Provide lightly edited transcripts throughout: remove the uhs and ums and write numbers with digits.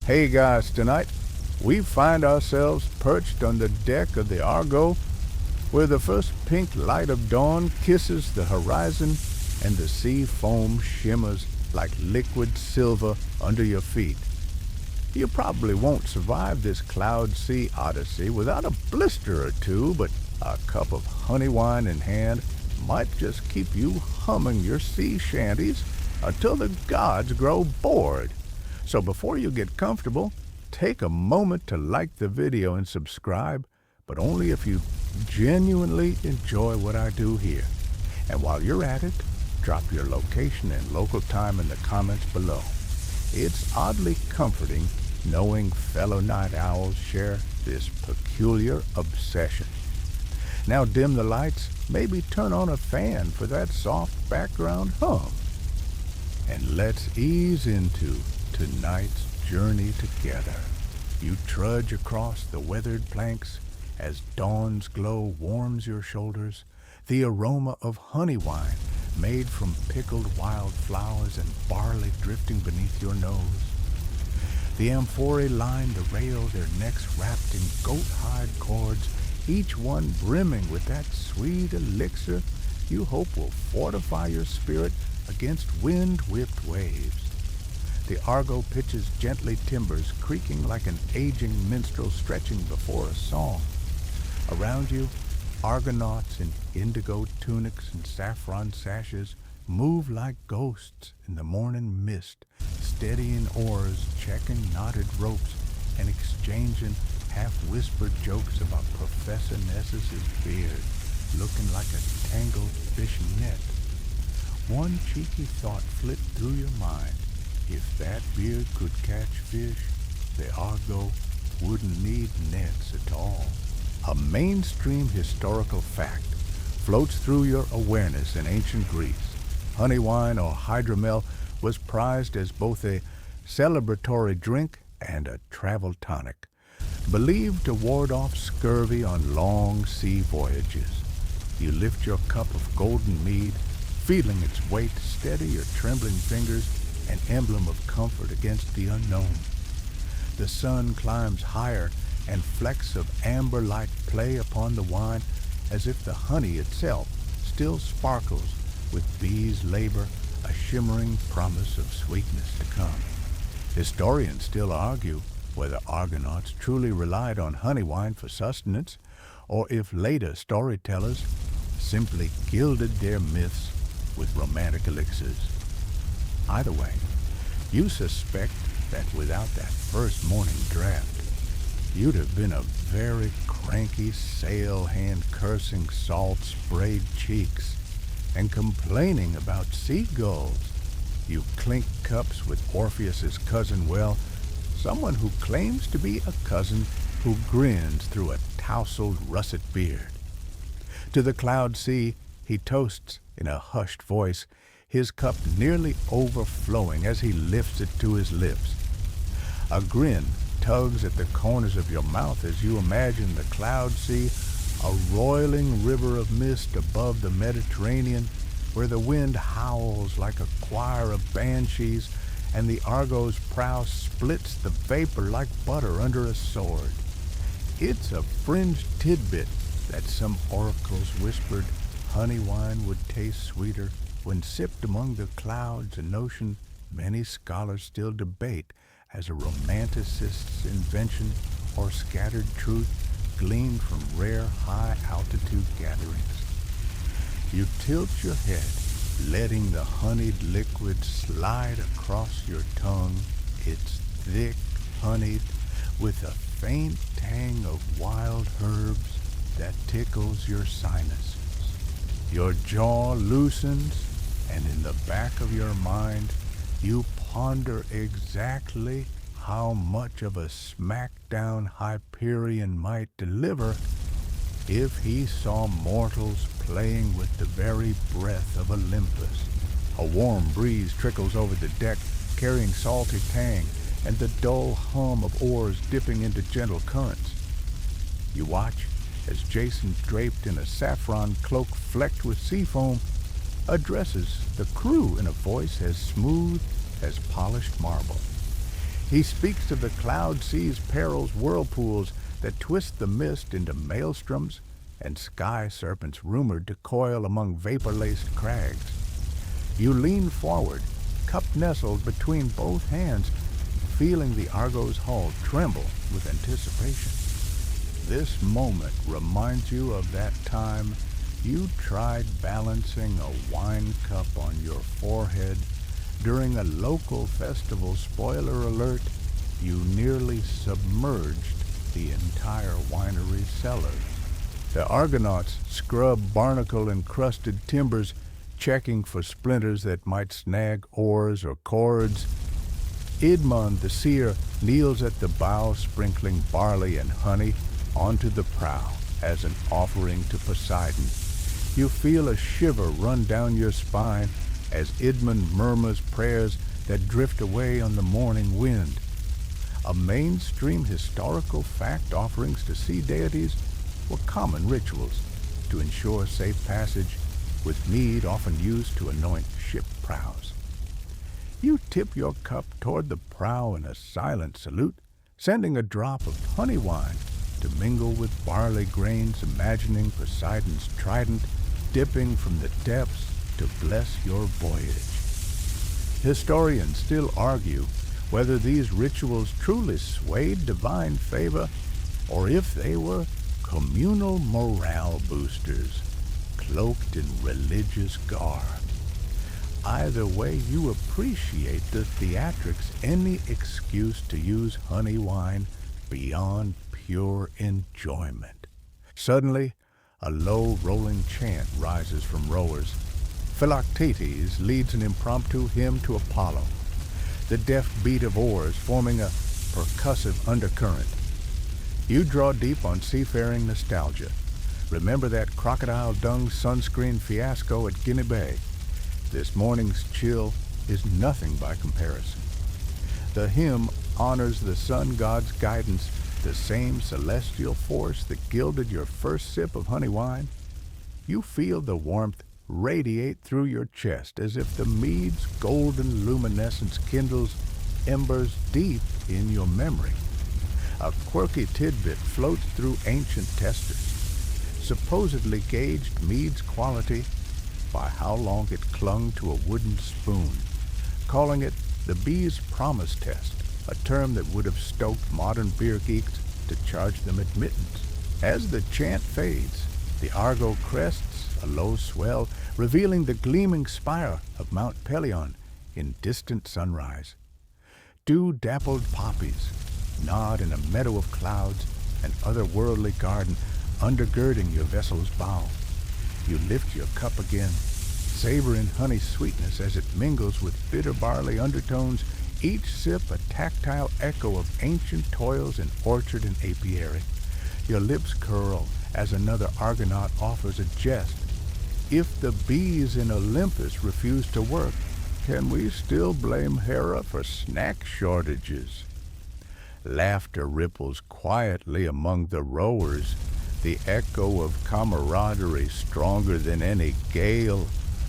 Hey guys, tonight we find ourselves perched on the deck of the Argo, where the first pink light of dawn kisses the horizon and the sea foam shimmers like liquid silver under your feet. You probably won't survive this cloud sea odyssey without a blister or two, but a cup of honey wine in hand might just keep you humming your sea shanties until the gods grow bored. So before you get comfortable, take a moment to like the video and subscribe, but only if you genuinely enjoy what I do here. And while you're at it, drop your location and local time in the comments below. It's oddly comforting knowing fellow night owls share this peculiar obsession. Now dim the lights, maybe turn on a fan for that soft background hum. And let's ease into tonight's journey together. You trudge across the weathered planks as dawn's glow warms your shoulders, the aroma of honey wine made from pickled wild flowers and barley drifting beneath your nose. The amphorae line the rail, their necks wrapped in goat-hide cords, each one brimming with that sweet elixir you hope will fortify your spirit against wind-whipped waves. The Argo pitches gently timbers, creaking like an aging minstrel stretching before a song. Around you, Argonauts in indigo tunics and saffron sashes move like ghosts in the morning mist, steadying oars, checking knotted ropes, and exchanging half-whispered jokes about Professor Ness's beard, looking like a tangled fish net. One cheeky thought flit through your mind. If that beard could catch fish, the Argo wouldn't need nets at all. A mainstream historical fact floats through your awareness in ancient Greece. Honey wine or hydromel was prized as both a celebratory drink and a travel tonic, believed to ward off scurvy on long sea voyages. You lift your cup of golden mead, feeling its weight steady your trembling fingers, an emblem of comfort against the unknown. The sun climbs higher, and flecks of amber light play upon the wine as if the honey itself still sparkles with bees' labor, a shimmering promise of sweetness to come. Historians still argue whether Argonauts truly relied on honey wine for sustenance, or if later storytellers simply gilded their myths with romantic elixirs. Either way, you suspect that without that first morning draft, you'd have been a very cranky sail hand cursing salt-sprayed cheeks and complaining about seagulls. You clink cups with Orpheus's cousin, well, someone who claims to be a cousin who grins through a tousled russet beard. To the cloud sea, he toasts in a hushed voice, his cup nearly overflowing as he lifts it to his lips. A grin tugs at the corners of your mouth as you imagine the cloud sea, a roiling river of mist above the Mediterranean, where the wind howls like a choir of banshees and the Argo's prow splits the vapor like butter under a sword. It's a fringed tidbit that some oracles whispered honey wine would taste sweeter when sipped among the clouds, a notion many scholars still debate as a romanticist's invention or scattered truth gleaned from rare high-altitude gatherings. You tilt your head, letting the honeyed liquid slide across your tongue. It's thick, honeyed, with a faint tang of wild herbs that tickles your sinuses. Your jaw loosens, and in the back of your mind, you ponder exactly how much of a smackdown Hyperion might deliver if he saw mortals playing with the very breath of Olympus. A warm breeze trickles over the deck, carrying salty tang and the dull hum of oars dipping into gentle currents. You watch as Jason, draped in a saffron cloak flecked with sea foam, addresses the crew in a voice as smooth as polished marble. He speaks of the cloud sea's perils, whirlpools that twist the mist into maelstroms, and sky serpents rumored to coil among vapor-laced crags. You lean forward, cup nestled between both hands, feeling the Argo's hull tremble with anticipation. This moment reminds you of that time you tried balancing a wine cup on your forehead during a local festival. Spoiler alert, you nearly submerged the entire winery cellar. The Argonauts scrub barnacle-encrusted timbers, checking for splinters that might snag oars or cords. Idmon the seer kneels at the bow, sprinkling barley and honey onto the prow as an offering to Poseidon. You feel a shiver run down your spine as Idmon murmurs prayers that drift away on the morning wind. A mainstream historical fact, offerings to sea deities were common rituals to ensure safe passage, with mead often used to anoint ship prows. You tip your cup toward the prow in a silent salute, sending a drop of honey wine to mingle with barley grains, imagining Poseidon's trident dipping from the depths to bless your voyage. Historians still argue whether these rituals truly swayed divine favor or if they were communal morale boosters cloaked in religious garb. Either way, you appreciate the theatrics, any excuse to use honey wine beyond pure enjoyment. Suddenly, a low rolling chant rises from rowers. Philoctetes leads an impromptu hymn to Apollo, the deft beat of oars forming a percussive undercurrent. You draw deep on seafaring nostalgia. Remember that crocodile dung sunscreen fiasco at Guinea Bay. This morning's chill is nothing by comparison. The hymn honors the sun god's guidance, the same celestial force that gilded your first sip of honey wine. You feel the warmth radiate through your chest as if the mead's golden luminescence kindles embers deep in your memory. A quirky tidbit floats through ancient testers, supposedly gauged mead's quality by how long it clung to a wooden spoon, calling it the bee's promise test, a term that would have stoked modern beer geeks to charge them admittance. As the chant fades, the Argo crests a low swell, revealing the gleaming spire of Mount Pelion in distant sunrise. Dew-dappled poppies nod in a meadow of clouds, an otherworldly garden undergirding your vessel's bow. You lift your cup again, savoring honey sweetness as it mingles with bitter barley undertones, each sip a tactile echo of ancient toils in orchard and apiary. Your lips curl as another Argonaut offers a jest. If the bees in Olympus refuse to work, can we still blame Hera for snack shortages? Laughter ripples quietly among the rowers, the echo of camaraderie stronger than any gale.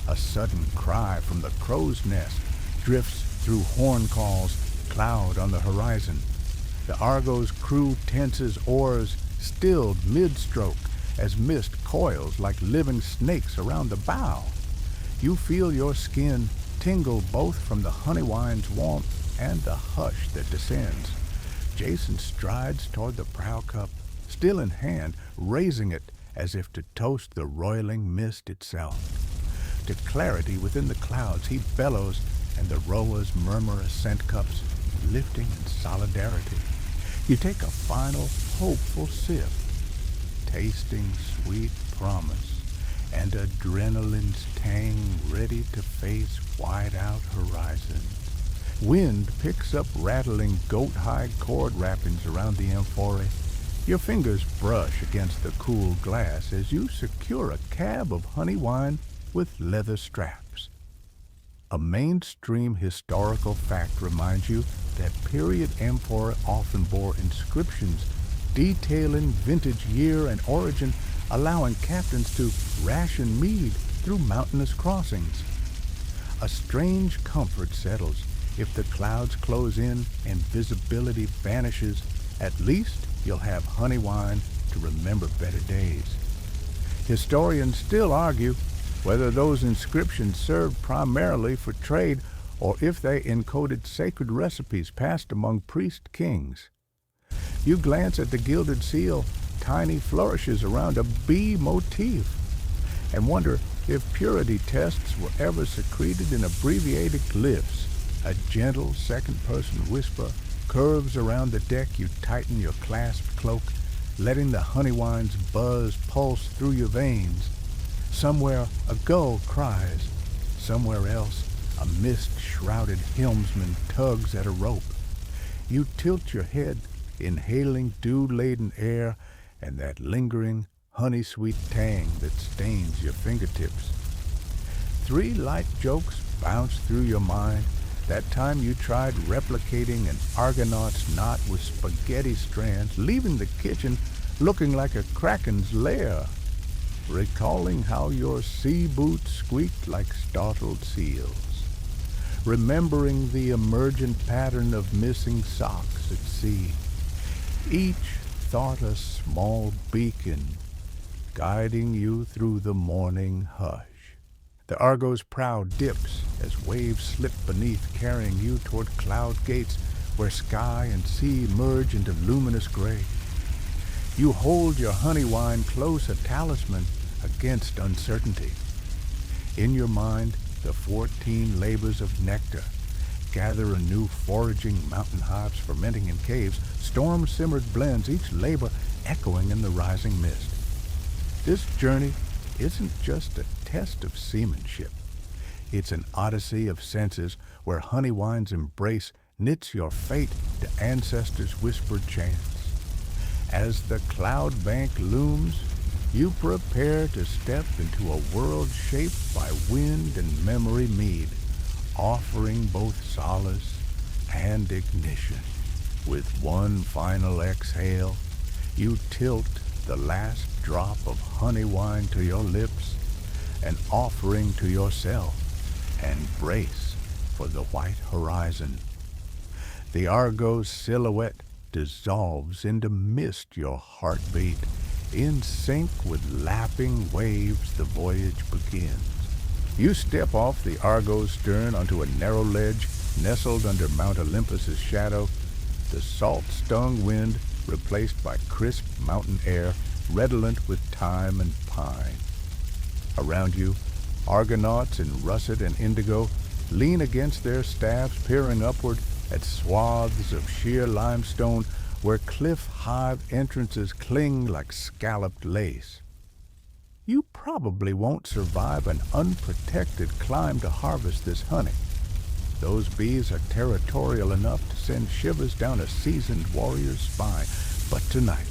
A sudden cry from the crow's nest drifts through horn calls, cloud on the horizon. The Argo's crew tenses oars, stilled mid-stroke, as mist coils like living snakes around the bow. You feel your skin tingle both from the honey wine's warmth and the hush that descends. Jason strides toward the prow cup, still in hand, raising it as if to toast the roiling mist itself. To clarity within the clouds he bellows, and the rowers murmur assent cups, lifting in solidarity. You take a final, hopeful sip, tasting sweet promise and adrenaline's tang, ready to face wide-out horizons. Wind picks up rattling goat-hide cord wrappings around the amphorae. Your fingers brush against the cool glass as you secure a cab of honey wine with leather straps. A mainstream historical fact reminds you that period amphora often bore inscriptions detailing vintage year and origin, allowing captains to ration mead through mountainous crossings. A strange comfort settles If the clouds close in and visibility vanishes, at least you'll have honey wine to remember better days. Historians still argue whether those inscriptions served primarily for trade or if they encoded sacred recipes passed among priest kings. You glance at the gilded seal, tiny flourishes around a bee motif, and wonder if purity tests were ever secreted in abbreviated glyphs. A gentle second-person whisper curves around the deck. You tighten your clasped cloak, letting the honey wine's buzz pulse through your veins. Somewhere a gull cries. Somewhere else a mist-shrouded helmsman tugs at a rope. You tilt your head, inhaling dew-laden air and that lingering, honey-sweet tang that stains your fingertips. 3 light jokes bounce through your mind. That time you tried replicating an Argonaut's knot with spaghetti strands, leaving the kitchen looking like a kraken's lair. Recalling how your sea boots squeaked like startled seals. Remembering the emergent pattern of missing socks at sea. Each thought a small beacon guiding you through the morning hush. The Argo's prow dips as waves slip beneath, carrying you toward cloud gates where sky and sea merge into luminous gray. You hold your honey wine close, a talisman against uncertainty. In your mind, the 14 labors of nectar gather anew, foraging mountain hives, fermenting in caves, storm-simmered blends, each labor echoing in the rising mist. This journey isn't just a test of seamanship. It's an odyssey of senses where honey wine's embrace knits your fate to ancestors' whispered chants. As the cloud bank looms, you prepare to step into a world shaped by wind and memory mead, offering both solace and ignition. With one final exhale, you tilt the last drop of honey wine to your lips, an offering to yourself, and brace for the white horizon. The Argo's silhouette dissolves into mist, your heartbeat. In sync with lapping waves, the voyage begins. You step off the Argo's stern onto a narrow ledge nestled under Mount Olympus's shadow, the salt-stung wind replaced by crisp mountain air redolent with thyme and pine. Around you, Argonauts in russet and indigo lean against their staffs, peering upward at swaths of sheer limestone where cliff hive entrances cling like scalloped lace. You probably won't survive an unprotected climb to harvest this honey. Those bees are territorial enough to send shivers down a seasoned warrior's spine. But tonight,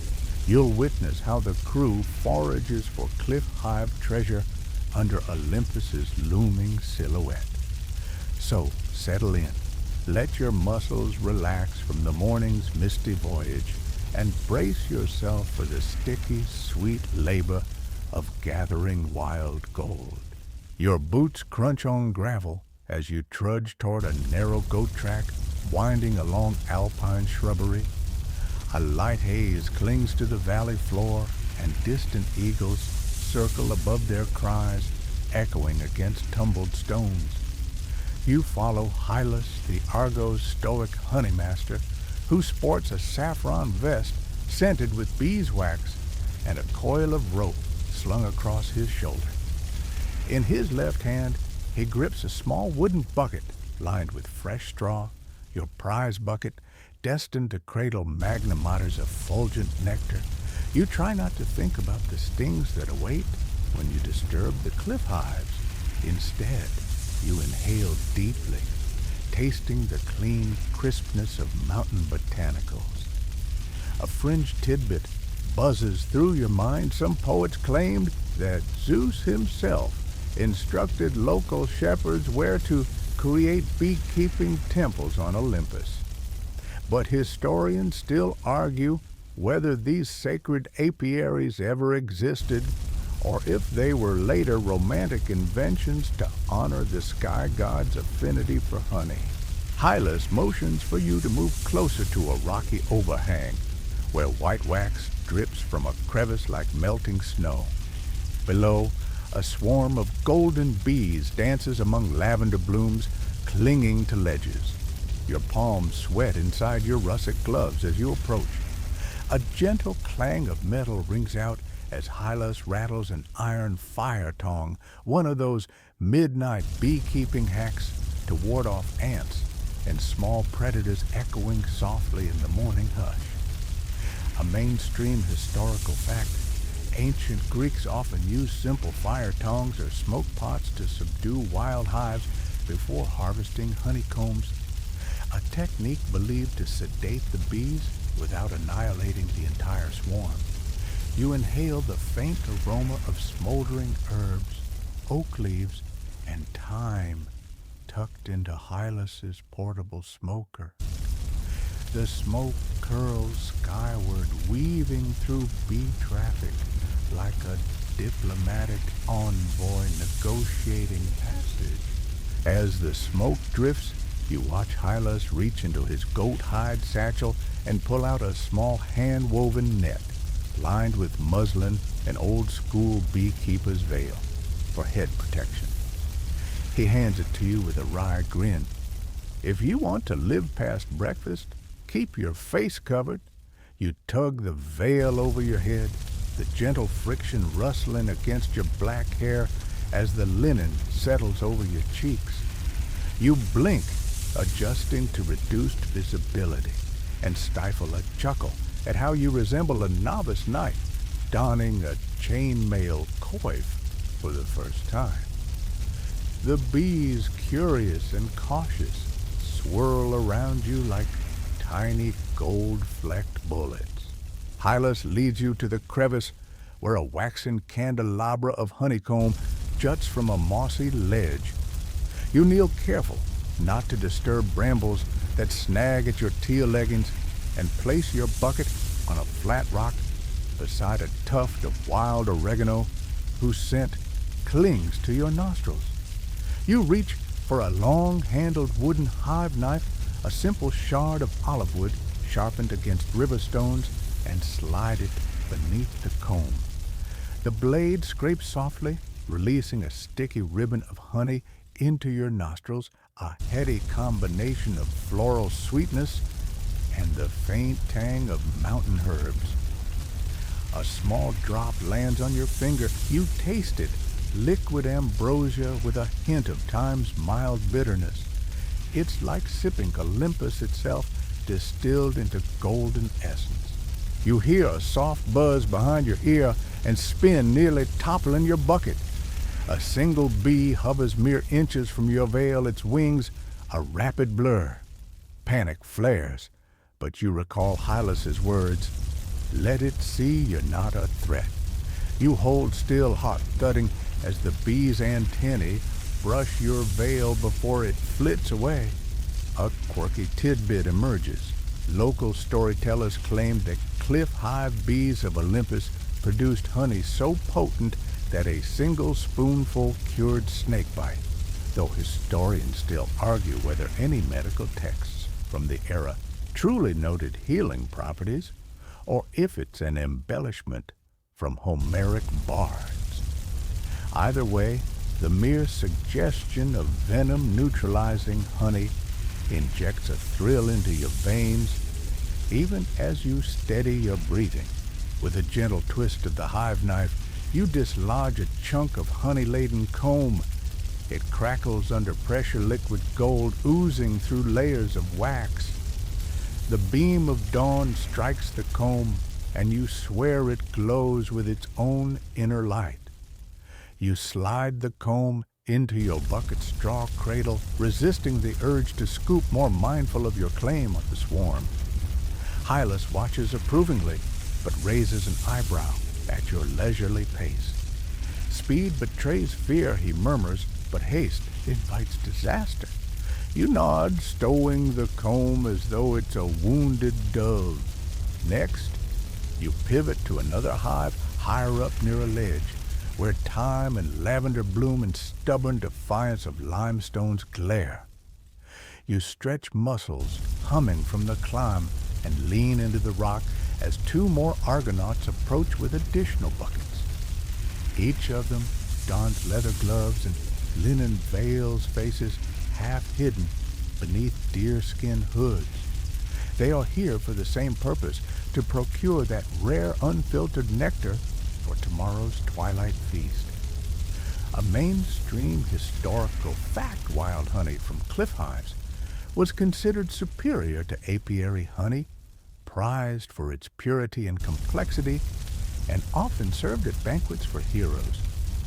you'll witness how the crew forages for cliff hive treasure under Olympus's looming silhouette. So, settle in. Let your muscles relax from the morning's misty voyage and brace yourself for the sticky, sweet labor of gathering wild gold. Your boots crunch on gravel as you trudge toward a narrow goat track winding along alpine shrubbery. A light haze clings to the valley floor, and distant eagles circle above their cries, echoing against tumbled stones. You follow Hylas, the Argo's stoic honeymaster, who sports a saffron vest scented with beeswax and a coil of rope slung across his shoulder. In his left hand, he grips a small wooden bucket lined with fresh straw, your prize bucket, destined to cradle magna maters of fulgent nectar. You try not to think about the stings that await when you disturb the cliff hives. Instead, you inhale deeply, tasting the clean crispness of mountain botanicals. A fringed tidbit buzzes through your mind. Some poets claimed that Zeus himself instructed local shepherds where to create beekeeping temples on Olympus. But historians still argue whether these sacred apiaries ever existed or if they were later romantic inventions to honor the sky god's affinity for honey. Hylas motions for you to move closer to a rocky overhang, where white wax drips from a crevice like melting snow. Below, a swarm of golden bees dances among lavender blooms, clinging to ledges. Your palms sweat inside your russet gloves as you approach. A gentle clang of metal rings out as Hylas rattles an iron fire tong, one of those midnight beekeeping hacks to ward off ants and small predators echoing softly in the morning hush. A mainstream historical fact, ancient Greeks often used simple fire tongs or smoke pots to subdue wild hives before harvesting honeycombs, a technique believed to sedate the bees without annihilating the entire swarm. You inhale the faint aroma of smoldering herbs, oak leaves, and thyme tucked into Hylas's portable smoker. The smoke curls skyward, weaving through bee traffic like a diplomatic envoy negotiating passage. As the smoke drifts, you watch Hylas reach into his goat hide satchel and pull out a small hand-woven net, lined with muslin and old-school beekeeper's veil, for head protection. He hands it to you with a wry grin. If you want to live past breakfast, keep your face covered. You tug the veil over your head, the gentle friction rustling against your black hair as the linen settles over your cheeks. You blink, adjusting to reduced visibility, and stifle a chuckle at how you resemble a novice knight donning a chainmail coif for the first time. The bees, curious and cautious, swirl around you like tiny gold-flecked bullets. Hylas leads you to the crevice where a waxen candelabra of honeycomb juts from a mossy ledge. You kneel careful not to disturb brambles that snag at your teal leggings and place your bucket on a flat rock beside a tuft of wild oregano whose scent clings to your nostrils. You reach for a long-handled wooden hive knife, a simple shard of olive wood sharpened against river stones, and slide it beneath the comb. The blade scrapes softly, releasing a sticky ribbon of honey into your nostrils, a heady combination of floral sweetness and the faint tang of mountain herbs. A small drop lands on your finger. You taste it, liquid ambrosia with a hint of time's mild bitterness. It's like sipping Olympus itself distilled into golden essence. You hear a soft buzz behind your ear and spin, nearly toppling your bucket. A single bee hovers mere inches from your veil, its wings a rapid blur. Panic flares, but you recall Hylas's words, "Let it see you're not a threat." You hold still, heart thudding, as the bee's antennae brush your veil before it flits away. A quirky tidbit emerges. Local storytellers claim that cliff hive bees of Olympus produced honey so potent that a single spoonful cured snakebite, though historians still argue whether any medical texts from the era truly noted healing properties, or if it's an embellishment from Homeric bards. Either way, the mere suggestion of venom-neutralizing honey injects a thrill into your veins, even as you steady your breathing. With a gentle twist of the hive knife, you dislodge a chunk of honey-laden comb. It crackles under pressure, liquid gold oozing through layers of wax. The beam of dawn strikes the comb, and you swear it glows with its own inner light. You slide the comb into your bucket straw cradle, resisting the urge to scoop, more mindful of your claim on the swarm. Hylas watches approvingly, but raises an eyebrow at your leisurely pace. Speed betrays fear, he murmurs, but haste invites disaster. You nod, stowing the comb as though it's a wounded dove. Next, you pivot to another hive higher up near a ledge, where thyme and lavender bloom in stubborn defiance of limestone's glare. You stretch muscles, humming from the climb, and lean into the rock as two more Argonauts approach with additional buckets. Each of them dons leather gloves and linen veils, faces half hidden beneath deerskin hoods. They are here for the same purpose, to procure that rare unfiltered nectar for tomorrow's twilight feast. A mainstream historical fact, wild honey from cliff hives was considered superior to apiary honey, prized for its purity and complexity, and often served at banquets for heroes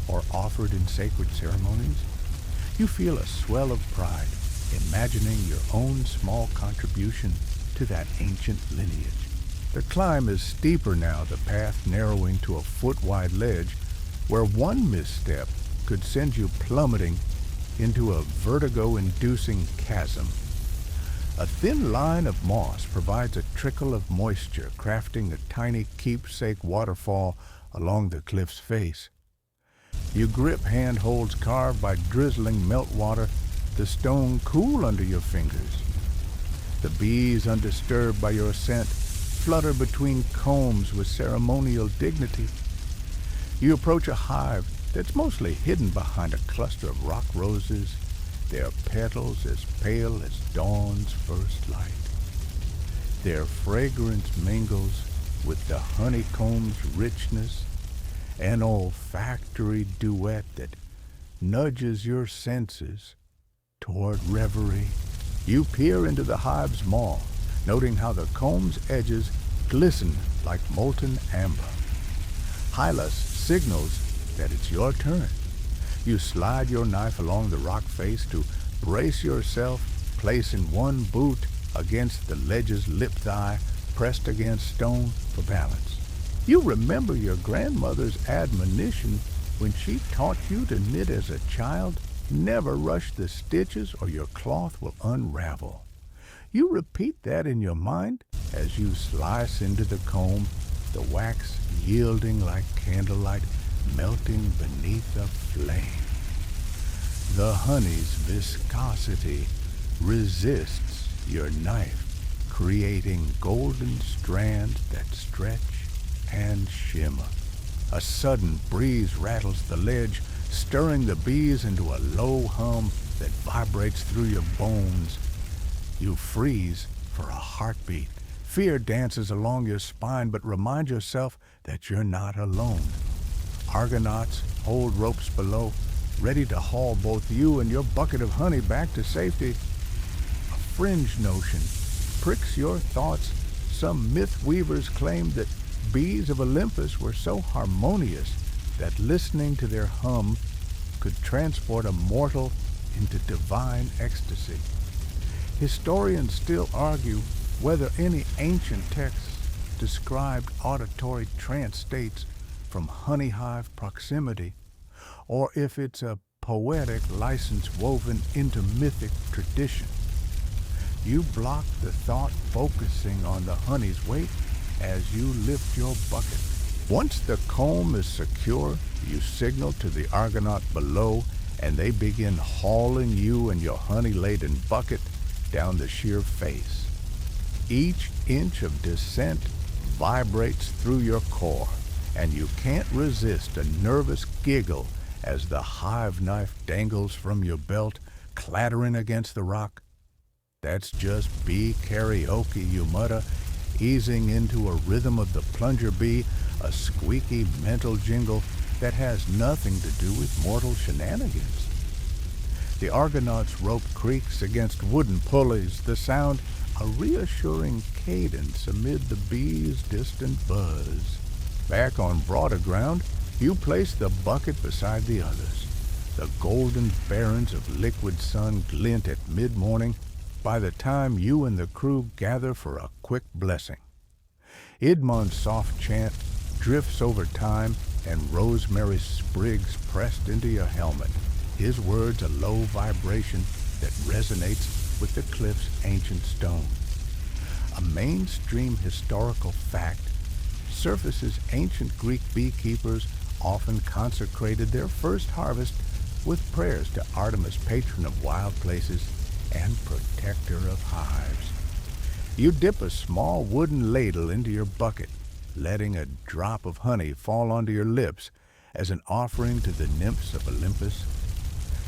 or offered in sacred ceremonies. You feel a swell of pride, imagining your own small contribution to that ancient lineage. The climb is steeper now, the path narrowing to a foot-wide ledge where one misstep could send you plummeting into a vertigo-inducing chasm. A thin line of moss provides a trickle of moisture, crafting a tiny keepsake waterfall along the cliff's face. You grip handholds carved by drizzling meltwater, the stone cool under your fingers. The bees, undisturbed by your ascent, flutter between combs with ceremonial dignity. You approach a hive that's mostly hidden behind a cluster of rock roses, their petals as pale as dawn's first light. Their fragrance mingles with the honeycomb's richness, an olfactory duet that nudges your senses toward reverie. You peer into the hive's maw, noting how the comb's edges glisten like molten amber. Hylas signals that it's your turn. You slide your knife along the rock face to brace yourself, placing one boot against the ledge's lip thigh, pressed against stone for balance. You remember your grandmother's admonition when she taught you to knit as a child. Never rush the stitches or your cloth will unravel. You repeat that in your mind as you slice into the comb, the wax yielding like candlelight, melting beneath a flame. The honey's viscosity resists your knife, creating golden strands that stretch and shimmer. A sudden breeze rattles the ledge, stirring the bees into a low hum that vibrates through your bones. You freeze for a heartbeat. Fear dances along your spine, but remind yourself that you're not alone. Argonauts hold ropes below, ready to haul both you and your bucket of honey back to safety. A fringe notion pricks your thoughts. Some myth weavers claimed that bees of Olympus were so harmonious that listening to their hum could transport a mortal into divine ecstasy. Historians still argue whether any ancient texts described auditory trance states from honey hive proximity, or if it's a poetic license woven into mythic tradition. You block the thought, focusing on the honey's weight as you lift your bucket. Once the comb is secure, you signal to the Argonaut below, and they begin hauling you and your honey-laden bucket down the sheer face. Each inch of descent vibrates through your core, and you can't resist a nervous giggle as the hive knife dangles from your belt, clattering against the rock. That's just bee karaoke, you mutter, easing into a rhythm of the plunger bee, a squeaky mental jingle that has nothing to do with mortal shenanigans. The Argonaut's rope creaks against wooden pulleys, the sound a reassuring cadence amid the bees' distant buzz. Back on broader ground, you place the bucket beside the others. The golden barons of liquid sun glint at mid-morning by the time you and the crew gather for a quick blessing. Idmon's soft chant drifts over time, and Rosemary's sprigs pressed into your helmet, his words a low vibration that resonates with the cliff's ancient stone. A mainstream historical fact surfaces: ancient Greek beekeepers often consecrated their first harvest with prayers to Artemis, patron of wild places, and protector of hives. You dip a small wooden ladle into your bucket, letting a drop of honey fall onto your lips as an offering to the nymphs of Olympus.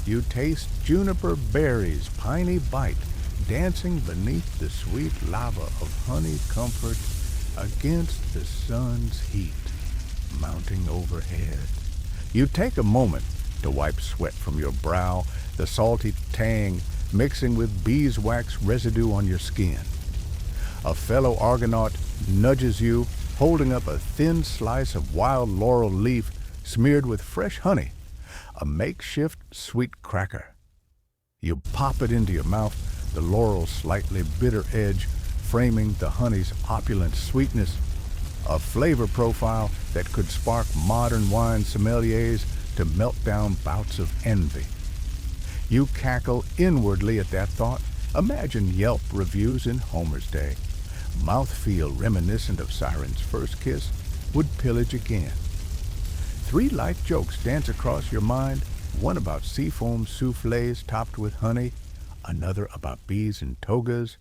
You taste juniper berries, piney bite, dancing beneath the sweet lava of honey comfort against the sun's heat mounting overhead. You take a moment to wipe sweat from your brow, the salty tang mixing with beeswax residue on your skin. A fellow Argonaut nudges you, holding up a thin slice of wild laurel leaf smeared with fresh honey, a makeshift sweet cracker. You pop it into your mouth, the laurel's slightly bitter edge framing the honey's opulent sweetness, a flavor profile that could spark modern wine sommeliers to melt down bouts of envy. You cackle inwardly at that thought. Imagine Yelp reviews in Homer's day. Mouthfeel reminiscent of Siren's first kiss would pillage again. 3 light jokes dance across your mind, one about seafoam soufflés topped with honey, another about bees in togas,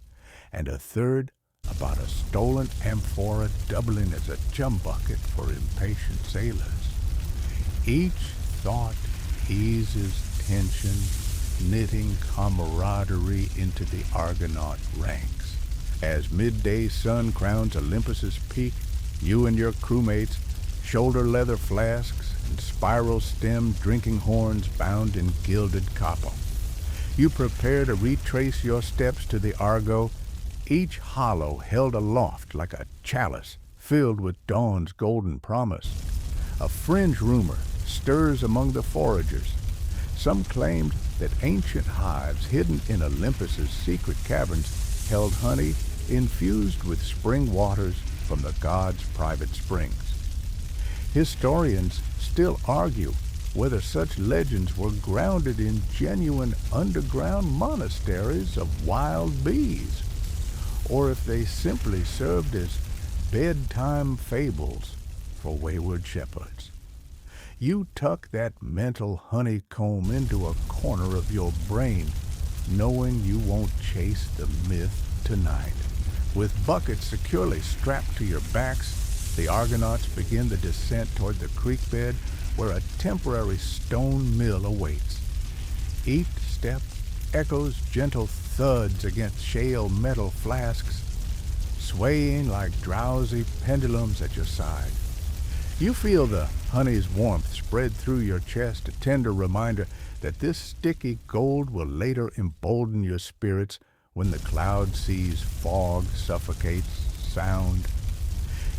and a third about a stolen amphora doubling as a chum bucket for impatient sailors. Each thought eases tension, knitting camaraderie into the Argonaut ranks. As midday sun crowns Olympus's peak, you and your crewmates, shoulder leather flasks and spiral-stemmed drinking horns bound in gilded copper. You prepare to retrace your steps to the Argo, each hollow held aloft like a chalice filled with dawn's golden promise. A fringe rumor stirs among the foragers. Some claimed that ancient hives hidden in Olympus's secret caverns held honey infused with spring waters from the gods' private springs. Historians still argue whether such legends were grounded in genuine underground monasteries of wild bees, or if they simply served as bedtime fables for wayward shepherds. You tuck that mental honeycomb into a corner of your brain, knowing you won't chase the myth tonight. With buckets securely strapped to your backs, the Argonauts begin the descent toward the creek bed where a temporary stone mill awaits. Each step echoes gentle thuds against shale metal flasks, swaying like drowsy pendulums at your side. You feel the honey's warmth spread through your chest, a tender reminder that this sticky gold will later embolden your spirits when the cloud sea's fog suffocates sound.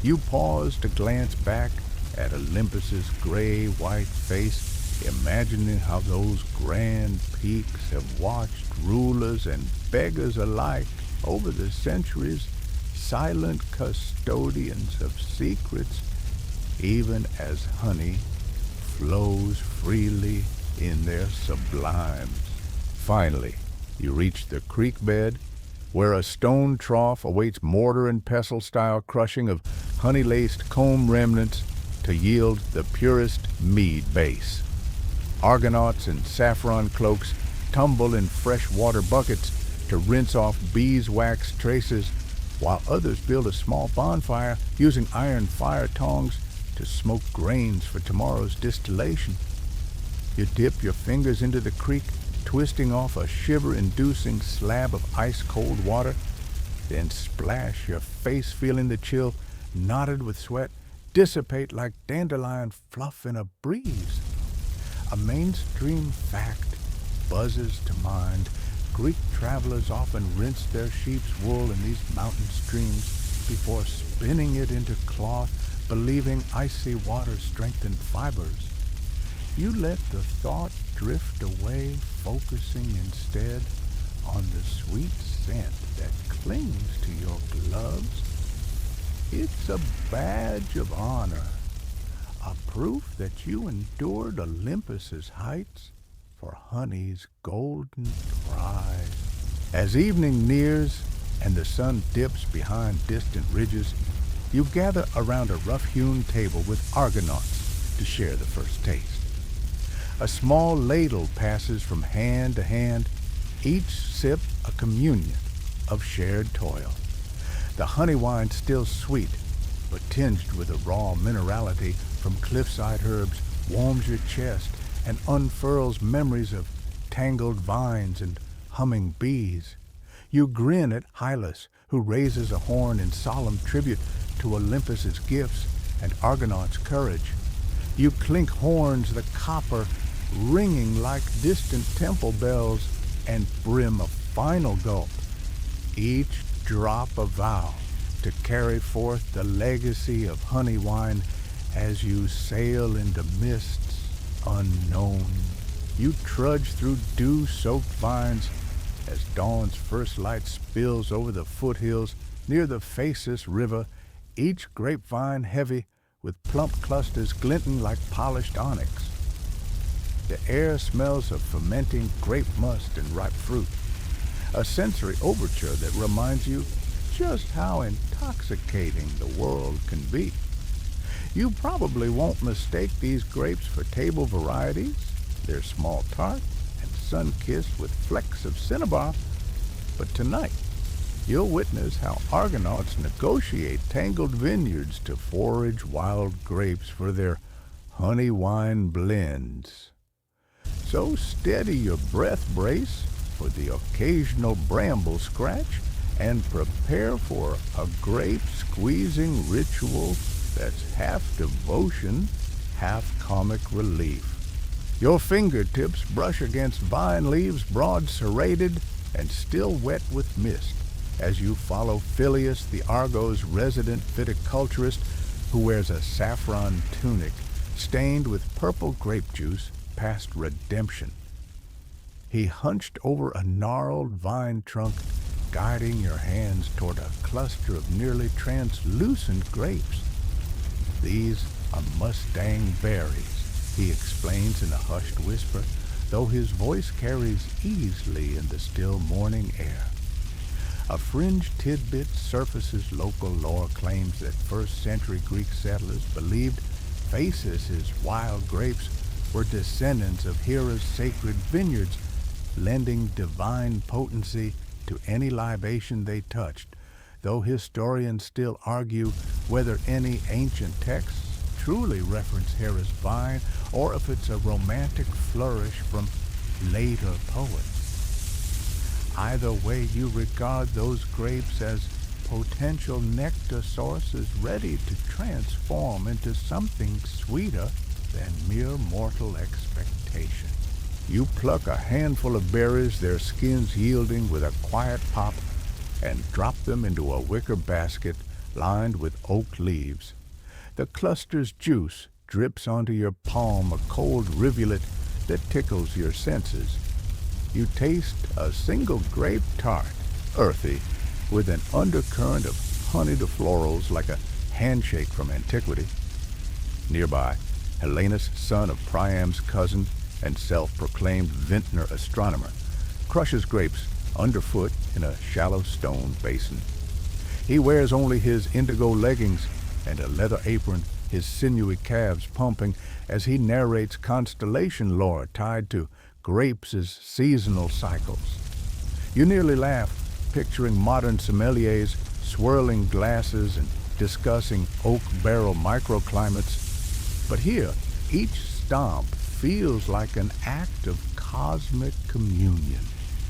You pause to glance back at Olympus's gray-white face, imagining how those grand peaks have watched rulers and beggars alike over the centuries, silent custodians of secrets, even as honey flows freely in their sublimes. Finally, you reach the creek bed, where a stone trough awaits mortar and pestle-style crushing of honey-laced comb remnants to yield the purest mead base. Argonauts in saffron cloaks tumble in fresh water buckets to rinse off beeswax traces, while others build a small bonfire using iron fire tongs to smoke grains for tomorrow's distillation. You dip your fingers into the creek, twisting off a shiver-inducing slab of ice-cold water, then splash your face, feeling the chill, knotted with sweat, dissipate like dandelion fluff in a breeze. A mainstream fact buzzes to mind. Greek travelers often rinsed their sheep's wool in these mountain streams before spinning it into cloth, believing icy water strengthened fibers. You let the thought drift away, focusing instead on the sweet scent that clings to your gloves. It's a badge of honor, a proof that you endured Olympus's heights for honey's golden prize. As evening nears and the sun dips behind distant ridges, you gather around a rough-hewn table with Argonauts to share the first taste. A small ladle passes from hand to hand, each sip a communion of shared toil. The honey wine still sweet, but tinged with a raw minerality from cliffside herbs, warms your chest and unfurls memories of tangled vines and humming bees. You grin at Hylas, who raises a horn in solemn tribute to Olympus's gifts and Argonauts' courage. You clink horns, the copper ringing like distant temple bells, and brim a final gulp, each drop a vow to carry forth the legacy of honey wine as you sail into mists unknown. You trudge through dew-soaked vines as dawn's first light spills over the foothills near the Phasis River, each grapevine heavy with plump clusters glinting like polished onyx. The air smells of fermenting grape must and ripe fruit, a sensory overture that reminds you just how intoxicating the world can be. You probably won't mistake these grapes for table varieties. They're small tart and sun-kissed with flecks of cinnabar. But tonight, you'll witness how Argonauts negotiate tangled vineyards to forage wild grapes for their honey wine blends. So steady your breath brace for the occasional bramble scratch and prepare for a grape squeezing ritual that's half devotion, half comic relief. Your fingertips brush against vine leaves broad serrated and still wet with mist as you follow Phileas, the Argo's resident viticulturist, who wears a saffron tunic stained with purple grape juice past redemption. He hunched over a gnarled vine trunk, guiding your hands toward a cluster of nearly translucent grapes. These are Mustang berries, he explains in a hushed whisper, though his voice carries easily in the still morning air. A fringed tidbit surfaces local lore claims that first-century Greek settlers believed Phasis' wild grapes were descendants of Hera's sacred vineyards, lending divine potency to any libation they touched, though historians still argue whether any ancient texts truly reference Hera's vine or if it's a romantic flourish from later poets. Either way, you regard those grapes as potential nectar sources ready to transform into something sweeter than mere mortal expectation. You pluck a handful of berries, their skins yielding with a quiet pop, and drop them into a wicker basket lined with oak leaves. The cluster's juice drips onto your palm, a cold rivulet that tickles your senses. You taste a single grape tart, earthy, with an undercurrent of honeyed florals like a handshake from antiquity. Nearby, Helenus, son of Priam's cousin and self-proclaimed vintner astronomer, crushes grapes underfoot in a shallow stone basin. He wears only his indigo leggings and a leather apron, his sinewy calves pumping as he narrates constellation lore tied to grapes' seasonal cycles. You nearly laugh, picturing modern sommeliers swirling glasses and discussing oak barrel microclimates. But here, each stomp feels like an act of cosmic communion.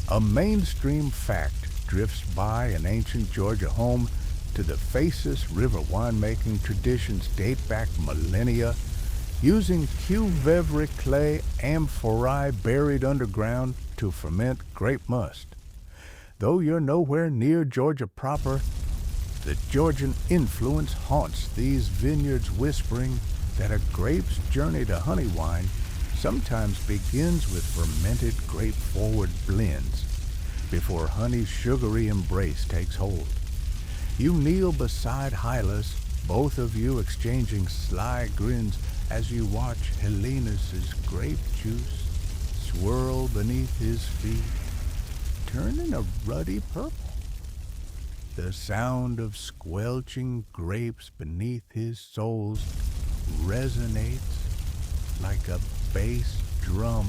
A mainstream fact drifts by an ancient Georgia home to the Phasis River winemaking traditions date back millennia, using Q-Vevri clay amphorae buried underground to ferment grape must. Though you're nowhere near Georgia proper, the Georgian influence haunts these vineyards, whispering that a grape's journey to honey wine sometimes begins with fermented grape-forward blends before honey's sugary embrace takes hold. You kneel beside Hylas, both of you exchanging sly grins as you watch Helenus' grape juice swirl beneath his feet, turning a ruddy purple. The sound of squelching grapes beneath his soles resonates like a bass drum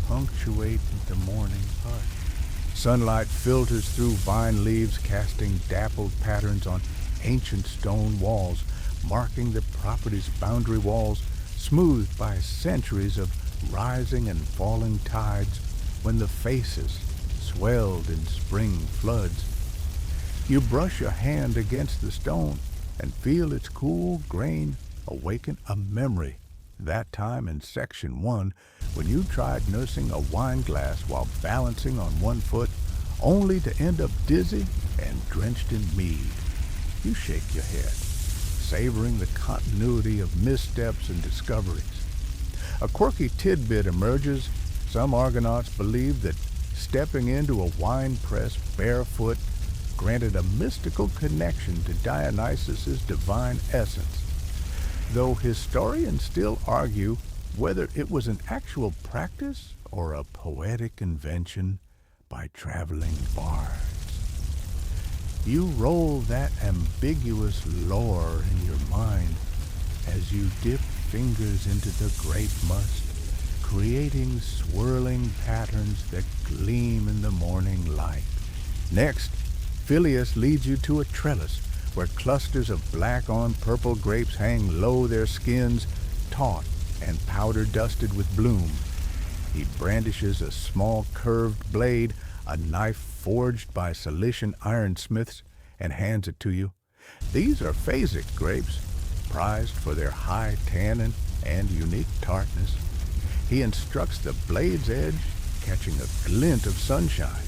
punctuating the morning hush. Sunlight filters through vine leaves, casting dappled patterns on ancient stone walls, marking the property's boundary walls, smoothed by centuries of rising and falling tides when the faces swelled in spring floods. You brush your hand against the stone and feel its cool grain awaken a memory. That time in Section 1, when you tried nursing a wine glass while balancing on one foot, only to end up dizzy and drenched in mead. You shake your head, savoring the continuity of missteps and discoveries. A quirky tidbit emerges. Some Argonauts believe that stepping into a wine press barefoot granted a mystical connection to Dionysus's divine essence, though historians still argue whether it was an actual practice or a poetic invention by traveling bards. You roll that ambiguous lore in your mind as you dip fingers into the grape must, creating swirling patterns that gleam in the morning light. Next, Phileas leads you to a trellis where clusters of black-on-purple grapes hang low, their skins taut and powder-dusted with bloom. He brandishes a small curved blade, a knife forged by Cilician ironsmiths, and hands it to you. These are phasic grapes, prized for their high tannin and unique tartness. He instructs the blade's edge, catching a glint of sunshine.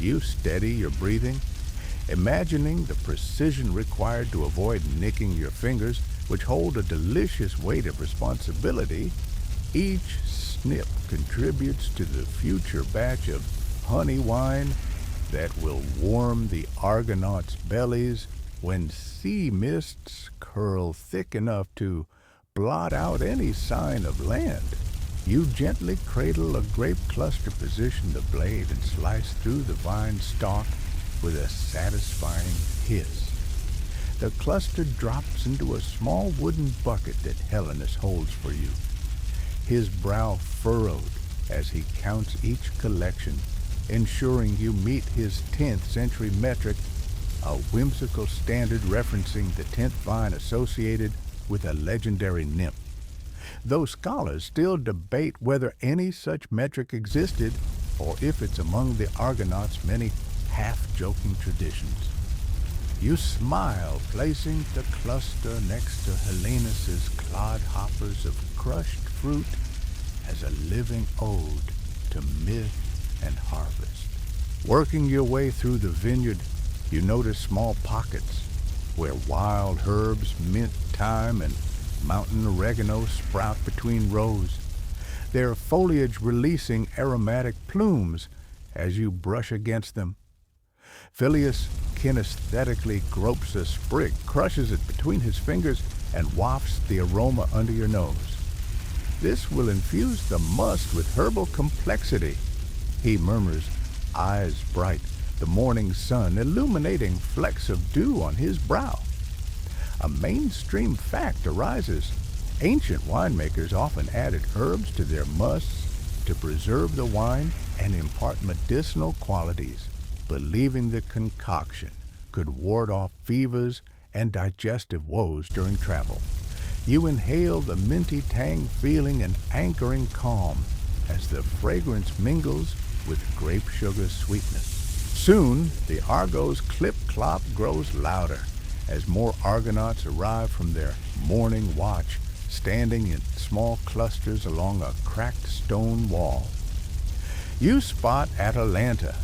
You steady your breathing, imagining the precision required to avoid nicking your fingers, which hold a delicious weight of responsibility. Each snip contributes to the future batch of honey wine that will warm the Argonauts' bellies when sea mists curl thick enough to blot out any sign of land. You gently cradle a grape cluster, position the blade, and slice through the vine stalk with a satisfying hiss. The cluster drops into a small wooden bucket that Helenus holds for you, his brow furrowed as he counts each collection, ensuring you meet his 10th century metric, a whimsical standard referencing the 10th vine associated with a legendary nymph. Though scholars still debate whether any such metric existed or if it's among the Argonauts' many half-joking traditions. You smile, placing the cluster next to Helenus's clodhoppers of crushed fruit as a living ode to myth and harvest. Working your way through the vineyard, you notice small pockets where wild herbs, mint, thyme, and mountain oregano sprout between rows, their foliage releasing aromatic plumes as you brush against them. Phileas kinesthetically gropes a sprig, crushes it between his fingers, and wafts the aroma under your nose. This will infuse the must with herbal complexity, he murmurs, eyes bright, the morning sun illuminating flecks of dew on his brow. A mainstream fact arises. Ancient winemakers often added herbs to their musts to preserve the wine and impart medicinal qualities, believing the concoction could ward off fevers and digestive woes during travel. You inhale the minty tang feeling and anchoring calm as the fragrance mingles with grape sugar sweetness. Soon, the Argo's clip-clop grows louder as more Argonauts arrive from their morning watch, standing in small clusters along a cracked stone wall. You spot Atalanta,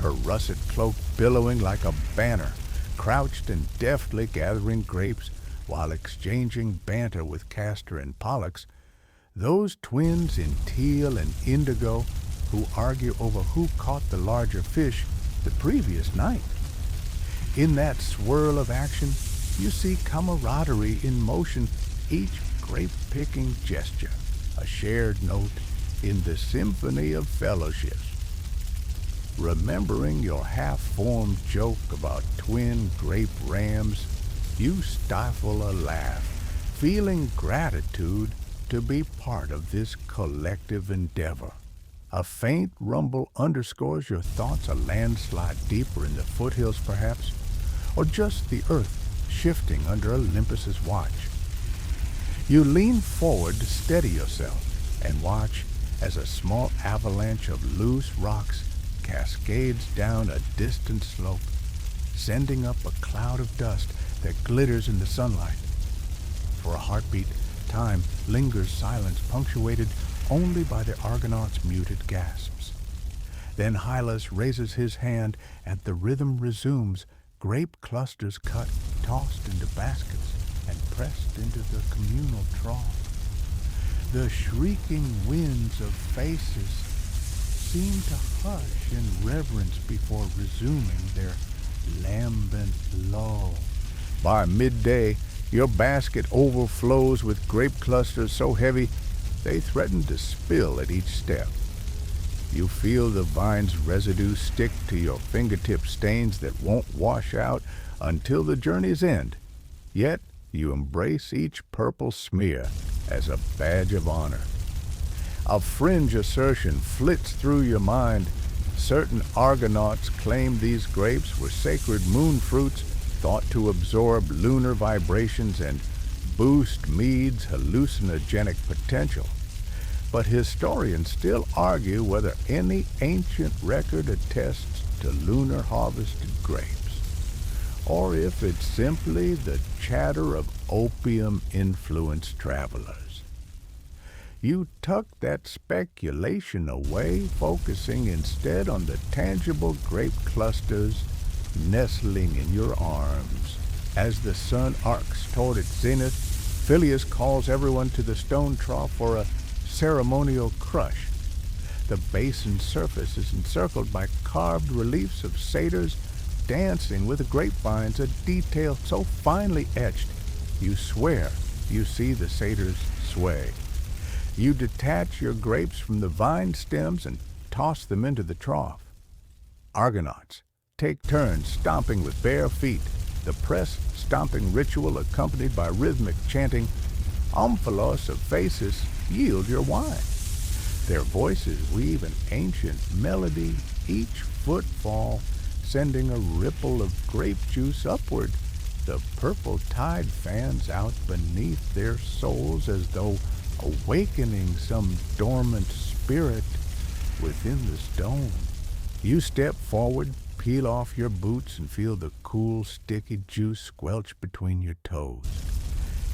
her russet cloak billowing like a banner, crouched and deftly gathering grapes while exchanging banter with Castor and Pollux, those twins in teal and indigo who argue over who caught the larger fish the previous night. In that swirl of action, you see camaraderie in motion, each grape-picking gesture, a shared note in the symphony of fellowship. Remembering your half-formed joke about twin grape rams, you stifle a laugh, feeling gratitude to be part of this collective endeavor. A faint rumble underscores your thoughts, a landslide deeper in the foothills perhaps, or just the earth shifting under Olympus's watch. You lean forward to steady yourself and watch as a small avalanche of loose rocks cascades down a distant slope, sending up a cloud of dust that glitters in the sunlight. For a heartbeat, time lingers silence punctuated only by the Argonauts' muted gasps. Then Hylas raises his hand and the rhythm resumes, grape clusters cut, tossed into baskets, and pressed into the communal trough. The shrieking winds of faces seem to hush in reverence before resuming their lambent lull. By midday, your basket overflows with grape clusters so heavy they threaten to spill at each step. You feel the vine's residue stick to your fingertip stains that won't wash out until the journey's end. Yet you embrace each purple smear as a badge of honor. A fringe assertion flits through your mind. Certain Argonauts claim these grapes were sacred moon fruits thought to absorb lunar vibrations and boost mead's hallucinogenic potential. But historians still argue whether any ancient record attests to lunar harvested grapes, or if it's simply the chatter of opium-influenced travelers. You tuck that speculation away, focusing instead on the tangible grape clusters nestling in your arms. As the sun arcs toward its zenith, Phileas calls everyone to the stone trough for a ceremonial crush. The basin's surface is encircled by carved reliefs of satyrs dancing with the grapevines, a detail so finely etched you swear you see the satyrs sway. You detach your grapes from the vine stems and toss them into the trough. Argonauts take turns stomping with bare feet, the press-stomping ritual accompanied by rhythmic chanting. Omphalos of faces yield your wine. Their voices weave an ancient melody, each footfall sending a ripple of grape juice upward. The purple tide fans out beneath their soles as though awakening some dormant spirit within the stone. You step forward, peel off your boots, and feel the cool, sticky juice squelch between your toes.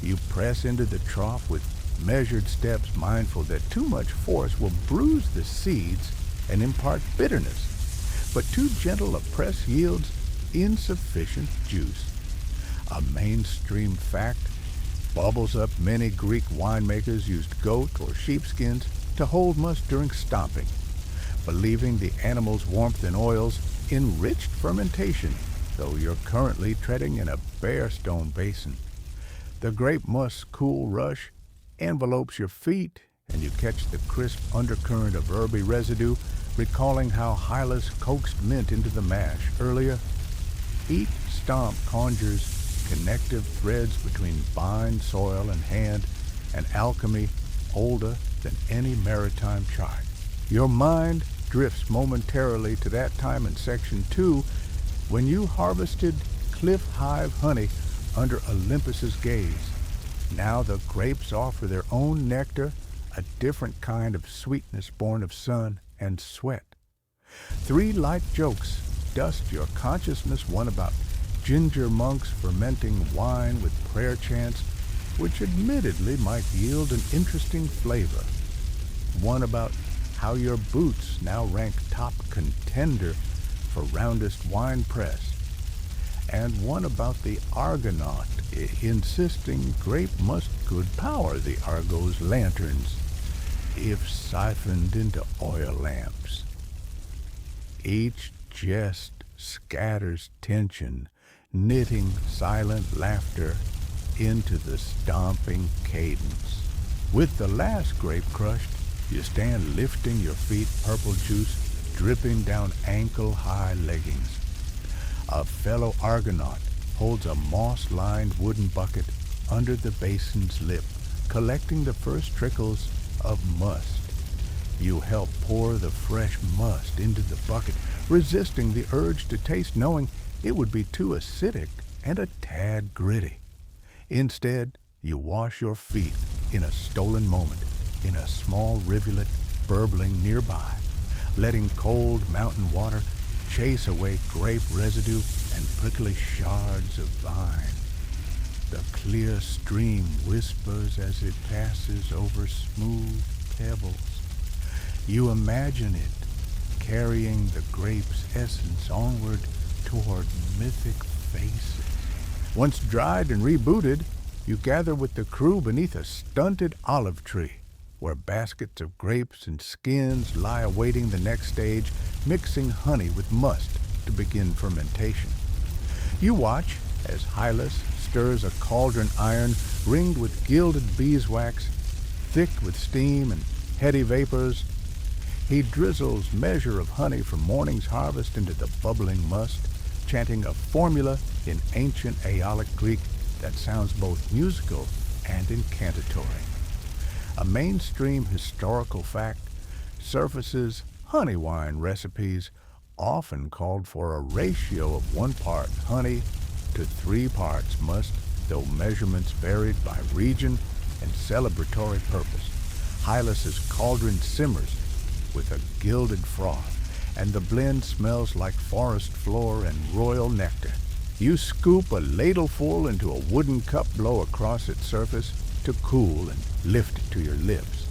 You press into the trough with measured steps, mindful that too much force will bruise the seeds and impart bitterness, but too gentle a press yields insufficient juice. A mainstream fact, bubbles up many Greek winemakers used goat or sheepskins to hold must during stomping, believing the animal's warmth and oils enriched fermentation, though you're currently treading in a bare stone basin. The grape musk's cool rush envelopes your feet, and you catch the crisp undercurrent of herby residue, recalling how Hylas coaxed mint into the mash earlier. Each stomp conjures connective threads between vine, soil, and hand, an alchemy older than any maritime chart. Your mind drifts momentarily to that time in Section 2 when you harvested cliff hive honey under Olympus's gaze. Now the grapes offer their own nectar, a different kind of sweetness born of sun and sweat. 3 light jokes dust your consciousness, one about ginger monks fermenting wine with prayer chants, which admittedly might yield an interesting flavor. One about how your boots now rank top contender for roundest wine press. And one about the Argonaut insisting grape must could power the Argo's lanterns if siphoned into oil lamps. Each jest scatters tension, knitting silent laughter into the stomping cadence. With the last grape crushed, you stand lifting your feet, purple juice dripping down ankle-high leggings. A fellow Argonaut holds a moss-lined wooden bucket under the basin's lip, collecting the first trickles of must. You help pour the fresh must into the bucket, resisting the urge to taste, knowing it would be too acidic and a tad gritty. Instead, you wash your feet in a stolen moment, in a small rivulet burbling nearby, letting cold mountain water chase away grape residue and prickly shards of vine. The clear stream whispers as it passes over smooth pebbles. You imagine it carrying the grape's essence onward toward mythic faces. Once dried and rebooted, you gather with the crew beneath a stunted olive tree, where baskets of grapes and skins lie awaiting the next stage, mixing honey with must to begin fermentation. You watch as Hylas stirs a cauldron iron ringed with gilded beeswax, thick with steam and heady vapors. He drizzles measure of honey from morning's harvest into the bubbling must, chanting a formula in ancient Aeolic Greek that sounds both musical and incantatory. A mainstream historical fact surfaces honey wine recipes often called for a ratio of 1 part honey to 3 parts must, though measurements varied by region and celebratory purpose. Hylas's cauldron simmers with a gilded froth, and the blend smells like forest floor and royal nectar. You scoop a ladleful into a wooden cup, blow across its surface to cool and lift it to your lips.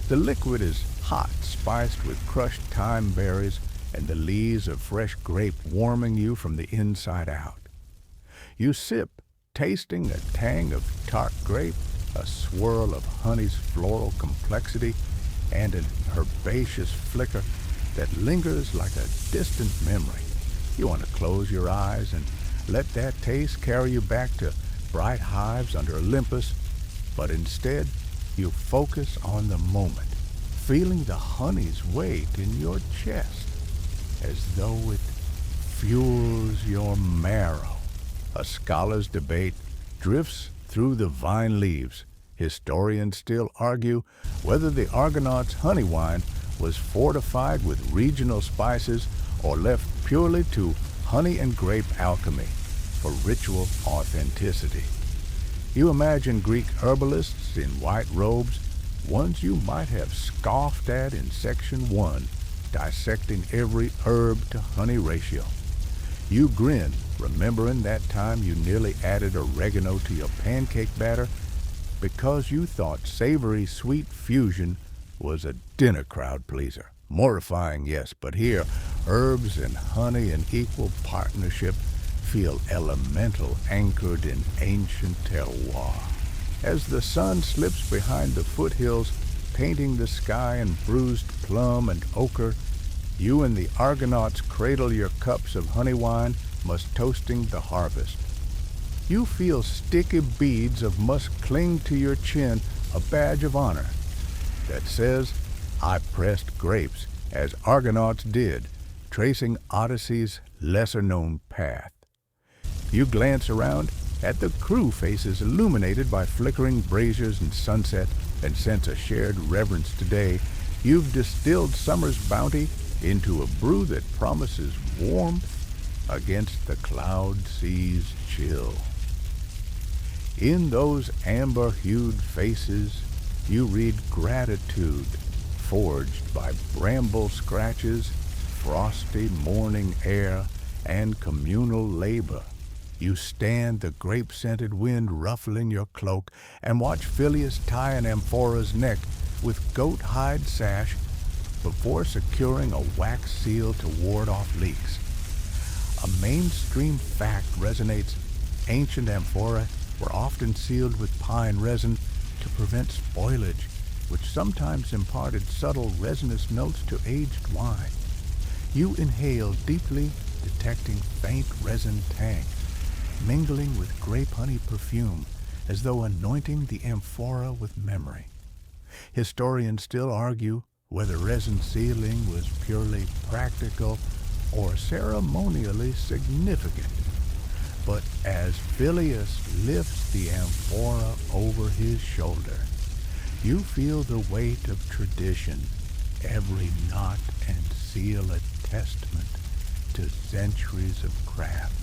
The liquid is hot, spiced with crushed thyme berries and the leaves of fresh grape warming you from the inside out. You sip, tasting a tang of tart grape, a swirl of honey's floral complexity, and an herbaceous flicker that lingers like a distant memory. You want to close your eyes and let that taste carry you back to bright hives under Olympus, but instead you focus on the moment, feeling the honey's weight in your chest, as though it fuels your marrow. A scholar's debate drifts through the vine leaves. Historians still argue whether the Argonauts' honey wine was fortified with regional spices or left purely to honey and grape alchemy for ritual authenticity. You imagine Greek herbalists in white robes, ones you might have scoffed at in Section 1, dissecting every herb to honey ratio. You grin, remembering that time you nearly added oregano to your pancake batter because you thought savory sweet fusion was a dinner crowd pleaser. Mortifying, yes, but here, herbs and honey in equal partnership feel elemental, anchored in ancient terroir. As the sun slips behind the foothills, painting the sky in bruised plum and ochre, you and the Argonauts cradle your cups of honey wine, must toasting the harvest. You feel sticky beads of must cling to your chin, a badge of honor that says, I pressed grapes, as Argonauts did, tracing Odyssey's lesser-known path. You glance around at the crew faces illuminated by flickering braziers and sunset, and sense a shared reverence today. You've distilled summer's bounty into a brew that promises warmth against the cloud sea's chill. In those amber-hued faces, you read gratitude, forged by bramble scratches, frosty morning air, and communal labor. You stand the grape-scented wind ruffling your cloak and watch Phileas tie an amphora's neck with goat-hide sash before securing a wax seal to ward off leaks. A mainstream fact resonates. Ancient amphora were often sealed with pine resin to prevent spoilage, which sometimes imparted subtle resinous notes to aged wine. You inhale deeply, detecting faint resin tang, mingling with grape honey perfume, as though anointing the amphora with memory. Historians still argue whether resin sealing was purely practical or ceremonially significant. But as Phileas lifts the amphora over his shoulder, you feel the weight of tradition, every knot and seal a testament to centuries of craft.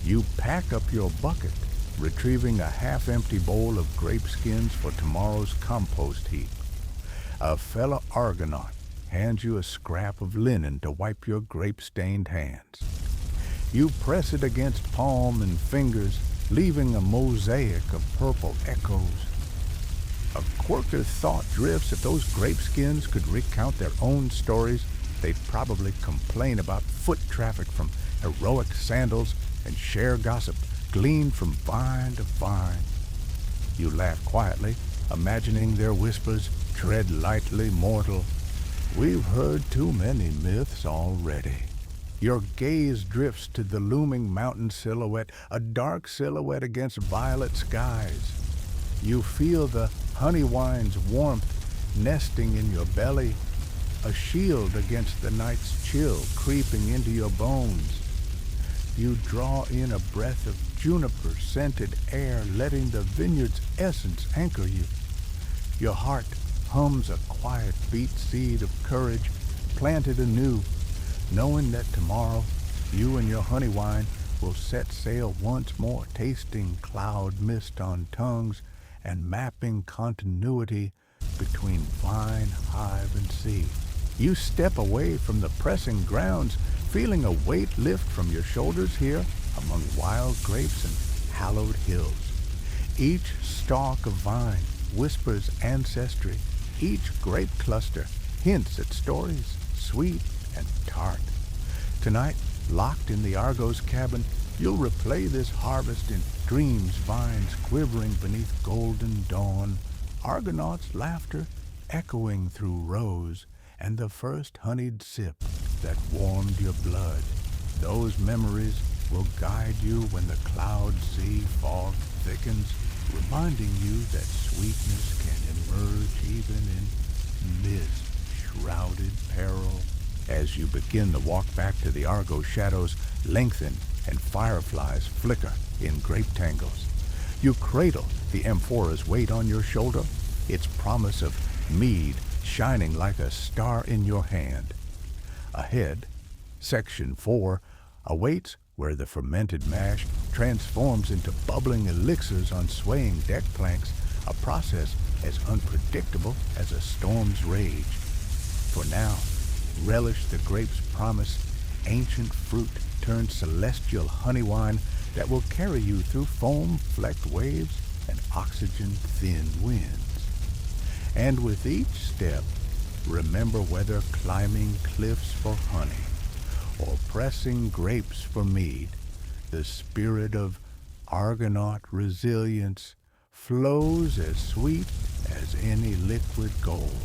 You pack up your bucket, retrieving a half-empty bowl of grape skins for tomorrow's compost heap. A fellow Argonaut hands you a scrap of linen to wipe your grape-stained hands. You press it against palm and fingers, leaving a mosaic of purple echoes. A quirky thought drifts: if those grape skins could recount their own stories, they'd probably complain about foot traffic from heroic sandals and share gossip gleaned from vine to vine. You laugh quietly, imagining their whispers: tread lightly, mortal. We've heard too many myths already. Your gaze drifts to the looming mountain silhouette, a dark silhouette against violet skies. You feel the honey wine's warmth nesting in your belly, a shield against the night's chill creeping into your bones. You draw in a breath of juniper-scented air, letting the vineyard's essence anchor you. Your heart hums a quiet beat seed of courage planted anew, knowing that tomorrow you and your honey wine will set sail once more, tasting cloud mist on tongues and mapping continuity between vine, hive, and sea. You step away from the pressing grounds, feeling a weight lift from your shoulders here among wild grapes and hallowed hills. Each stalk of vine whispers ancestry. Each grape cluster hints at stories, sweet and tart. Tonight, locked in the Argo's cabin, you'll replay this harvest in dreams, vines quivering beneath golden dawn, Argonauts' laughter echoing through rows, and the first honeyed sip that warmed your blood. Those memories will guide you when the cloud sea fog thickens, reminding you that sweetness can emerge even in mist-shrouded peril. As you begin the walk back to the Argo, shadows lengthen and fireflies flicker in grape tangles. You cradle the amphora's weight on your shoulder, its promise of mead shining like a star in your hand. Ahead, Section 4 awaits, where the fermented mash transforms into bubbling elixirs on swaying deck planks, a process as unpredictable as a storm's rage. For now, relish the grape's promise, ancient fruit turned celestial honey wine that will carry you through foam-flecked waves and oxygen-thin winds. And with each step, remember whether climbing cliffs for honey or pressing grapes for mead, the spirit of Argonaut resilience flows as sweet as any liquid gold.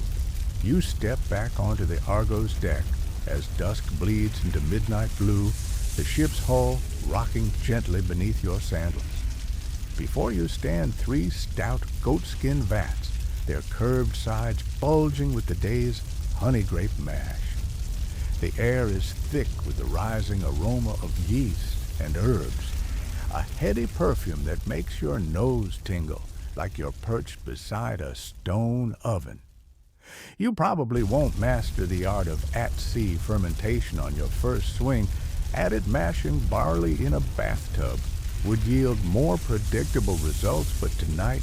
You step back onto the Argo's deck as dusk bleeds into midnight blue, the ship's hull rocking gently beneath your sandals. Before you stand 3 stout goatskin vats, their curved sides bulging with the day's honey grape mash. The air is thick with the rising aroma of yeast and herbs, a heady perfume that makes your nose tingle like you're perched beside a stone oven. You probably won't master the art of at-sea fermentation on your first swing. At it, mashing barley in a bathtub would yield more predictable results, but tonight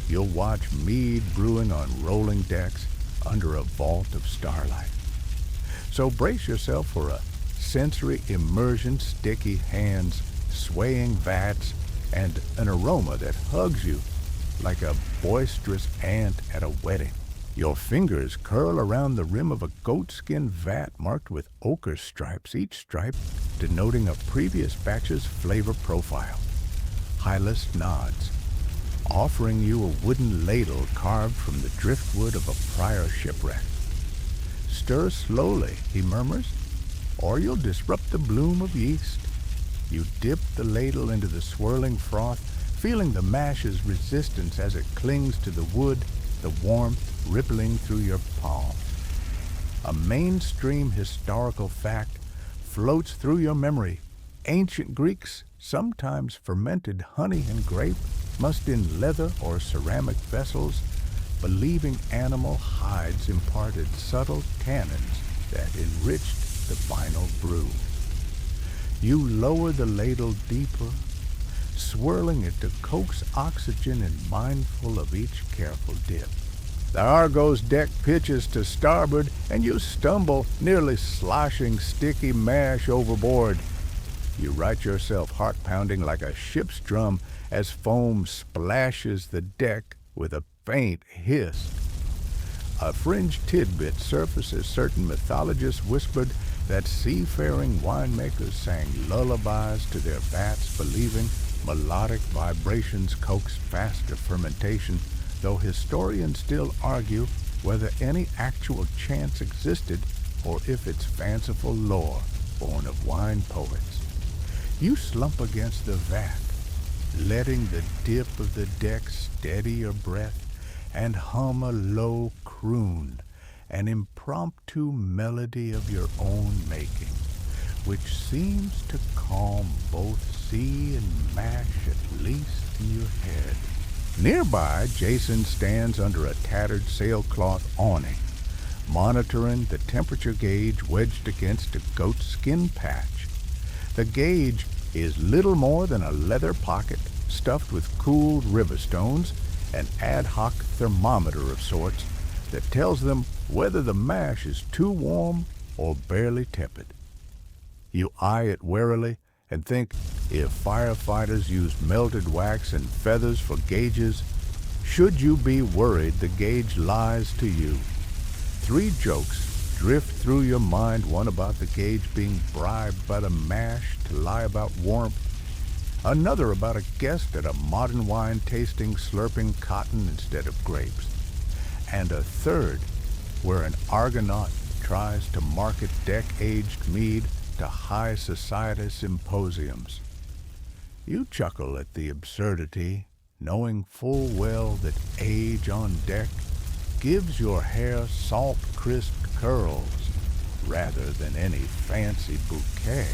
you'll watch mead brewing on rolling decks under a vault of starlight. So brace yourself for a sensory immersion, sticky hands, swaying vats, and an aroma that hugs you like a boisterous aunt at a wedding. Your fingers curl around the rim of a goatskin vat marked with ochre stripes, each stripe denoting a previous batch's flavor profile. Hylas nods, offering you a wooden ladle carved from the driftwood of a prior shipwreck. Stir slowly, he murmurs, or you'll disrupt the bloom of yeast. You dip the ladle into the swirling froth, feeling the mash's resistance as it clings to the wood, the warmth rippling through your palm. A mainstream historical fact floats through your memory. Ancient Greeks sometimes fermented honey and grape, mussed in leather or ceramic vessels, believing animal hides imparted subtle tannins that enriched the final brew. You lower the ladle deeper, swirling it to coax oxygen and mindful of each careful dip. The Argo's deck pitches to starboard, and you stumble, nearly sloshing sticky mash overboard. You right yourself heart-pounding like a ship's drum as foam splashes the deck with a faint hiss. A fringed tidbit surfaces. Certain mythologists whispered that seafaring winemakers sang lullabies to their vats, believing melodic vibrations coaxed faster fermentation, though historians still argue whether any actual chance existed or if it's fanciful lore born of wine poets. You slump against the vat, letting the dip of the deck steady your breath, and hum a low croon, an impromptu melody of your own making, which seems to calm both sea and mash, at least in your head. Nearby, Jason stands under a tattered sailcloth awning, monitoring the temperature gauge wedged against a goatskin patch. The gauge is little more than a leather pocket stuffed with cooled river stones, an ad hoc thermometer of sorts that tells them whether the mash is too warm or barely tepid. You eye it warily and think, if firefighters used melted wax and feathers for gauges, should you be worried the gauge lies to you? 3 jokes drift through your mind, one about the gauge being bribed by the mash to lie about warmth, another about a guest at a modern wine tasting slurping cotton instead of grapes, and a third where an Argonaut tries to market deck-aged mead to high society symposiums. You chuckle at the absurdity, knowing full well that age on deck gives your hair salt crisp curls rather than any fancy bouquet.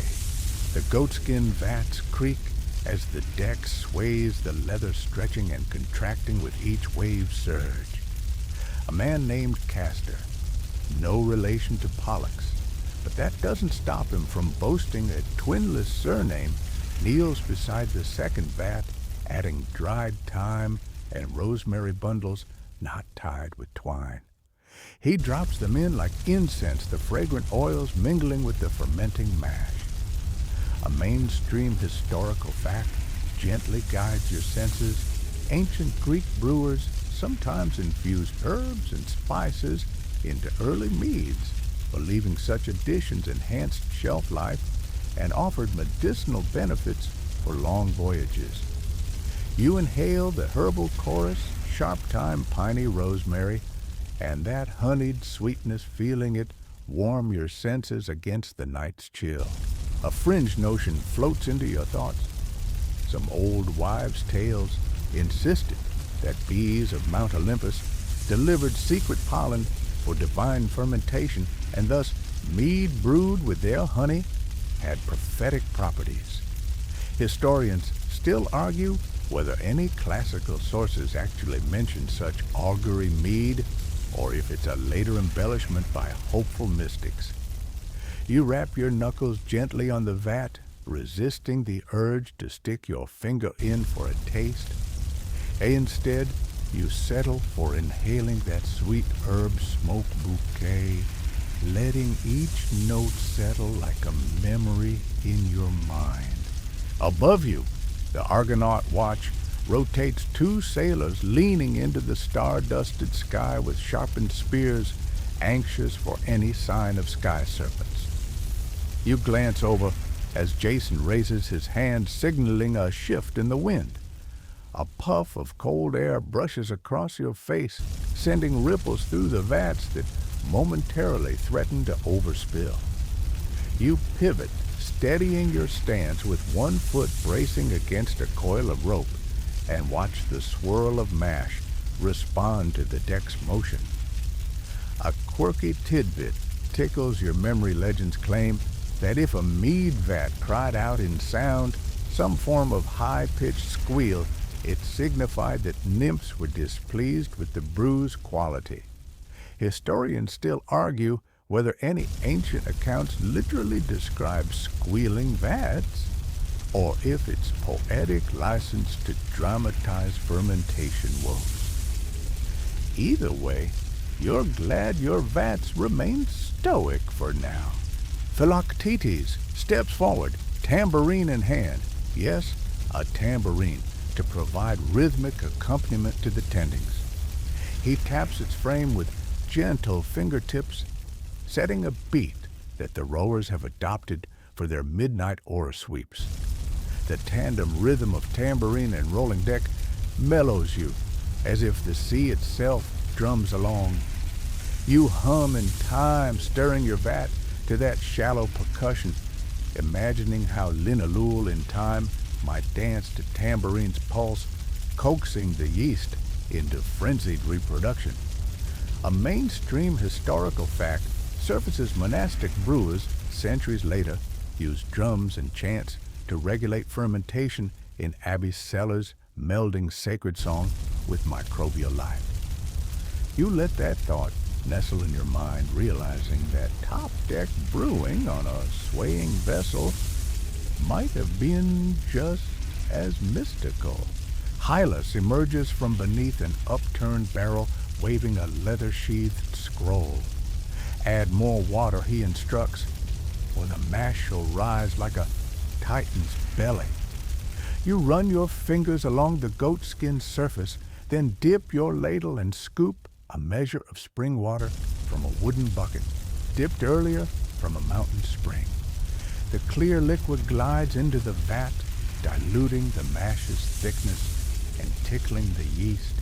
The goatskin vats creak as the deck sways, the leather stretching and contracting with each wave surge. A man named Castor, no relation to Pollux, but that doesn't stop him from boasting a twinless surname, kneels beside the second vat, adding dried thyme and rosemary bundles not tied with twine. He drops them in like incense, the fragrant oils mingling with the fermenting mash. A mainstream historical fact gently guides your senses. Ancient Greek brewers sometimes infused herbs and spices into early meads, believing such additions enhanced shelf life and offered medicinal benefits for long voyages. You inhale the herbal chorus, sharp thyme, piney rosemary, and that honeyed sweetness, feeling it warm your senses against the night's chill. A fringe notion floats into your thoughts. Some old wives' tales insisted that bees of Mount Olympus delivered secret pollen for divine fermentation, and thus mead brewed with their honey had prophetic properties. Historians still argue whether any classical sources actually mention such augury mead, or if it's a later embellishment by hopeful mystics. You rap your knuckles gently on the vat, resisting the urge to stick your finger in for a taste. Instead, you settle for inhaling that sweet herb smoke bouquet, letting each note settle like a memory in your mind. Above you, the Argonaut watch rotates 2 sailors leaning into the star-dusted sky with sharpened spears, anxious for any sign of sky serpents. You glance over as Jason raises his hand, signaling a shift in the wind. A puff of cold air brushes across your face, sending ripples through the vats that momentarily threaten to overspill. You pivot, steadying your stance with one foot bracing against a coil of rope, and watch the swirl of mash respond to the deck's motion. A quirky tidbit tickles your memory legend's claim that if a mead vat cried out in sound, some form of high-pitched squeal, It signified that nymphs were displeased with the brew's quality. Historians still argue whether any ancient accounts literally describe squealing vats, or if it's poetic license to dramatize fermentation woes. Either way, you're glad your vats remain stoic for now. Philoctetes steps forward, tambourine in hand. Yes, a tambourine to provide rhythmic accompaniment to the tendings. He taps its frame with gentle fingertips, setting a beat that the rowers have adopted for their midnight oar sweeps. The tandem rhythm of tambourine and rolling deck mellows you as if the sea itself drums along. You hum in time, stirring your vat to that shallow percussion, imagining how linalool in time might dance to tambourine's pulse, coaxing the yeast into frenzied reproduction. A mainstream historical fact surfaces monastic brewers, centuries later, used drums and chants to regulate fermentation in abbey cellars, melding sacred song with microbial life. You let that thought nestle in your mind, realizing that top-deck brewing on a swaying vessel might have been just as mystical. Hylas emerges from beneath an upturned barrel, waving a leather-sheathed scroll. Add more water, he instructs, or the mash shall rise like a titan's belly. You run your fingers along the goatskin surface, then dip your ladle and scoop a measure of spring water from a wooden bucket, dipped earlier from a mountain spring. The clear liquid glides into the vat, diluting the mash's thickness and tickling the yeast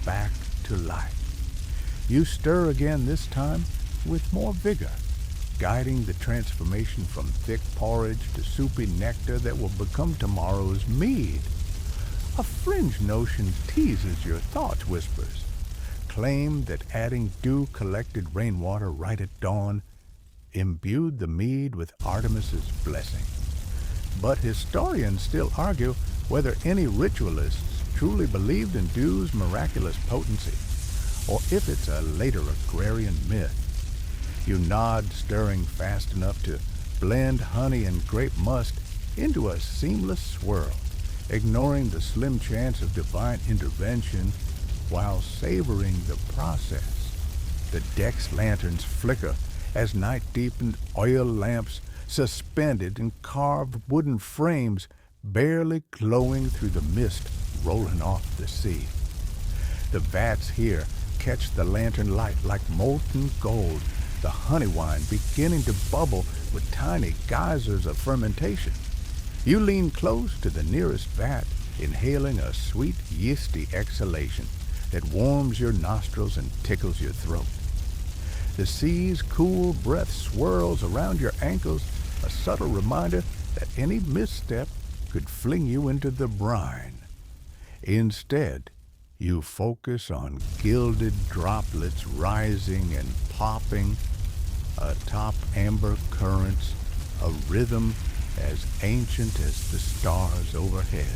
back to life. You stir again, this time with more vigor, guiding the transformation from thick porridge to soupy nectar that will become tomorrow's mead. A fringe notion teases your thoughts, whispers. Claim that adding dew-collected rainwater right at dawn imbued the mead with Artemis's blessing. But historians still argue whether any ritualists truly believed in dew's miraculous potency, or if it's a later agrarian myth. You nod, stirring fast enough to blend honey and grape must into a seamless swirl, ignoring the slim chance of divine intervention while savoring the process. The deck's lanterns flicker as night deepened, oil lamps suspended in carved wooden frames barely glowing through the mist rolling off the sea. The vats here catch the lantern light like molten gold, the honey wine beginning to bubble with tiny geysers of fermentation. You lean close to the nearest vat, inhaling a sweet, yeasty exhalation that warms your nostrils and tickles your throat. The sea's cool breath swirls around your ankles, a subtle reminder that any misstep could fling you into the brine. Instead, you focus on gilded droplets rising and popping atop amber currents, a rhythm as ancient as the stars overhead.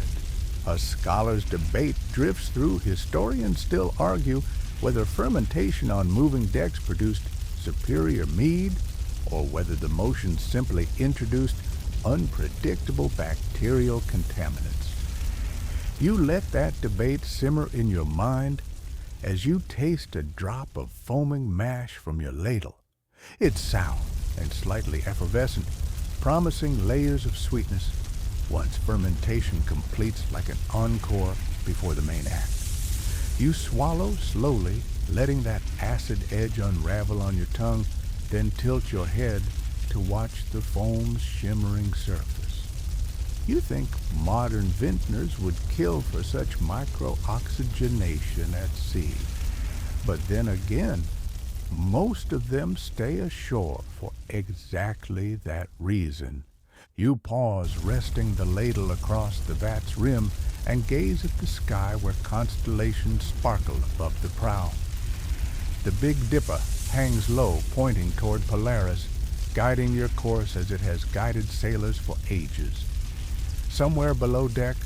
A scholar's debate drifts through. Historians still argue whether fermentation on moving decks produced superior mead, or whether the motion simply introduced unpredictable bacterial contaminants. You let that debate simmer in your mind as you taste a drop of foaming mash from your ladle. It's sour and slightly effervescent, promising layers of sweetness once fermentation completes like an encore before the main act. You swallow slowly, letting that acid edge unravel on your tongue, then tilt your head to watch the foam's shimmering surface. You think modern vintners would kill for such micro-oxygenation at sea. But then again, most of them stay ashore for exactly that reason. You pause, resting the ladle across the vat's rim, and gaze at the sky where constellations sparkle above the prow. The Big Dipper hangs low, pointing toward Polaris, guiding your course as it has guided sailors for ages. Somewhere below deck,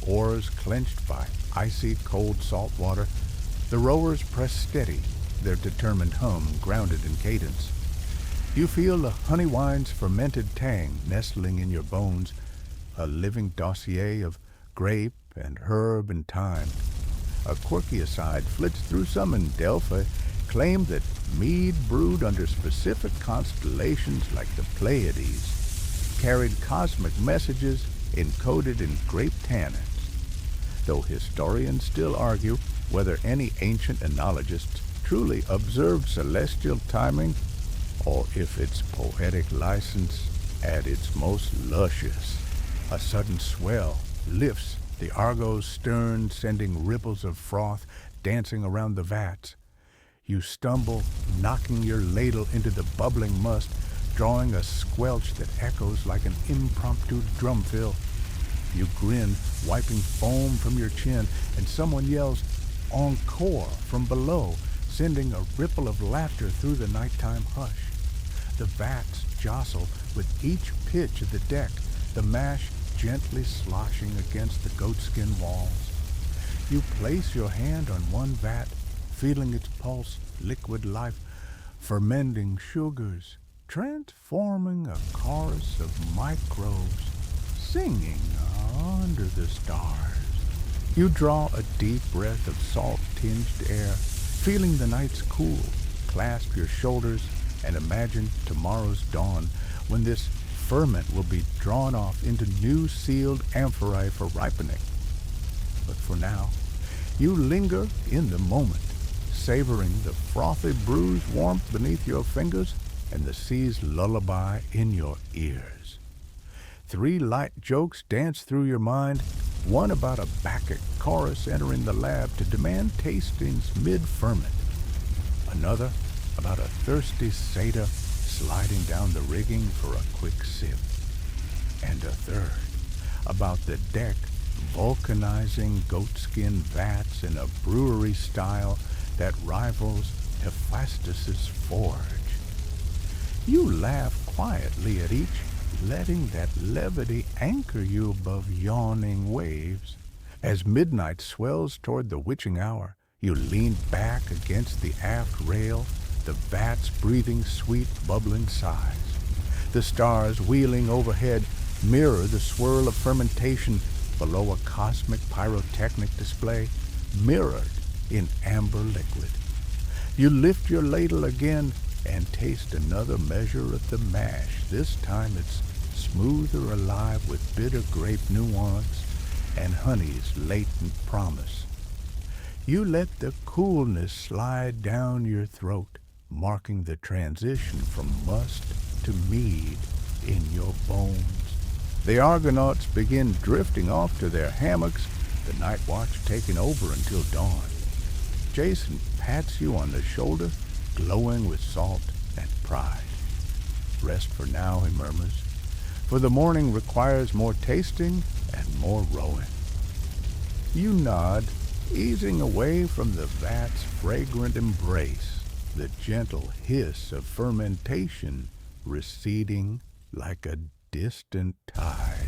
oars clenched by icy cold salt water, the rowers press steady, their determined hum grounded in cadence. You feel the honey wine's fermented tang nestling in your bones, a living dossier of grape and herb and thyme. A quirky aside flits through some in Delphi claim that mead brewed under specific constellations like the Pleiades carried cosmic messages encoded in grape tannins, though historians still argue whether any ancient enologists truly observed celestial timing or if it's poetic license at its most luscious. A sudden swell lifts the Argo's stern, sending ripples of froth dancing around the vats. You stumble, knocking your ladle into the bubbling must, drawing a squelch that echoes like an impromptu drum fill. You grin, wiping foam from your chin, and someone yells, "Encore!" from below, sending a ripple of laughter through the nighttime hush. The vats jostle with each pitch of the deck, the mash gently sloshing against the goatskin walls. You place your hand on one vat, feeling its pulse, liquid life, fermenting sugars, transforming a chorus of microbes, singing under the stars. You draw a deep breath of salt-tinged air, feeling the night's cool, clasp your shoulders, and imagine tomorrow's dawn when this ferment will be drawn off into new sealed amphorae for ripening. But for now, you linger in the moment, savoring the frothy brew's warmth beneath your fingers and the sea's lullaby in your ears. 3 light jokes dance through your mind, one about a Bacchic chorus entering the lab to demand tastings mid-ferment, another about a thirsty satyr sliding down the rigging for a quick sip, and a third about the deck vulcanizing goatskin vats in a brewery style that rivals Hephaestus's forge. You laugh quietly at each, letting that levity anchor you above yawning waves. As midnight swells toward the witching hour, you lean back against the aft rail, the vats breathing sweet, bubbling sighs. The stars wheeling overhead mirror the swirl of fermentation below a cosmic pyrotechnic display, mirrored in amber liquid. You lift your ladle again and taste another measure of the mash. This time it's smoother alive with bitter grape nuance and honey's latent promise. You let the coolness slide down your throat, marking the transition from must to mead in your bones. The Argonauts begin drifting off to their hammocks, the night watch taking over until dawn. Jason pats you on the shoulder, glowing with salt and pride. Rest for now, he murmurs, for the morning requires more tasting and more rowing. You nod, easing away from the vat's fragrant embrace, the gentle hiss of fermentation receding like a distant tide.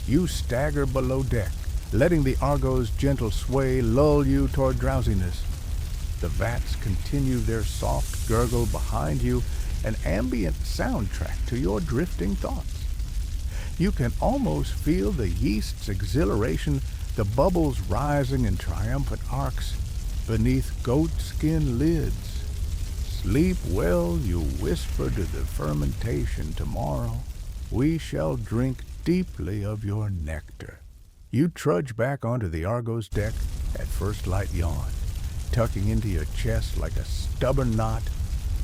You stagger below deck, letting the Argo's gentle sway lull you toward drowsiness. The vats continue their soft gurgle behind you, an ambient soundtrack to your drifting thoughts. You can almost feel the yeast's exhilaration, the bubbles rising in triumphant arcs beneath goatskin lids. Sleep well, you whisper to the fermentation tomorrow. We shall drink deeply of your nectar. You trudge back onto the Argo's deck at first light yawn, tucking into your chest like a stubborn knot,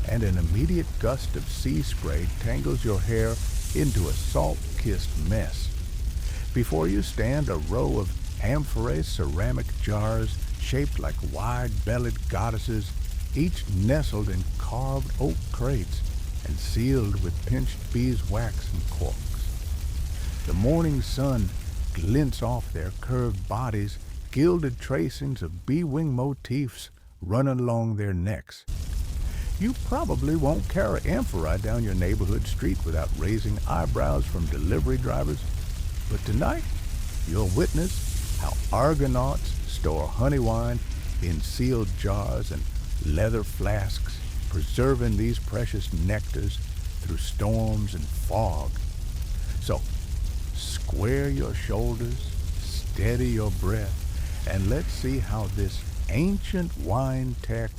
and an immediate gust of sea spray tangles your hair into a salt-kissed mess. Before you stand a row of amphorae ceramic jars shaped like wide-bellied goddesses, each nestled in carved oak crates and sealed with pinched beeswax and corks. The morning sun glints off their curved bodies, gilded tracings of bee-wing motifs running along their necks. You probably won't carry amphorae down your neighborhood street without raising eyebrows from delivery drivers, but tonight you'll witness how Argonauts store honey wine in sealed jars and leather flasks, preserving these precious nectars through storms and fog. So, square your shoulders, steady your breath, and let's see how this ancient wine tech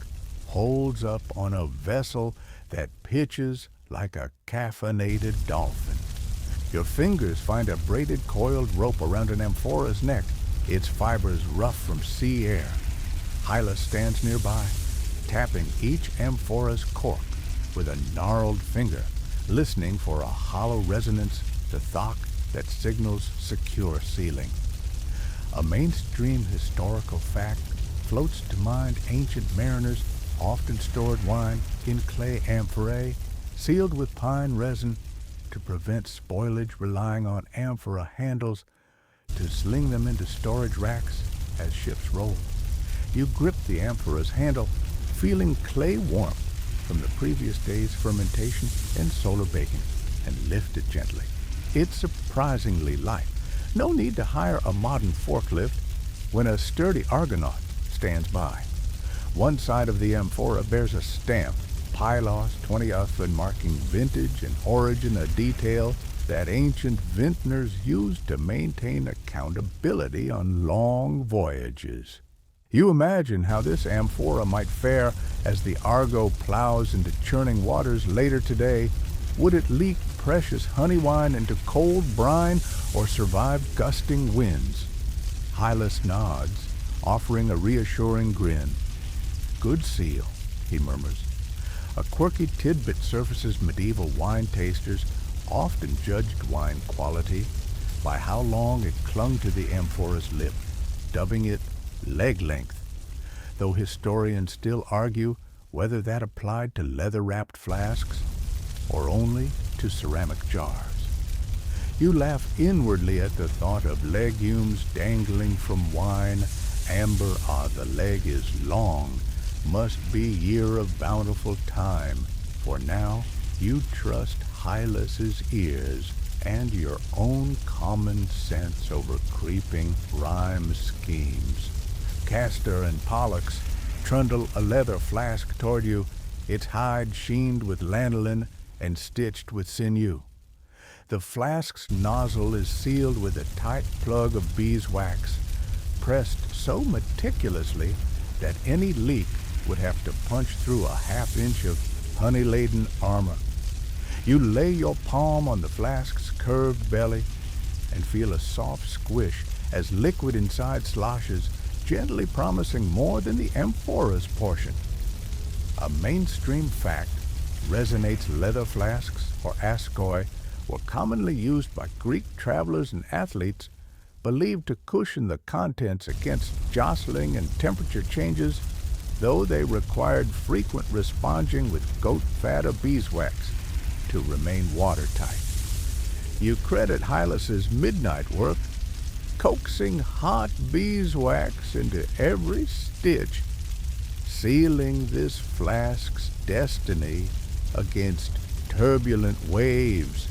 holds up on a vessel that pitches like a caffeinated dolphin. Your fingers find a braided coiled rope around an amphora's neck, its fibers rough from sea air. Hylas stands nearby, tapping each amphora's cork with a gnarled finger, listening for a hollow resonance, the thock that signals secure sealing. A mainstream historical fact floats to mind. Ancient mariners often stored wine in clay amphorae, sealed with pine resin to prevent spoilage, relying on amphora handles to sling them into storage racks as ships rolled. You grip the amphora's handle, feeling clay warmth from the previous day's fermentation and solar baking, and lift it gently. It's surprisingly light. No need to hire a modern forklift when a sturdy Argonaut stands by. One side of the amphora bears a stamp, Pylos 20th, marking vintage and origin, a detail that ancient vintners used to maintain accountability on long voyages. You imagine how this amphora might fare as the Argo plows into churning waters later today. Would it leak precious honey wine into cold brine or survive gusting winds? Hylas nods, offering a reassuring grin. Good seal, he murmurs. A quirky tidbit surfaces. Medieval wine tasters often judged wine quality by how long it clung to the amphora's lip, dubbing it leg length, though historians still argue whether that applied to leather-wrapped flasks or only to ceramic jars. You laugh inwardly at the thought of legumes dangling from wine. Amber, the leg is long, must be year of bountiful time, for now you trust Hylas's ears and your own common sense over creeping rhyme schemes. Castor and Pollux trundle a leather flask toward you, its hide sheened with lanolin and stitched with sinew. The flask's nozzle is sealed with a tight plug of beeswax, pressed so meticulously that any leak would have to punch through a half-inch of honey-laden armor. You lay your palm on the flask's curved belly and feel a soft squish as liquid inside sloshes, gently promising more than the amphora's portion. A mainstream fact resonates. Leather flasks, or ascoi, were commonly used by Greek travelers and athletes, believed to cushion the contents against jostling and temperature changes, though they required frequent responging with goat fat or beeswax to remain watertight. You credit Hylas's midnight work, coaxing hot beeswax into every stitch, sealing this flask's destiny against turbulent waves.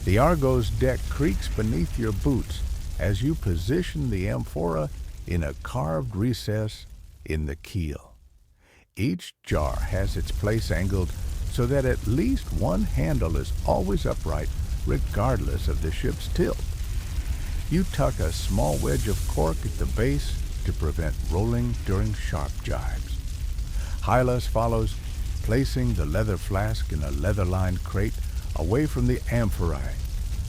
The Argo's deck creaks beneath your boots as you position the amphora in a carved recess in the keel. Each jar has its place angled so that at least one handle is always upright, regardless of the ship's tilt. You tuck a small wedge of cork at the base to prevent rolling during sharp jibes. Hylas follows, placing the leather flask in a leather-lined crate away from the amphorae,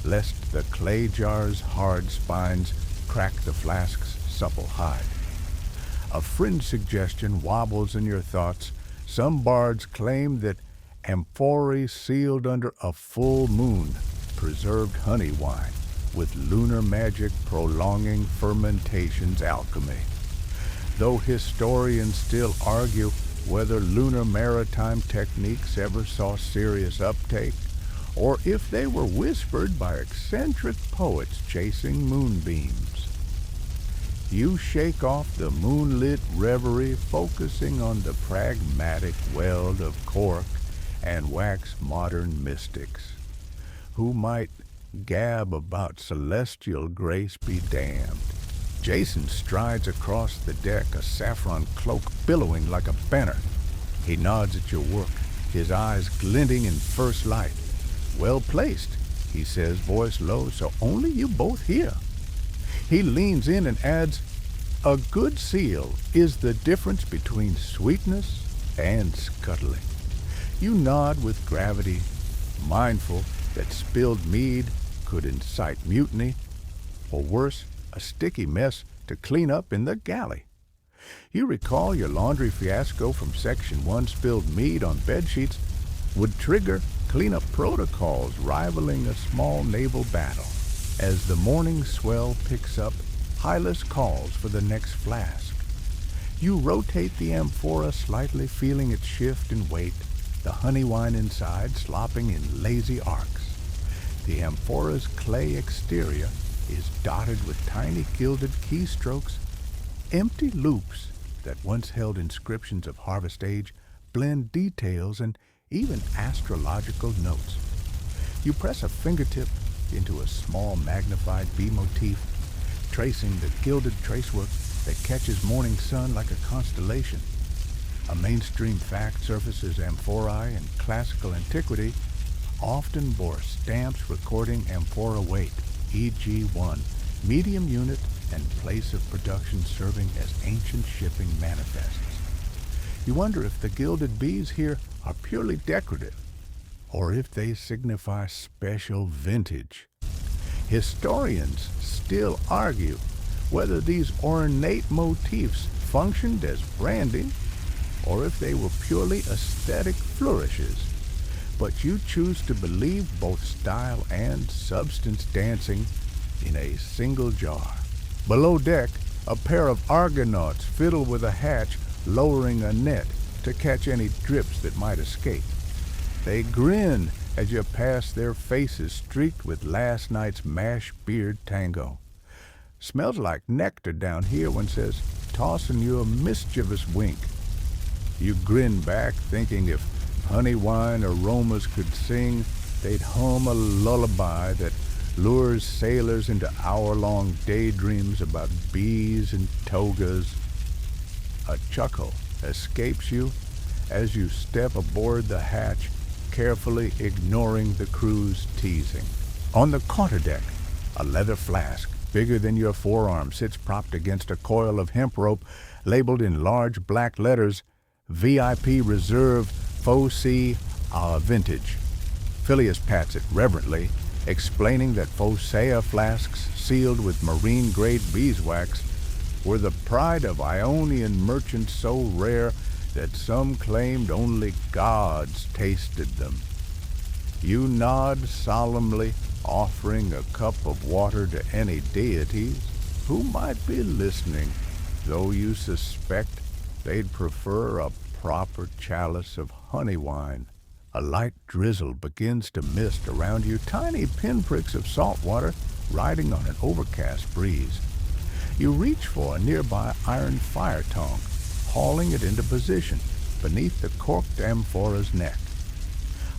lest the clay jar's hard spines crack the flask's supple hide. A fringe suggestion wobbles in your thoughts. Some bards claim that amphorae sealed under a full moon preserved honey wine, with lunar magic prolonging fermentation's alchemy. Though historians still argue whether lunar maritime techniques ever saw serious uptake, or if they were whispered by eccentric poets chasing moonbeams. You shake off the moonlit reverie, focusing on the pragmatic weld of cork and wax modern mystics, who might gab about celestial grace be damned. Jason strides across the deck, a saffron cloak billowing like a banner. He nods at your work, his eyes glinting in first light. "Well placed," he says, voice low, "so only you both hear." He leans in and adds, "A good seal is the difference between sweetness and scuttling." You nod with gravity, mindful that spilled mead could incite mutiny, or worse, a sticky mess to clean up in the galley. You recall your laundry fiasco from Section 1. Spilled mead on bedsheets would trigger cleanup protocols rivaling a small naval battle. As the morning swell picks up, Hylas calls for the next flask. You rotate the amphora slightly, feeling it shift in weight, the honey wine inside slopping in lazy arcs. The amphora's clay exterior is dotted with tiny gilded keystrokes. Empty loops that once held inscriptions of harvest age blend details and even astrological notes. You press a fingertip into a small magnified bee motif, tracing the gilded tracework that catches morning sun like a constellation. A mainstream fact surfaces amphorae in classical antiquity often bore stamps recording amphora weight, e.g. 1, medium unit, and place of production serving as ancient shipping manifests. You wonder if the gilded bees here are purely decorative, or if they signify special vintage. Historians still argue whether these ornate motifs functioned as branding, or if they were purely aesthetic flourishes. But you choose to believe both style and substance dancing in a single jar. Below deck, a pair of Argonauts fiddle with a hatch, lowering a net to catch any drips that might escape. They grin as you pass their faces streaked with last night's mash beard tango. "Smells like nectar down here," one says, tossing you a mischievous wink. You grin back, thinking if honey wine aromas could sing, they'd hum a lullaby that lures sailors into hour-long daydreams about bees and togas. A chuckle escapes you as you step aboard the hatch, carefully ignoring the crew's teasing. On the quarterdeck, a leather flask bigger than your forearm sits propped against a coil of hemp rope labeled in large black letters, "VIP Reserve Foci Vintage." Phileas pats it reverently, explaining that Phocea flasks sealed with marine-grade beeswax were the pride of Ionian merchants, so rare that some claimed only gods tasted them. You nod solemnly, offering a cup of water to any deities who might be listening, though you suspect they'd prefer a proper chalice of honey wine. A light drizzle begins to mist around you, tiny pinpricks of salt water riding on an overcast breeze. You reach for a nearby iron fire tongue, hauling it into position beneath the corked amphora's neck.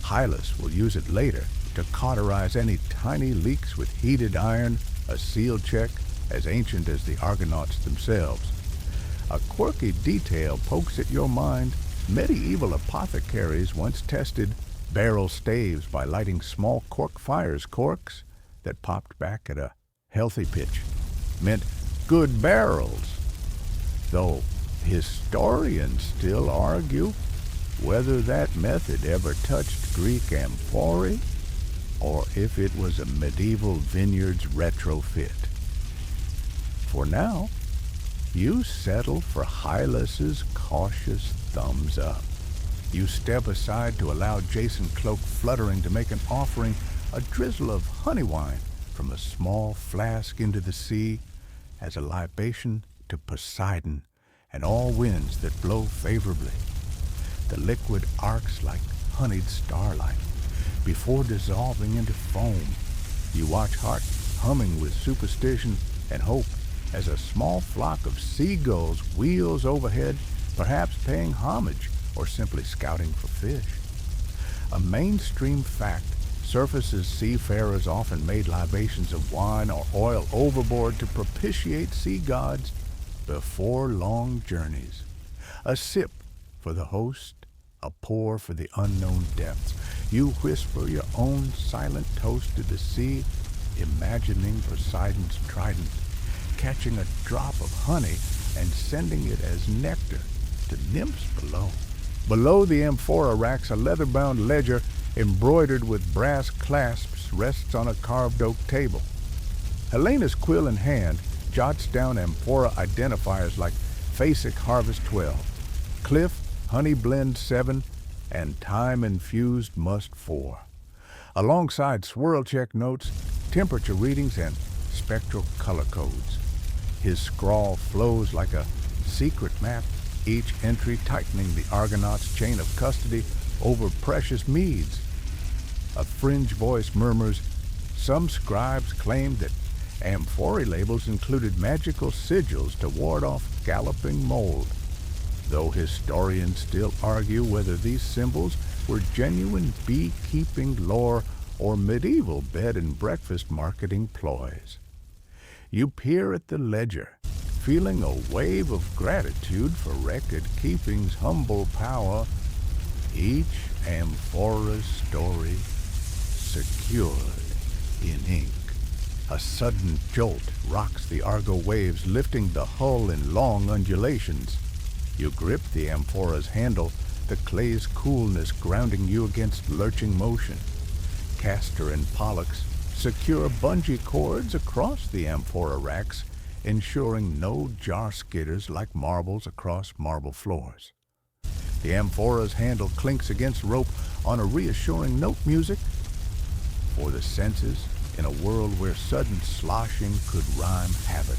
Hylas will use it later to cauterize any tiny leaks with heated iron, a seal check as ancient as the Argonauts themselves. A quirky detail pokes at your mind. Medieval apothecaries once tested barrel staves by lighting small cork fires. Corks that popped back at a healthy pitch meant good barrels, though historians still argue whether that method ever touched Greek amphorae or if it was a medieval vineyard's retrofit. For now, you settle for Hylas's cautious thumbs up. You step aside to allow Jason Cloak fluttering to make an offering, a drizzle of honey wine from a small flask into the sea as a libation to Poseidon and all winds that blow favorably. The liquid arcs like honeyed starlight before dissolving into foam. You watch Hart humming with superstition and hope as a small flock of seagulls wheels overhead, perhaps paying homage or simply scouting for fish. A mainstream fact surface as seafarers often made libations of wine or oil overboard to propitiate sea gods before long journeys. A sip for the host, a pour for the unknown depths. You whisper your own silent toast to the sea, imagining Poseidon's trident, catching a drop of honey and sending it as nectar to nymphs below. Below the amphora racks, a leather-bound ledger embroidered with brass clasps rests on a carved oak table. Helena's quill in hand jots down amphora identifiers like Phasic Harvest 12, Cliff Honey Blend 7, and Time Infused Must 4. Alongside swirl check notes, temperature readings, and spectral color codes. His scrawl flows like a secret map, each entry tightening the Argonauts' chain of custody over precious meads. A fringe voice murmurs, some scribes claimed that amphorae labels included magical sigils to ward off galloping mold, though historians still argue whether these symbols were genuine beekeeping lore or medieval bed and breakfast marketing ploys. You peer at the ledger, feeling a wave of gratitude for record-keeping's humble power, each amphora's story secured in ink. A sudden jolt rocks the Argo waves, lifting the hull in long undulations. You grip the amphora's handle, the clay's coolness grounding you against lurching motion. Castor and Pollux secure bungee cords across the amphora racks, ensuring no jar skitters like marbles across marble floors. The amphora's handle clinks against rope on a reassuring note music for the senses in a world where sudden sloshing could rhyme havoc.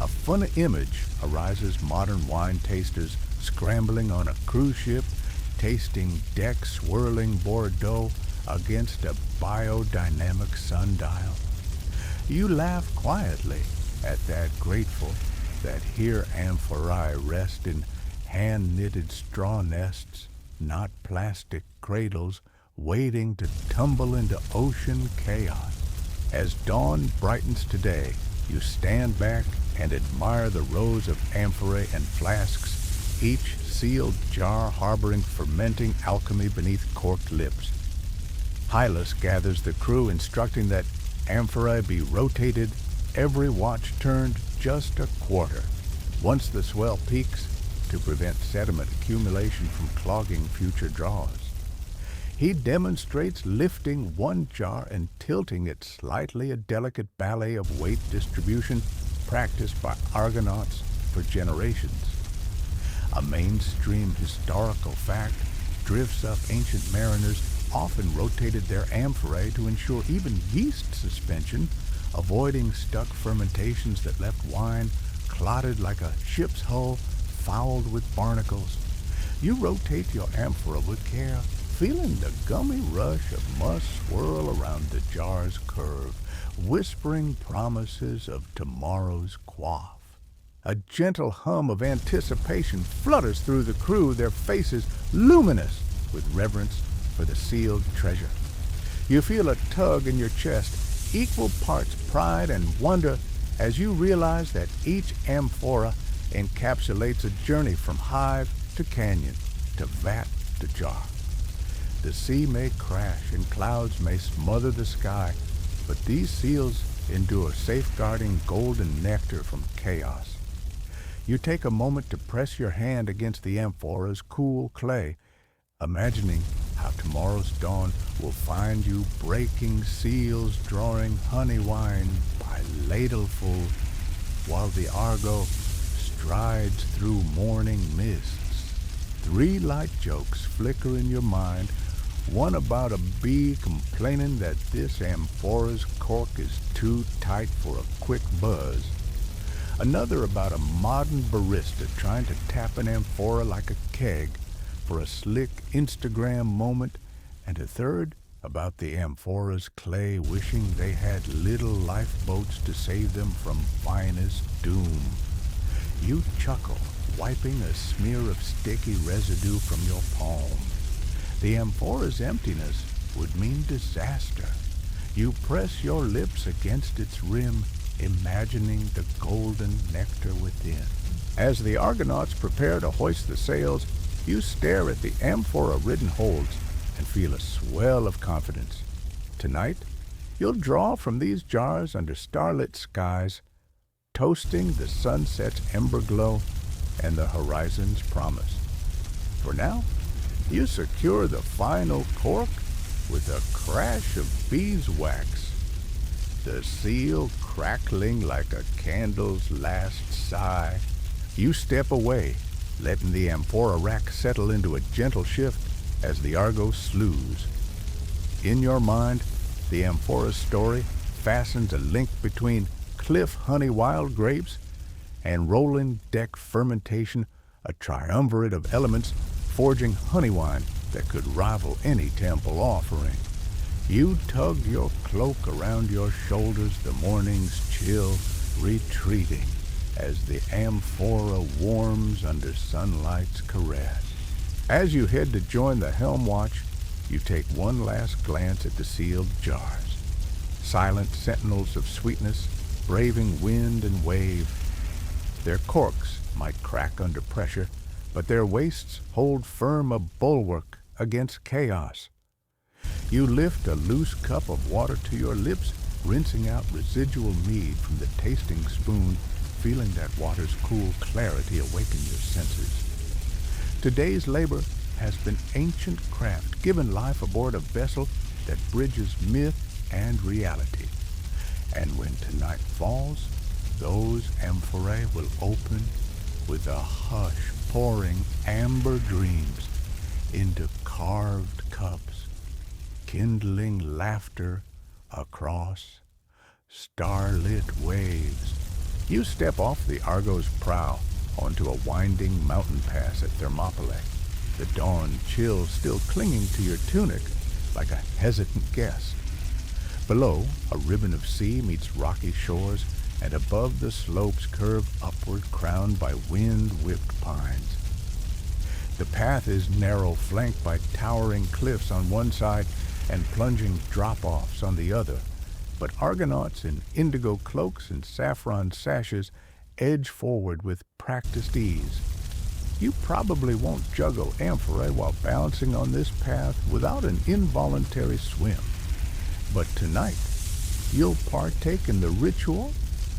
A fun image arises, modern wine tasters scrambling on a cruise ship, tasting deck swirling Bordeaux against a biodynamic sundial. You laugh quietly at that, grateful that here amphorae rest in hand-knitted straw nests, not plastic cradles, waiting to tumble into ocean chaos. As dawn brightens today, you stand back and admire the rows of amphorae and flasks, each sealed jar harboring fermenting alchemy beneath corked lips. Hylas gathers the crew, instructing that amphorae be rotated, every watch turned just a quarter, once the swell peaks, to prevent sediment accumulation from clogging future draws. He demonstrates lifting one jar and tilting it slightly, a delicate ballet of weight distribution practiced by Argonauts for generations. A mainstream historical fact drifts up. Ancient mariners often rotated their amphorae to ensure even yeast suspension, avoiding stuck fermentations that left wine clotted like a ship's hull fouled with barnacles. You rotate your amphora with care, feeling the gummy rush of musk swirl around the jar's curve, whispering promises of tomorrow's quaff. A gentle hum of anticipation flutters through the crew, their faces luminous with reverence for the sealed treasure. You feel a tug in your chest, equal parts pride and wonder, as you realize that each amphora encapsulates a journey from hive to canyon, to vat to jar. The sea may crash and clouds may smother the sky, but these seals endure, safeguarding golden nectar from chaos. You take a moment to press your hand against the amphora's cool clay, imagining how tomorrow's dawn will find you breaking seals, drawing honey wine by ladleful, while the Argo strides through morning mists. 3 light jokes flicker in your mind, one about a bee complaining that this amphora's cork is too tight for a quick buzz. Another about a modern barista trying to tap an amphora like a keg for a slick Instagram moment, and a third about the amphora's clay wishing they had little lifeboats to save them from finest doom. You chuckle, wiping a smear of sticky residue from your palm. The amphora's emptiness would mean disaster. You press your lips against its rim, imagining the golden nectar within. As the Argonauts prepare to hoist the sails, you stare at the amphora-ridden holds and feel a swell of confidence. Tonight, you'll draw from these jars under starlit skies, toasting the sunset's ember glow and the horizon's promise. For now, you secure the final cork with a crash of beeswax, the seal crackling like a candle's last sigh. You step away, letting the amphora rack settle into a gentle shift as the Argo slews. In your mind, the amphora's story fastens a link between cliff honey wild grapes and rolling deck fermentation, a triumvirate of elements forging honey wine that could rival any temple offering. You tug your cloak around your shoulders, the morning's chill retreating as the amphora warms under sunlight's caress. As you head to join the helm watch, you take one last glance at the sealed jars. Silent sentinels of sweetness, braving wind and wave. Their corks might crack under pressure, but their wastes hold firm a bulwark against chaos. You lift a loose cup of water to your lips, rinsing out residual mead from the tasting spoon, feeling that water's cool clarity awaken your senses. Today's labor has been ancient craft, given life aboard a vessel that bridges myth and reality. And when tonight falls, those amphorae will open with a hush pouring amber dreams into carved cups, kindling laughter across starlit waves. You step off the Argo's prow onto a winding mountain pass at Thermopylae, the dawn chill still clinging to your tunic like a hesitant guest. Below, a ribbon of sea meets rocky shores, and above the slopes curve upward, crowned by wind-whipped pines. The path is narrow, flanked by towering cliffs on one side and plunging drop-offs on the other, but Argonauts in indigo cloaks and saffron sashes edge forward with practiced ease. You probably won't juggle amphorae while balancing on this path without an involuntary swim. But tonight, you'll partake in the ritual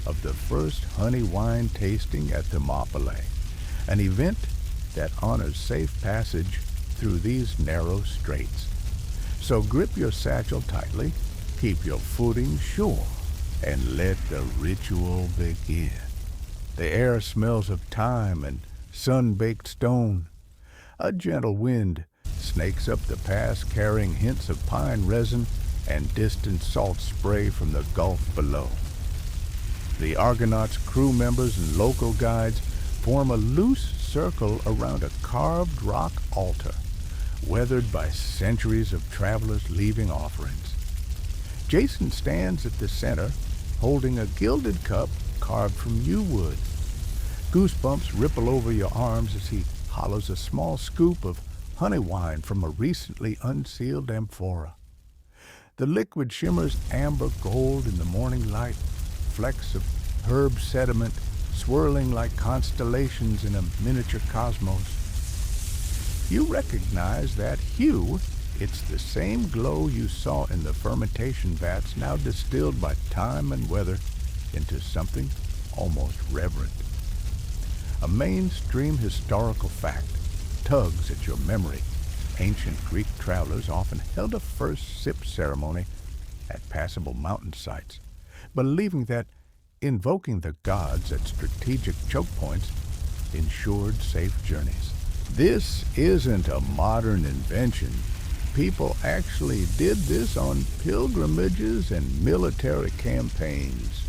of the first honey wine tasting at Thermopylae, an event that honors safe passage through these narrow straits. So grip your satchel tightly, keep your footing sure, and let the ritual begin. The air smells of thyme and sun-baked stone. A gentle wind snakes up the pass, carrying hints of pine resin and distant salt spray from the gulf below. The Argonauts' crew members and local guides form a loose circle around a carved rock altar, weathered by centuries of travelers leaving offerings. Jason stands at the center, holding a gilded cup carved from yew wood. Goosebumps ripple over your arms as he hollows a small scoop of honey wine from a recently unsealed amphora. The liquid shimmers amber gold in the morning light, flecks of herb sediment swirling like constellations in a miniature cosmos. You recognize that hue. It's the same glow you saw in the fermentation vats, now distilled by time and weather into something almost reverent. A mainstream historical fact tugs at your memory. Ancient Greek travelers often held a first sip ceremony at passable mountain sites, believing that invoking the gods at strategic choke points ensured safe journeys. This isn't a modern invention. People actually did this on pilgrimages and military campaigns.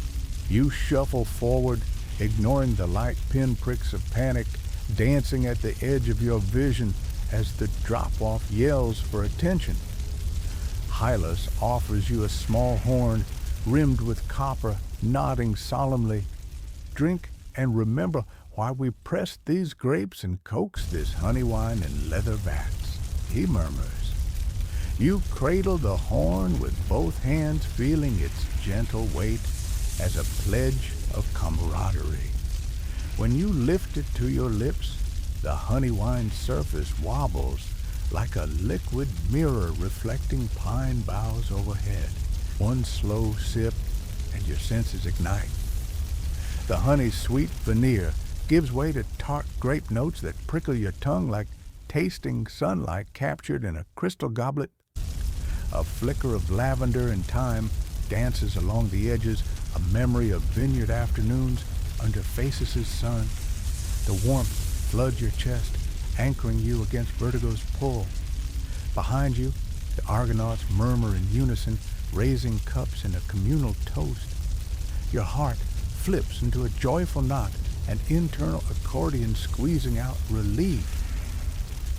You shuffle forward, ignoring the light pinpricks of panic dancing at the edge of your vision as the drop-off yells for attention. Hylas offers you a small horn rimmed with copper, nodding solemnly. Drink and remember why we pressed these grapes and coaxed this honey wine in leather vats, he murmurs. You cradle the horn with both hands, feeling its gentle weight as a pledge of camaraderie. When you lift it to your lips, the honey wine surface wobbles like a liquid mirror reflecting pine boughs overhead. One slow sip, and your senses ignite. The honey's sweet veneer gives way to tart grape notes that prickle your tongue like tasting sunlight captured in a crystal goblet. A flicker of lavender and thyme dances along the edges, a memory of vineyard afternoons under Phasis' sun. The warmth floods your chest, anchoring you against vertigo's pull. Behind you, the Argonauts murmur in unison, raising cups in a communal toast. Your heart flips into a joyful knot, an internal accordion squeezing out relief.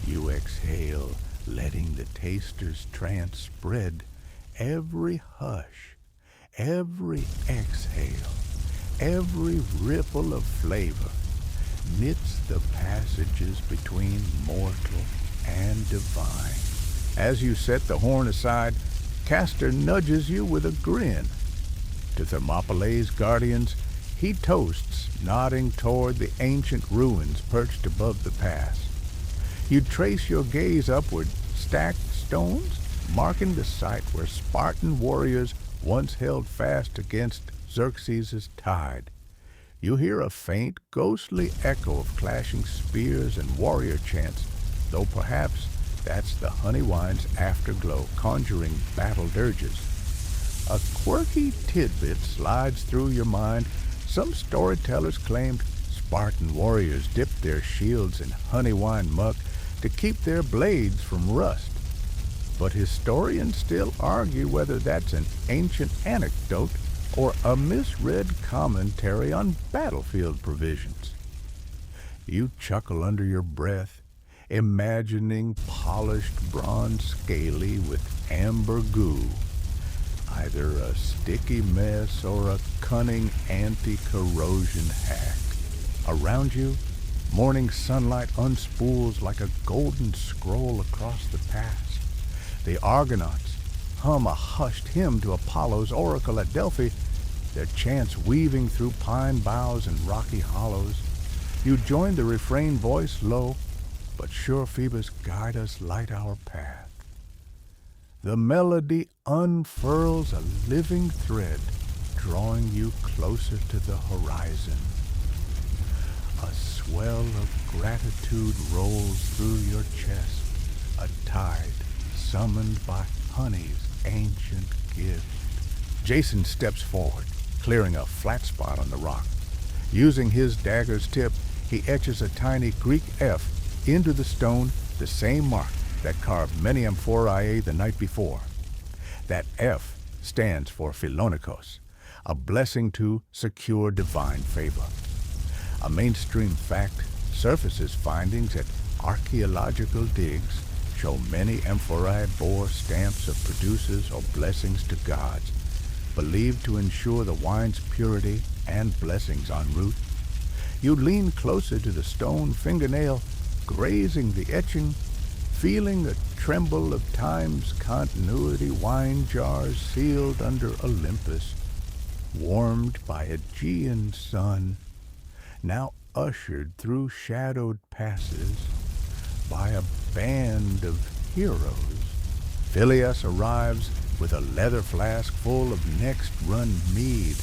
You exhale, letting the taster's trance spread. Every hush, every exhale, every ripple of flavor knits the passages between mortal and divine. As you set the horn aside, Castor nudges you with a grin. To Thermopylae's guardians, he toasts, nodding toward the ancient ruins perched above the pass. You trace your gaze upward, stacked stones, marking the site where Spartan warriors once held fast against Xerxes' tide. You hear a faint, ghostly echo of clashing spears and warrior chants, though perhaps that's the honey wine's afterglow conjuring battle dirges. A quirky tidbit slides through your mind. Some storytellers claimed Spartan warriors dipped their shields in honey wine muck to keep their blades from rust. But historians still argue whether that's an ancient anecdote or a misread commentary on battlefield provisions. You chuckle under your breath, imagining polished bronze scaly with amber goo, either a sticky mess or a cunning anti-corrosion hack. Around you, morning sunlight unspools like a golden scroll across the pass. The Argonauts hum a hushed hymn to Apollo's oracle at Delphi, their chants weaving through pine boughs and rocky hollows. You join the refrain voice low, but sure Phoebus guide us light our path. The melody unfurls a living thread, drawing you closer to the horizon. A swell of gratitude rolls through your chest, a tide summoned by honey's ancient gift. Jason steps forward, clearing a flat spot on the rock. Using his dagger's tip, he etches a tiny Greek F into the stone, the same mark that carved many amphorae the night before. That F stands for Philonikos, a blessing to secure divine favor. A mainstream fact surfaces findings at archaeological digs show many amphorae bore stamps of producers or blessings to gods, believed to ensure the wine's purity and blessings en route. You lean closer to the stone fingernail, grazing the etching, feeling a tremble of time's continuity, wine jars sealed under Olympus, warmed by Aegean sun, now ushered through shadowed passes by a band of heroes. Phileas arrives with a leather flask full of next-run mead.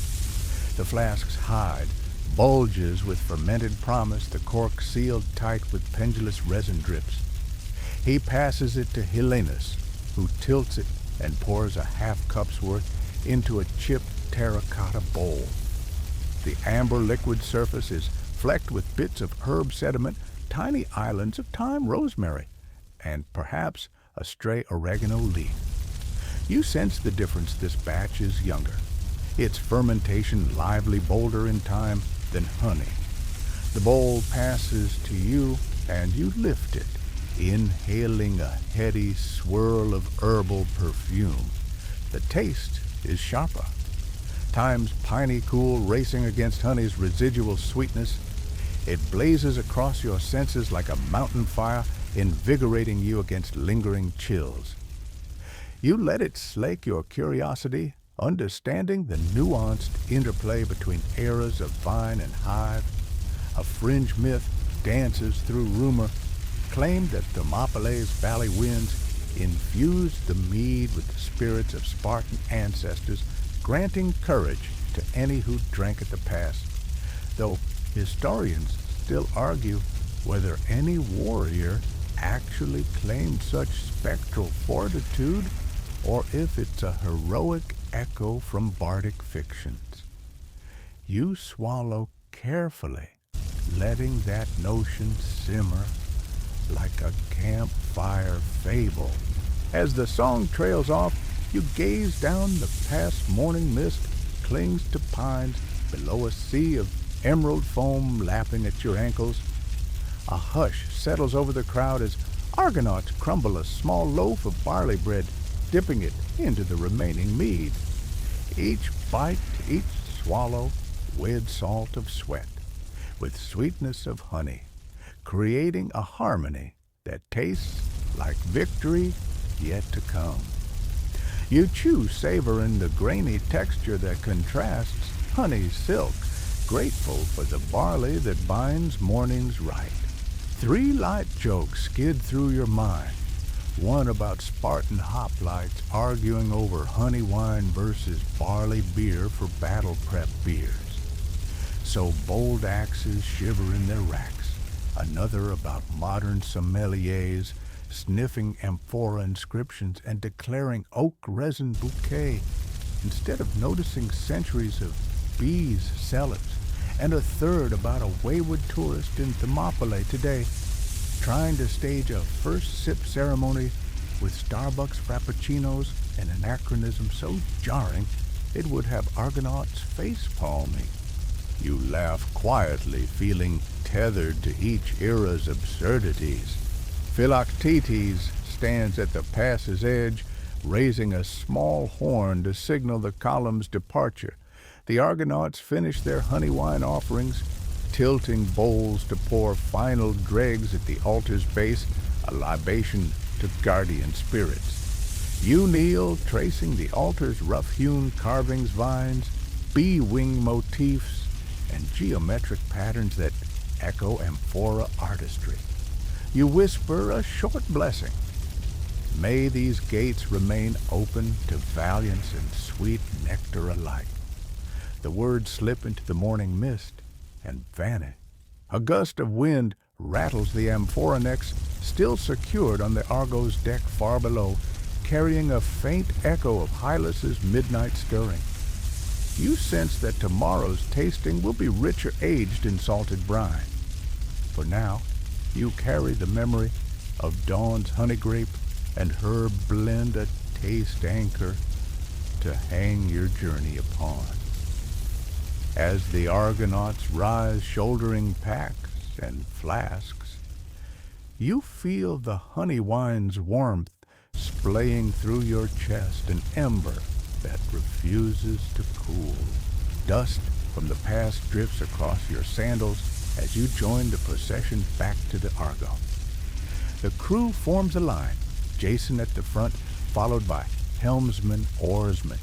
The flask's hide bulges with fermented promise, the cork sealed tight with pendulous resin drips. He passes it to Helenus, who tilts it and pours a half-cup's worth into a chipped terracotta bowl. The amber liquid surface is flecked with bits of herb sediment, tiny islands of thyme, rosemary, and perhaps a stray oregano leaf. You sense the difference. This batch is younger, its fermentation lively, bolder in time than honey. The bowl passes to you, and you lift it, inhaling a heady swirl of herbal perfume. The taste is sharper. Time's piney cool racing against honey's residual sweetness. It blazes across your senses like a mountain fire, invigorating you against lingering chills. You let it slake your curiosity, understanding the nuanced interplay between eras of vine and hive. A fringe myth dances through rumor, claimed that Thermopylae's valley winds infused the mead with the spirits of Spartan ancestors, granting courage to any who drank at the pass, though historians still argue whether any warrior actually claimed such spectral fortitude or if it's a heroic echo from bardic fictions. You swallow carefully, letting that notion simmer like a campfire fable. As the song trails off, you gaze down the past morning mist clings to pines below a sea of emerald foam lapping at your ankles. A hush settles over the crowd as Argonauts crumble a small loaf of barley bread, dipping it into the remaining mead. Each bite, each swallow, with salt of sweat, with sweetness of honey, creating a harmony that tastes like victory yet to come. You chew, savoring the grainy texture that contrasts honey's silk, grateful for the barley that binds morning's right. 3 light jokes skid through your mind. One about Spartan hoplites arguing over honey wine versus barley beer for battle prep beers. So bold axes shiver in their racks. Another about modern sommeliers sniffing amphora inscriptions and declaring oak resin bouquet instead of noticing centuries of bees, celots, and a third about a wayward tourist in Thermopylae today trying to stage a first sip ceremony with Starbucks frappuccinos, an anachronism so jarring it would have Argonauts face-palming. You laugh quietly, feeling tethered to each era's absurdities. Philoctetes stands at the pass's edge, raising a small horn to signal the column's departure. The Argonauts finish their honey wine offerings, tilting bowls to pour final dregs at the altar's base, a libation to guardian spirits. You kneel, tracing the altar's rough-hewn carvings, vines, bee-wing motifs, and geometric patterns that echo amphora artistry. You whisper a short blessing. May these gates remain open to valiance and sweet nectar alike. The words slip into the morning mist and vanish. A gust of wind rattles the amphora necks, still secured on the Argo's deck far below, carrying a faint echo of Hylas's midnight stirring. You sense that tomorrow's tasting will be richer aged in salted brine. For now, you carry the memory of dawn's honey grape and her blend a taste anchor to hang your journey upon. As the Argonauts rise shouldering packs and flasks, you feel the honey wine's warmth splaying through your chest, an ember that refuses to cool. Dust from the past drifts across your sandals as you join the procession back to the Argo. The crew forms a line, Jason at the front, followed by helmsman, oarsman,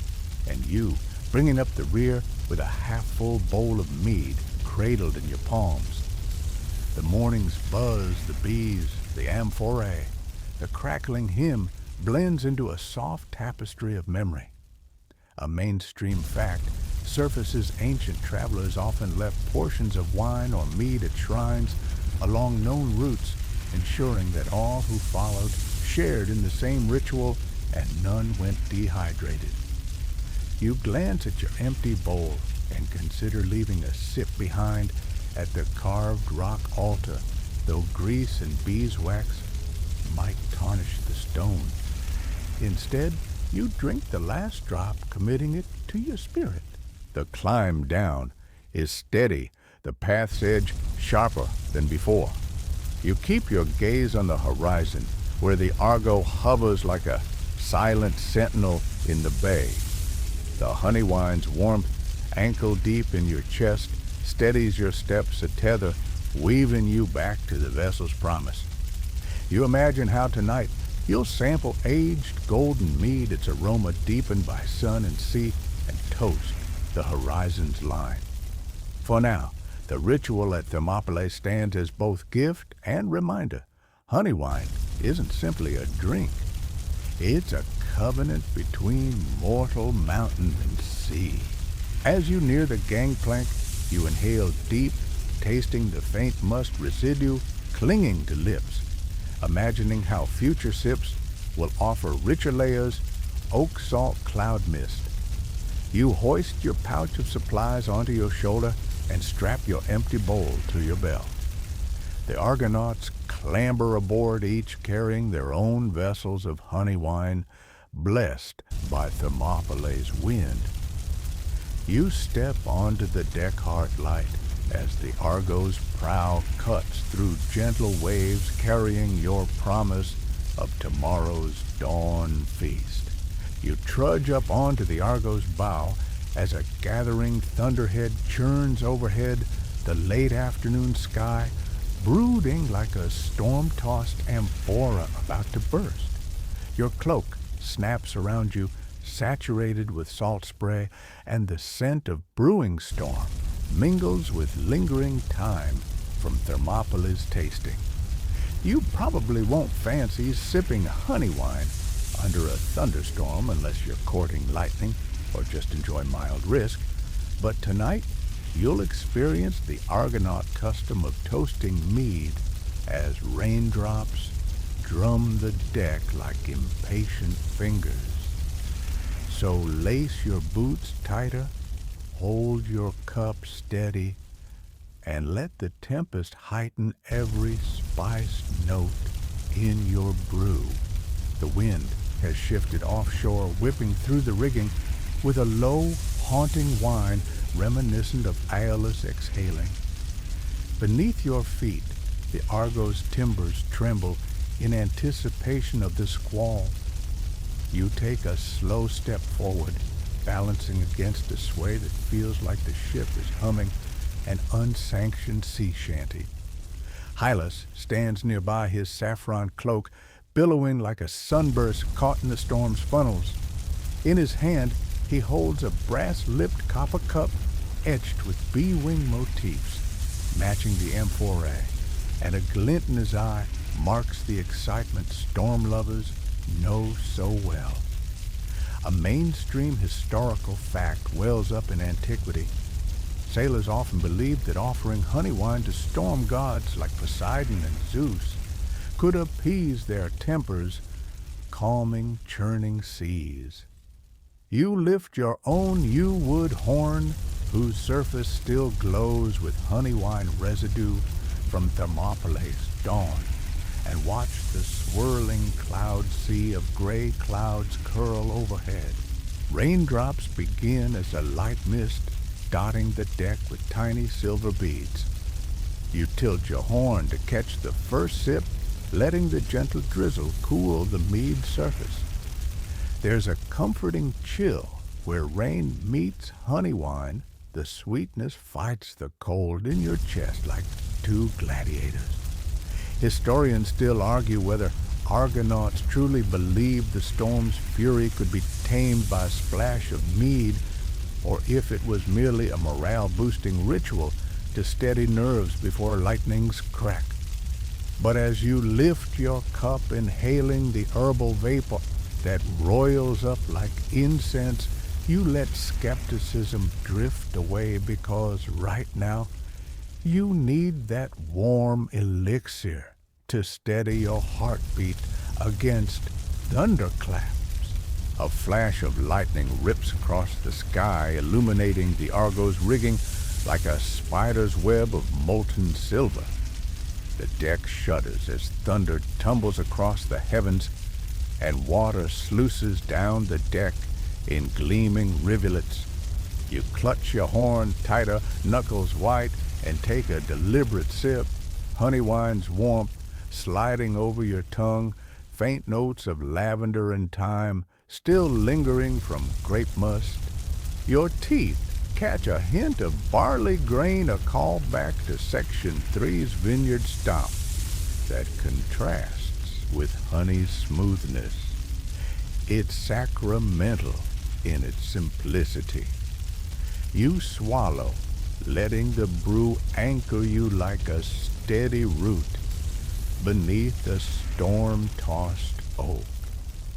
and you, bringing up the rear with a half-full bowl of mead cradled in your palms. The morning's buzz, the bees, the amphorae, the crackling hymn blends into a soft tapestry of memory. A mainstream fact surfaces ancient travelers often left portions of wine or mead at shrines along known routes, ensuring that all who followed shared in the same ritual and none went dehydrated. You glance at your empty bowl and consider leaving a sip behind at the carved rock altar, though grease and beeswax might tarnish the stone. Instead, you drink the last drop, committing it to your spirit. The climb down is steady, the path's edge sharper than before. You keep your gaze on the horizon, where the Argo hovers like a silent sentinel in the bay. The honey wine's warmth, ankle-deep in your chest, steadies your steps, a tether weaving you back to the vessel's promise. You imagine how tonight You'll sample aged golden mead, its aroma deepened by sun and sea, and toast the horizon's line. For now, the ritual at Thermopylae stands as both gift and reminder. Honey wine isn't simply a drink. It's a covenant between mortal mountain and sea. As you near the gangplank, you inhale deep, tasting the faint musk residue clinging to lips, imagining how future sips will offer richer layers, oak salt cloud mist. You hoist your pouch of supplies onto your shoulder and strap your empty bowl to your belt. The Argonauts clamber aboard, each carrying their own vessels of honey wine, blessed by Thermopylae's wind. You step onto the deck heart light as the Argo's prow cuts through gentle waves, carrying your promise of tomorrow's dawn feast. You trudge up onto the Argo's bow as a gathering thunderhead churns overhead the late afternoon sky, brooding like a storm-tossed amphora about to burst. Your cloak snaps around you, saturated with salt spray, and the scent of brewing storm mingles with lingering thyme from Thermopylae's tasting. You probably won't fancy sipping honey wine under a thunderstorm unless you're courting lightning or just enjoy mild risk, but tonight you'll experience the Argonaut custom of toasting mead as raindrops drum the deck like impatient fingers. So lace your boots tighter, hold your cup steady, and let the tempest heighten every spiced note in your brew. The wind has shifted offshore, whipping through the rigging with a low, haunting whine reminiscent of Aeolus exhaling. Beneath your feet, the Argo's timbers tremble in anticipation of the squall. You take a slow step forward, balancing against a sway that feels like the ship is humming an unsanctioned sea shanty. Hylas stands nearby, his saffron cloak billowing like a sunburst caught in the storm's funnels. In his hand, he holds a brass-lipped copper cup etched with bee-wing motifs, matching the amphorae, and a glint in his eye marks the excitement storm lovers know so well. A mainstream historical fact wells up in antiquity. Sailors often believed that offering honey wine to storm gods like Poseidon and Zeus could appease their tempers, calming churning seas. You lift your own yew-wood horn, whose surface still glows with honey wine residue from Thermopylae's dawn, and watch the swirling cloud sea of gray clouds curl overhead. Raindrops begin as a light mist dotting the deck with tiny silver beads. You tilt your horn to catch the first sip, letting the gentle drizzle cool the mead surface. There's a comforting chill where rain meets honey wine. The sweetness fights the cold in your chest like two gladiators. Historians still argue whether Argonauts truly believed the storm's fury could be tamed by a splash of mead, or if it was merely a morale-boosting ritual to steady nerves before lightnings crack. But as you lift your cup, inhaling the herbal vapor that roils up like incense, you let skepticism drift away, because right now you need that warm elixir to steady your heartbeat against thunderclaps. A flash of lightning rips across the sky, illuminating the Argo's rigging like a spider's web of molten silver. The deck shudders as thunder tumbles across the heavens and water sluices down the deck in gleaming rivulets. You clutch your horn tighter, knuckles white, and take a deliberate sip, honey wine's warmth sliding over your tongue, faint notes of lavender and thyme still lingering from grape must. Your teeth catch a hint of barley grain, a call back to Section 3's vineyard stomp that contrasts with honey's smoothness. It's sacramental in its simplicity. You swallow, letting the brew anchor you like a steady root beneath a storm-tossed oak.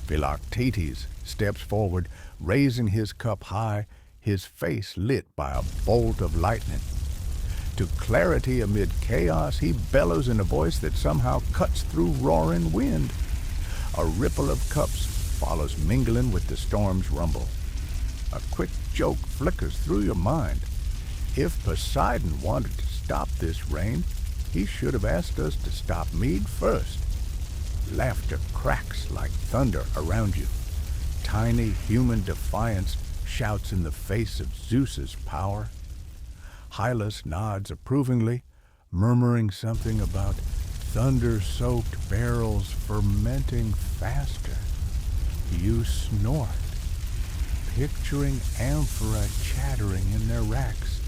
Philoctetes steps forward, raising his cup high, his face lit by a bolt of lightning. To clarity amid chaos, he bellows in a voice that somehow cuts through roaring wind. A ripple of cups follows, mingling with the storm's rumble. A quick joke flickers through your mind. If Poseidon wanted to stop this rain, he should have asked us to stop mead first. Laughter cracks like thunder around you. Tiny human defiance shouts in the face of Zeus's power. Hylas nods approvingly, murmuring something about thunder-soaked barrels fermenting faster. You snort, picturing amphora chattering in their racks.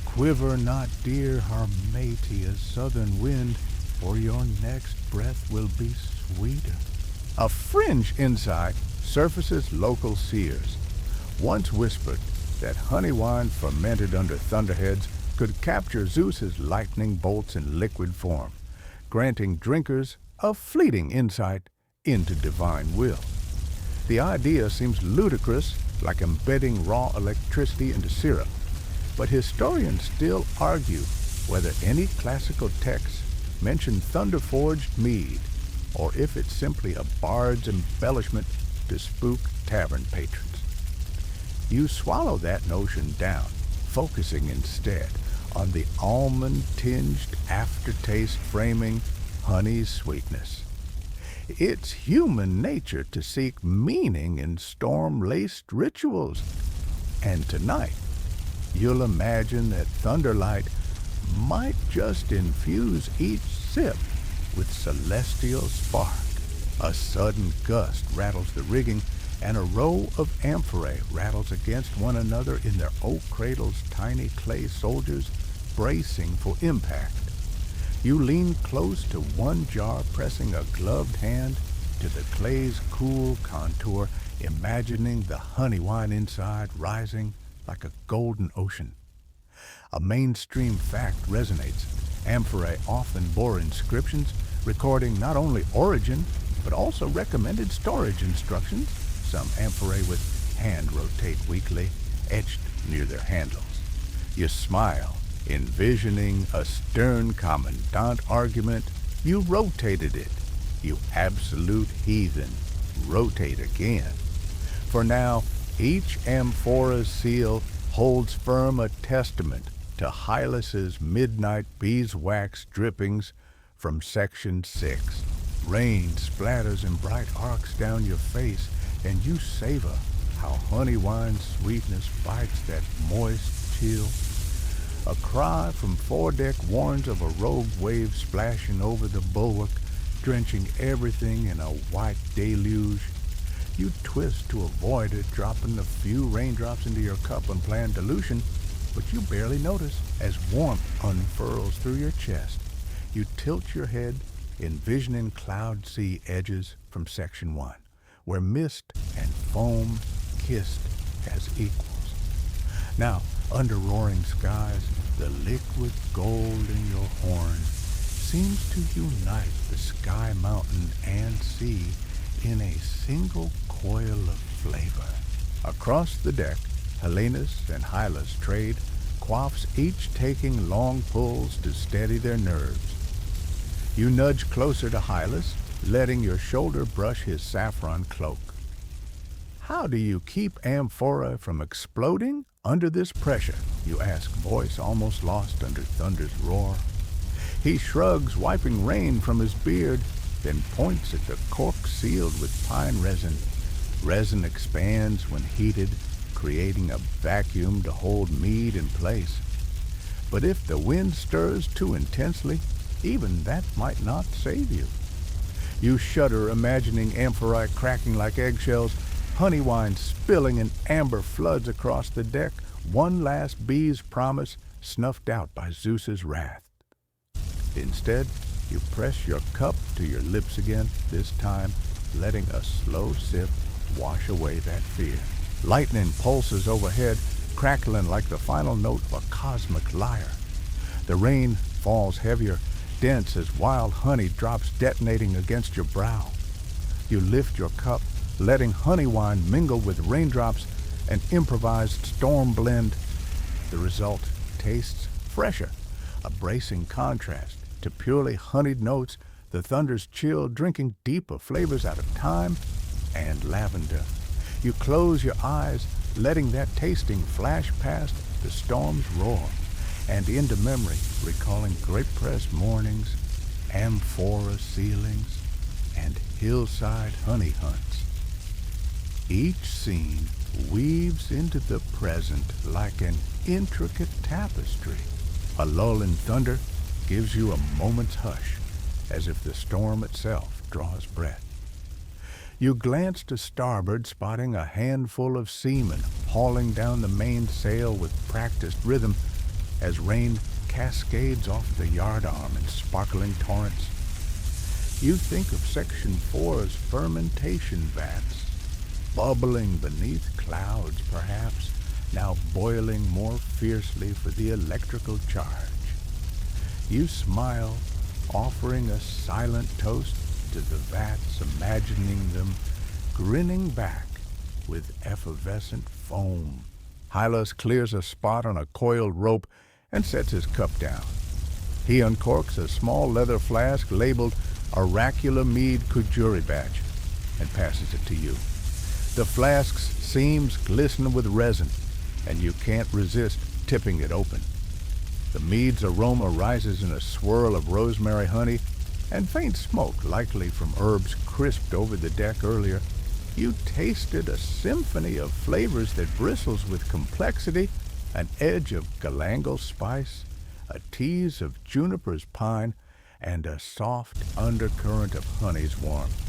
Quiver not, dear Harmatia, southern wind, for your next breath will be sweeter. A fringe insight surfaces local seers. Once whispered that honey wine fermented under thunderheads could capture Zeus's lightning bolts in liquid form, granting drinkers a fleeting insight into divine will. The idea seems ludicrous, like embedding raw electricity into syrup, but historians still argue whether any classical texts mention thunder-forged mead, or if it's simply a bard's embellishment to spook tavern patrons. You swallow that notion down, focusing instead on the almond-tinged aftertaste framing honey's sweetness. It's human nature to seek meaning in storm-laced rituals. And tonight, you'll imagine that thunderlight might just infuse each sip with celestial spark. A sudden gust rattles the rigging, and a row of amphorae rattles against one another in their oak cradles, tiny clay soldiers bracing for impact. You lean close to one jar, pressing a gloved hand to the clay's cool contour, imagining the honey wine inside rising like a golden ocean. A mainstream fact resonates. Amphorae often bore inscriptions recording not only origin, but also recommended storage instructions, some amphorae with hand rotate weakly, etched near their handles. You smile, envisioning a stern commandant argument. You rotated it. You absolute heathen. Rotate again. For now, each amphora's seal holds firm a testament to Hylas's midnight beeswax drippings from Section 6. Rain splatters in bright arcs down your face, and you savor how honey wine's sweetness bites that moist chill. A cry from foredeck warns of a rogue wave splashing over the bulwark, drenching everything in a white deluge. You twist to avoid it, dropping a few raindrops into your cup on planned dilution, but you barely notice as warmth unfurls through your chest. You tilt your head, envisioning cloud sea edges from Section 1, where mist and foam kissed as equals. Now, under roaring skies, the liquid gold in your horn seems to unite the sky, mountain, and sea in a single coil of flavor. Across the deck, Helenus and Hylas trade, quaffs each taking long pulls to steady their nerves. You nudge closer to Hylas, letting your shoulder brush his saffron cloak. How do you keep amphora from exploding under this pressure? You ask, voice almost lost under thunder's roar. He shrugs, wiping rain from his beard, then points at the cork sealed with pine resin. Resin expands when heated, creating a vacuum to hold mead in place. But if the wind stirs too intensely, even that might not save you. You shudder, imagining amphorae cracking like eggshells, honey wine spilling in amber floods across the deck, one last bee's promise snuffed out by Zeus's wrath. Instead, You press your cup to your lips again, this time letting a slow sip wash away that fear. Lightning pulses overhead, crackling like the final note of a cosmic lyre. The rain falls heavier, dense as wild honey drops detonating against your brow. You lift your cup, letting honey wine mingle with raindrops, an improvised storm blend. The result tastes fresher, a bracing contrast to purely honeyed notes, the thunder's chill drinking deeper flavors out of thyme and lavender. You close your eyes, letting that tasting flash past the storm's roar and into memory, recalling grape-pressed mornings, amphora ceilings, and hillside honey hunts. Each scene weaves into the present like an intricate tapestry. A lull in thunder gives you a moment's hush, as if the storm itself draws breath. You glance to starboard, spotting a handful of seamen hauling down the mainsail with practiced rhythm as rain cascades off the yardarm in sparkling torrents. You think of Section 4's fermentation vats, bubbling beneath clouds perhaps, now boiling more fiercely for the electrical charge. You smile, offering a silent toast to the vats, imagining them grinning back with effervescent foam. Hylas clears a spot on a coiled rope and sets his cup down. He uncorks a small leather flask labeled Oracular Mead Kujuri batch and passes it to you. The flask's seams glisten with resin, and you can't resist tipping it open. The mead's aroma rises in a swirl of rosemary honey and faint smoke, likely from herbs crisped over the deck earlier. You tasted a symphony of flavors that bristles with complexity, an edge of galangal spice, a tease of juniper's pine, and a soft undercurrent of honey's warmth.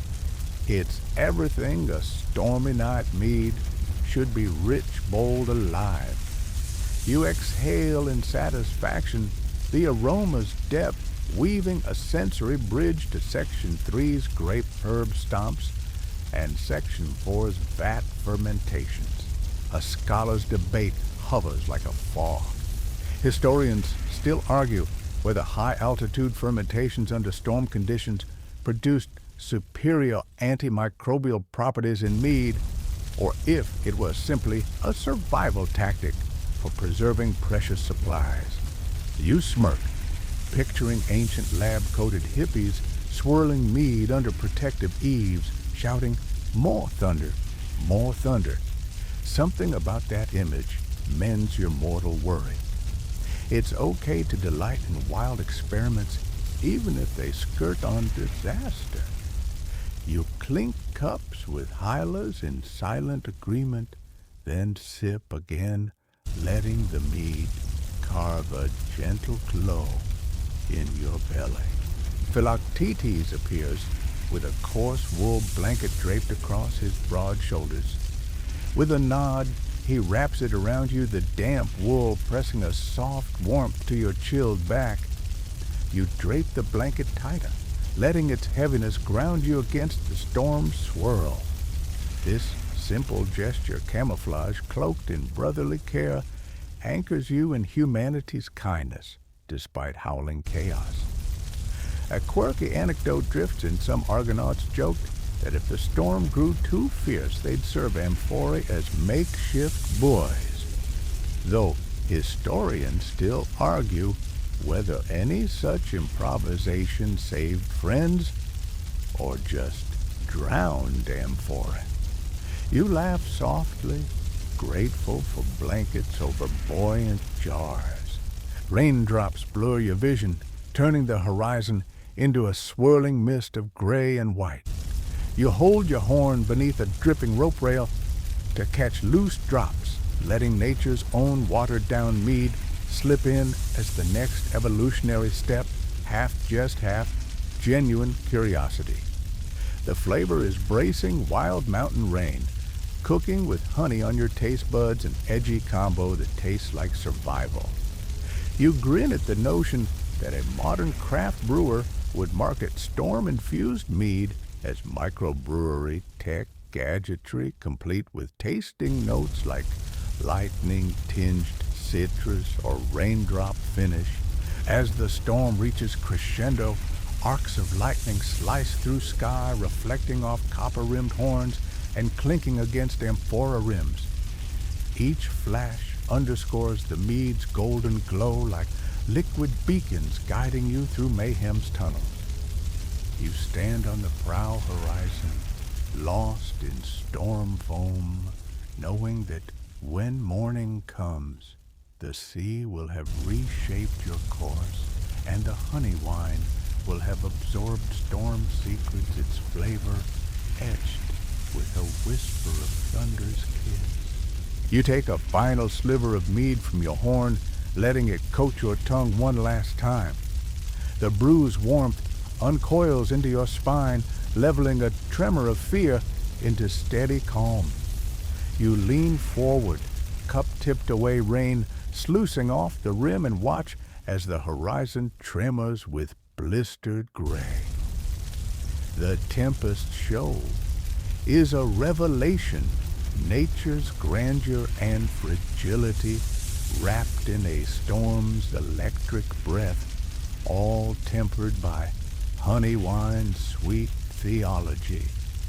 It's everything a stormy night mead should be rich, bold, alive. You exhale in satisfaction, the aroma's depth weaving a sensory bridge to Section 3's grape herb stomps and Section 4's vat fermentations. A scholar's debate hovers like a fog. Historians still argue whether high-altitude fermentations under storm conditions produced superior antimicrobial properties in mead, or if it was simply a survival tactic for preserving precious supplies. You smirk, picturing ancient lab-coated hippies swirling mead under protective eaves, shouting, "More thunder, more thunder." Something about that image mends your mortal worry. It's okay to delight in wild experiments, even if they skirt on disaster. You clink cups with Hylas in silent agreement, then sip again, letting the mead carve a gentle glow in your belly. Philoctetes appears with a coarse wool blanket draped across his broad shoulders. With a nod, he wraps it around you, the damp wool pressing a soft warmth to your chilled back. You drape the blanket tighter, letting its heaviness ground you against the storm's swirl. This simple gesture, camouflage cloaked in brotherly care, anchors you in humanity's kindness despite howling chaos. A quirky anecdote drifts in. Some Argonauts joked that if the storm grew too fierce, they'd serve amphorae as makeshift buoys, though historians still argue whether any such improvisation saved friends or just drowned amphorae. You laugh softly, grateful for blankets over buoyant jars. Raindrops blur your vision, turning the horizon into a swirling mist of gray and white. You hold your horn beneath a dripping rope rail to catch loose drops, letting nature's own watered-down mead slip in as the next evolutionary step, half jest, half genuine curiosity. The flavor is bracing wild mountain rain, cooking with honey on your taste buds, an edgy combo that tastes like survival. You grin at the notion that a modern craft brewer would market storm-infused mead as microbrewery tech gadgetry complete with tasting notes like lightning-tinged citrus or raindrop finish. As the storm reaches crescendo, arcs of lightning slice through sky, reflecting off copper-rimmed horns and clinking against amphora rims. Each flash underscores the mead's golden glow like liquid beacons guiding you through mayhem's tunnels. You stand on the prow horizon, lost in storm foam, knowing that when morning comes, the sea will have reshaped your course, and the honey wine will have absorbed storm secrets, its flavor etched with a whisper of thunder's kiss. You take a final sliver of mead from your horn, letting it coat your tongue one last time. The brew's warmth uncoils into your spine, leveling a tremor of fear into steady calm. You lean forward, cup tipped away rain sluicing off the rim, and watch as the horizon tremors with blistered gray. The Tempest Show is a revelation, nature's grandeur and fragility wrapped in a storm's electric breath, all tempered by honey wine's sweet theology.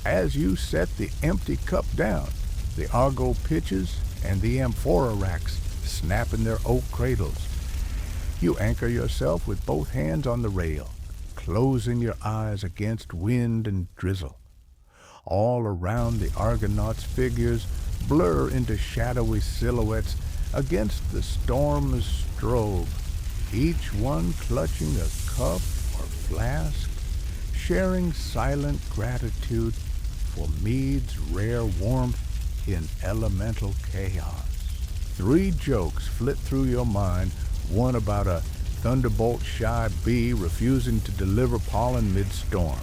As you set the empty cup down, the Argo pitches and the amphora racks snap in their oak cradles. You anchor yourself with both hands on the rail, closing your eyes against wind and drizzle. All around, the Argonauts' figures blur into shadowy silhouettes against the storm's strobe, each one clutching a cup or flask, sharing silent gratitude for mead's rare warmth in elemental chaos. 3 jokes flit through your mind, one about a thunderbolt-shy bee refusing to deliver pollen mid-storm,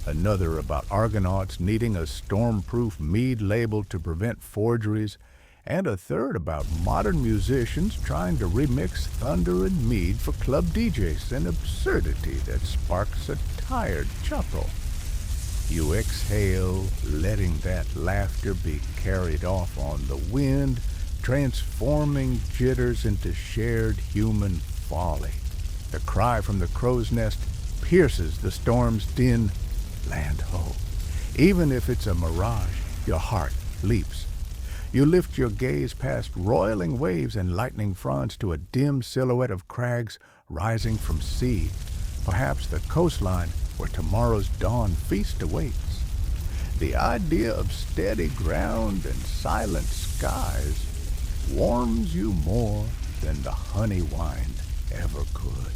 another about Argonauts needing a storm-proof mead label to prevent forgeries, and a third about modern musicians trying to remix thunder and mead for club DJs, an absurdity that sparks a tired chuckle. You exhale, letting that laughter be carried off on the wind, transforming jitters into shared human folly. The cry from the crow's nest pierces the storm's din. Land ho! Even if it's a mirage, your heart leaps. You lift your gaze past roiling waves and lightning fronds to a dim silhouette of crags rising from sea, perhaps the coastline where tomorrow's dawn feast awaits. The idea of steady ground and silent skies warms you more than the honey wine ever could.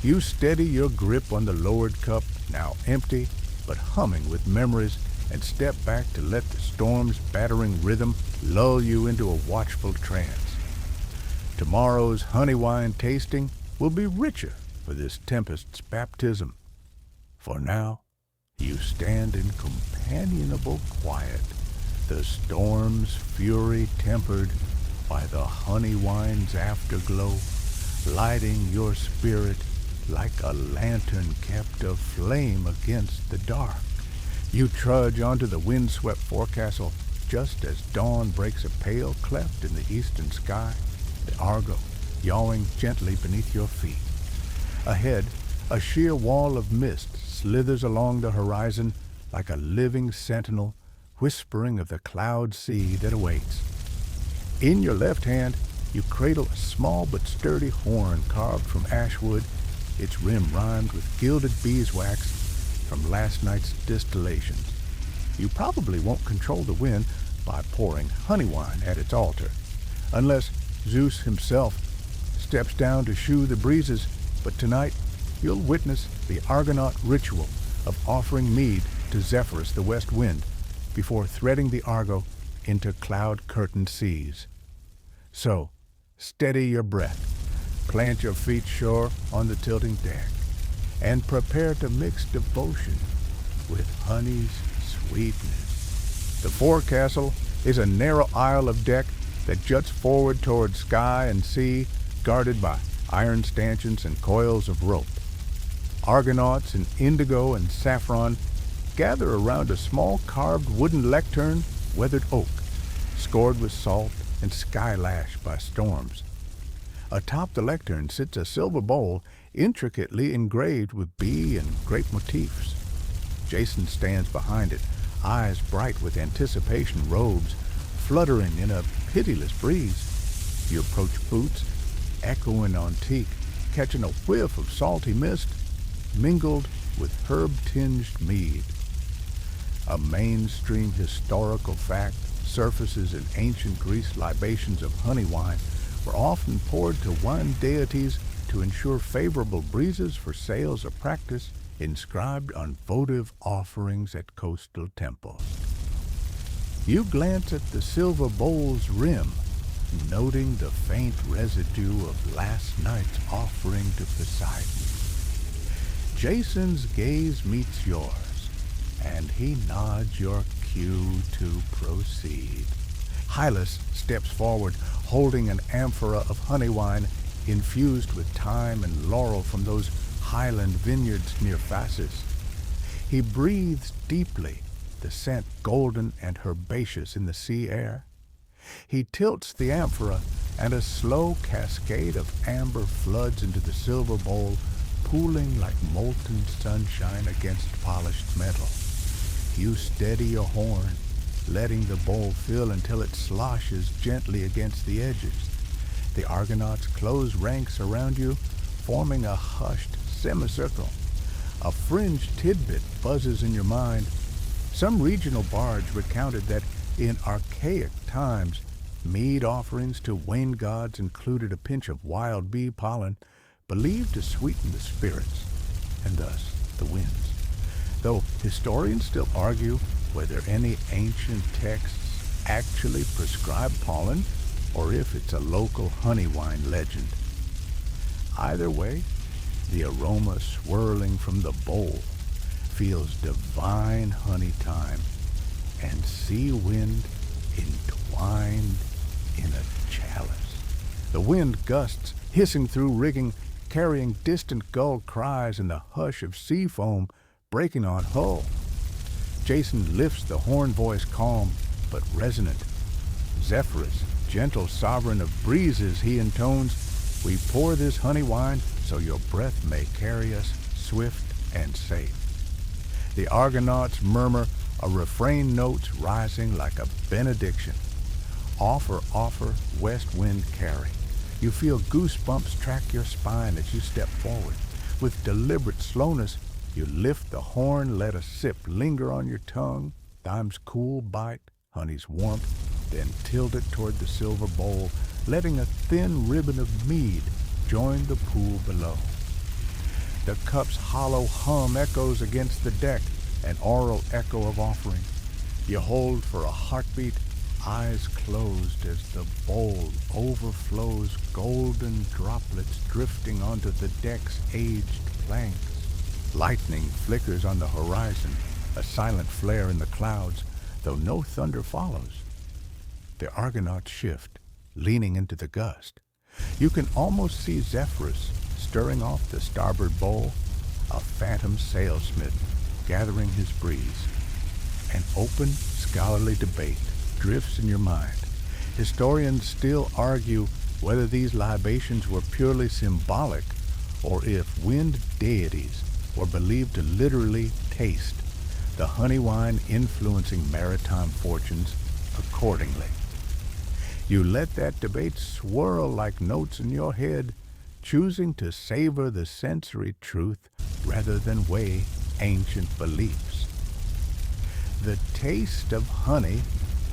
You steady your grip on the lowered cup, now empty but humming with memories, and step back to let the storm's battering rhythm lull you into a watchful trance. Tomorrow's honey wine tasting will be richer for this tempest's baptism. For now, you stand in companionable quiet, the storm's fury tempered by the honey wine's afterglow, lighting your spirit like a lantern kept aflame against the dark. You trudge onto the windswept forecastle just as dawn breaks a pale cleft in the eastern sky, the Argo yawing gently beneath your feet. Ahead, a sheer wall of mist slithers along the horizon like a living sentinel, whispering of the cloud sea that awaits. In your left hand, you cradle a small but sturdy horn carved from ash wood, its rim rimed with gilded beeswax from last night's distillations. You probably won't control the wind by pouring honey wine at its altar, unless Zeus himself steps down to shoo the breezes, but tonight you'll witness the Argonaut ritual of offering mead to Zephyrus the west wind before threading the Argo into cloud-curtained seas. So, steady your breath, plant your feet sure on the tilting deck, and prepare to mix devotion with honey's sweetness. The forecastle is a narrow aisle of deck that juts forward toward sky and sea, guarded by iron stanchions and coils of rope. Argonauts in indigo and saffron gather around a small carved wooden lectern, weathered oak, scored with salt and sky-lashed by storms. Atop the lectern sits a silver bowl intricately engraved with bee and grape motifs. Jason stands behind it, eyes bright with anticipation, robes fluttering in a pitiless breeze. You approach boots, echoing antique, catching a whiff of salty mist mingled with herb-tinged mead. A mainstream historical fact surfaces in ancient Greece. Libations of honey wine were often poured to wine deities to ensure favorable breezes for sales or practice, inscribed on votive offerings at coastal temples. You glance at the silver bowl's rim, noting the faint residue of last night's offering to Poseidon. Jason's gaze meets yours, and he nods your cue to proceed. Hylas steps forward, holding an amphora of honey wine infused with thyme and laurel from those highland vineyards near Phasis. He breathes deeply, the scent golden and herbaceous in the sea air. He tilts the amphora, and a slow cascade of amber floods into the silver bowl, pooling like molten sunshine against polished metal. You steady your horn, letting the bowl fill until it sloshes gently against the edges. The Argonauts close ranks around you, forming a hushed semicircle. A fringed tidbit buzzes in your mind. Some regional bards recounted that in archaic times, mead offerings to wain gods included a pinch of wild bee pollen, believed to sweeten the spirits, and thus the winds. Though historians still argue whether any ancient texts actually prescribe pollen, or if it's a local honey wine legend. Either way, the aroma swirling from the bowl feels divine honey time and sea wind entwined in a chalice. The wind gusts, hissing through rigging, carrying distant gull cries and the hush of sea foam breaking on hull. Jason lifts the horn voice calm but resonant. Zephyrus, gentle sovereign of breezes, he intones, "We pour this honey wine so your breath may carry us swift and safe." The Argonauts murmur, a refrain notes rising like a benediction. Offer, offer, west wind carry. You feel goosebumps track your spine as you step forward. With deliberate slowness, you lift the horn, let a sip linger on your tongue, thyme's cool bite, honey's warmth, then tilt it toward the silver bowl, letting a thin ribbon of mead join the pool below. The cup's hollow hum echoes against the deck, an oral echo of offering. You hold for a heartbeat, eyes closed as the bowl overflows, golden droplets drifting onto the deck's aged planks. Lightning flickers on the horizon, a silent flare in the clouds, though no thunder follows. The Argonauts shift, leaning into the gust. You can almost see Zephyrus stirring off the starboard bowl, a phantom sailsmith gathering his breeze. An open, scholarly debate drifts in your mind. Historians still argue whether these libations were purely symbolic or if wind deities were believed to literally taste, the honey wine influencing maritime fortunes accordingly. You let that debate swirl like notes in your head, choosing to savor the sensory truth rather than weigh ancient beliefs. The taste of honey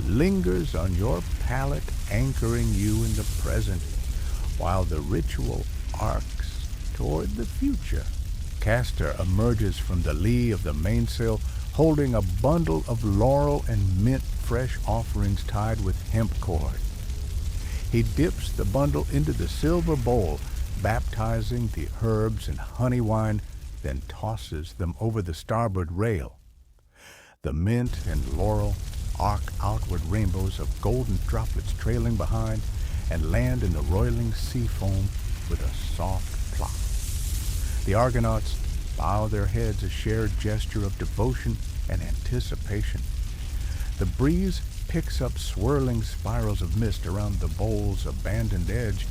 lingers on your palate, anchoring you in the present, while the ritual arcs toward the future. Castor emerges from the lee of the mainsail, holding a bundle of laurel and mint fresh offerings tied with hemp cord. He dips the bundle into the silver bowl, baptizing the herbs and honey wine, then tosses them over the starboard rail. The mint and laurel arc outward rainbows of golden droplets trailing behind and land in the roiling sea foam with a soft plop. The Argonauts, bow their heads, a shared gesture of devotion and anticipation. The breeze picks up swirling spirals of mist around the bowl's abandoned edge,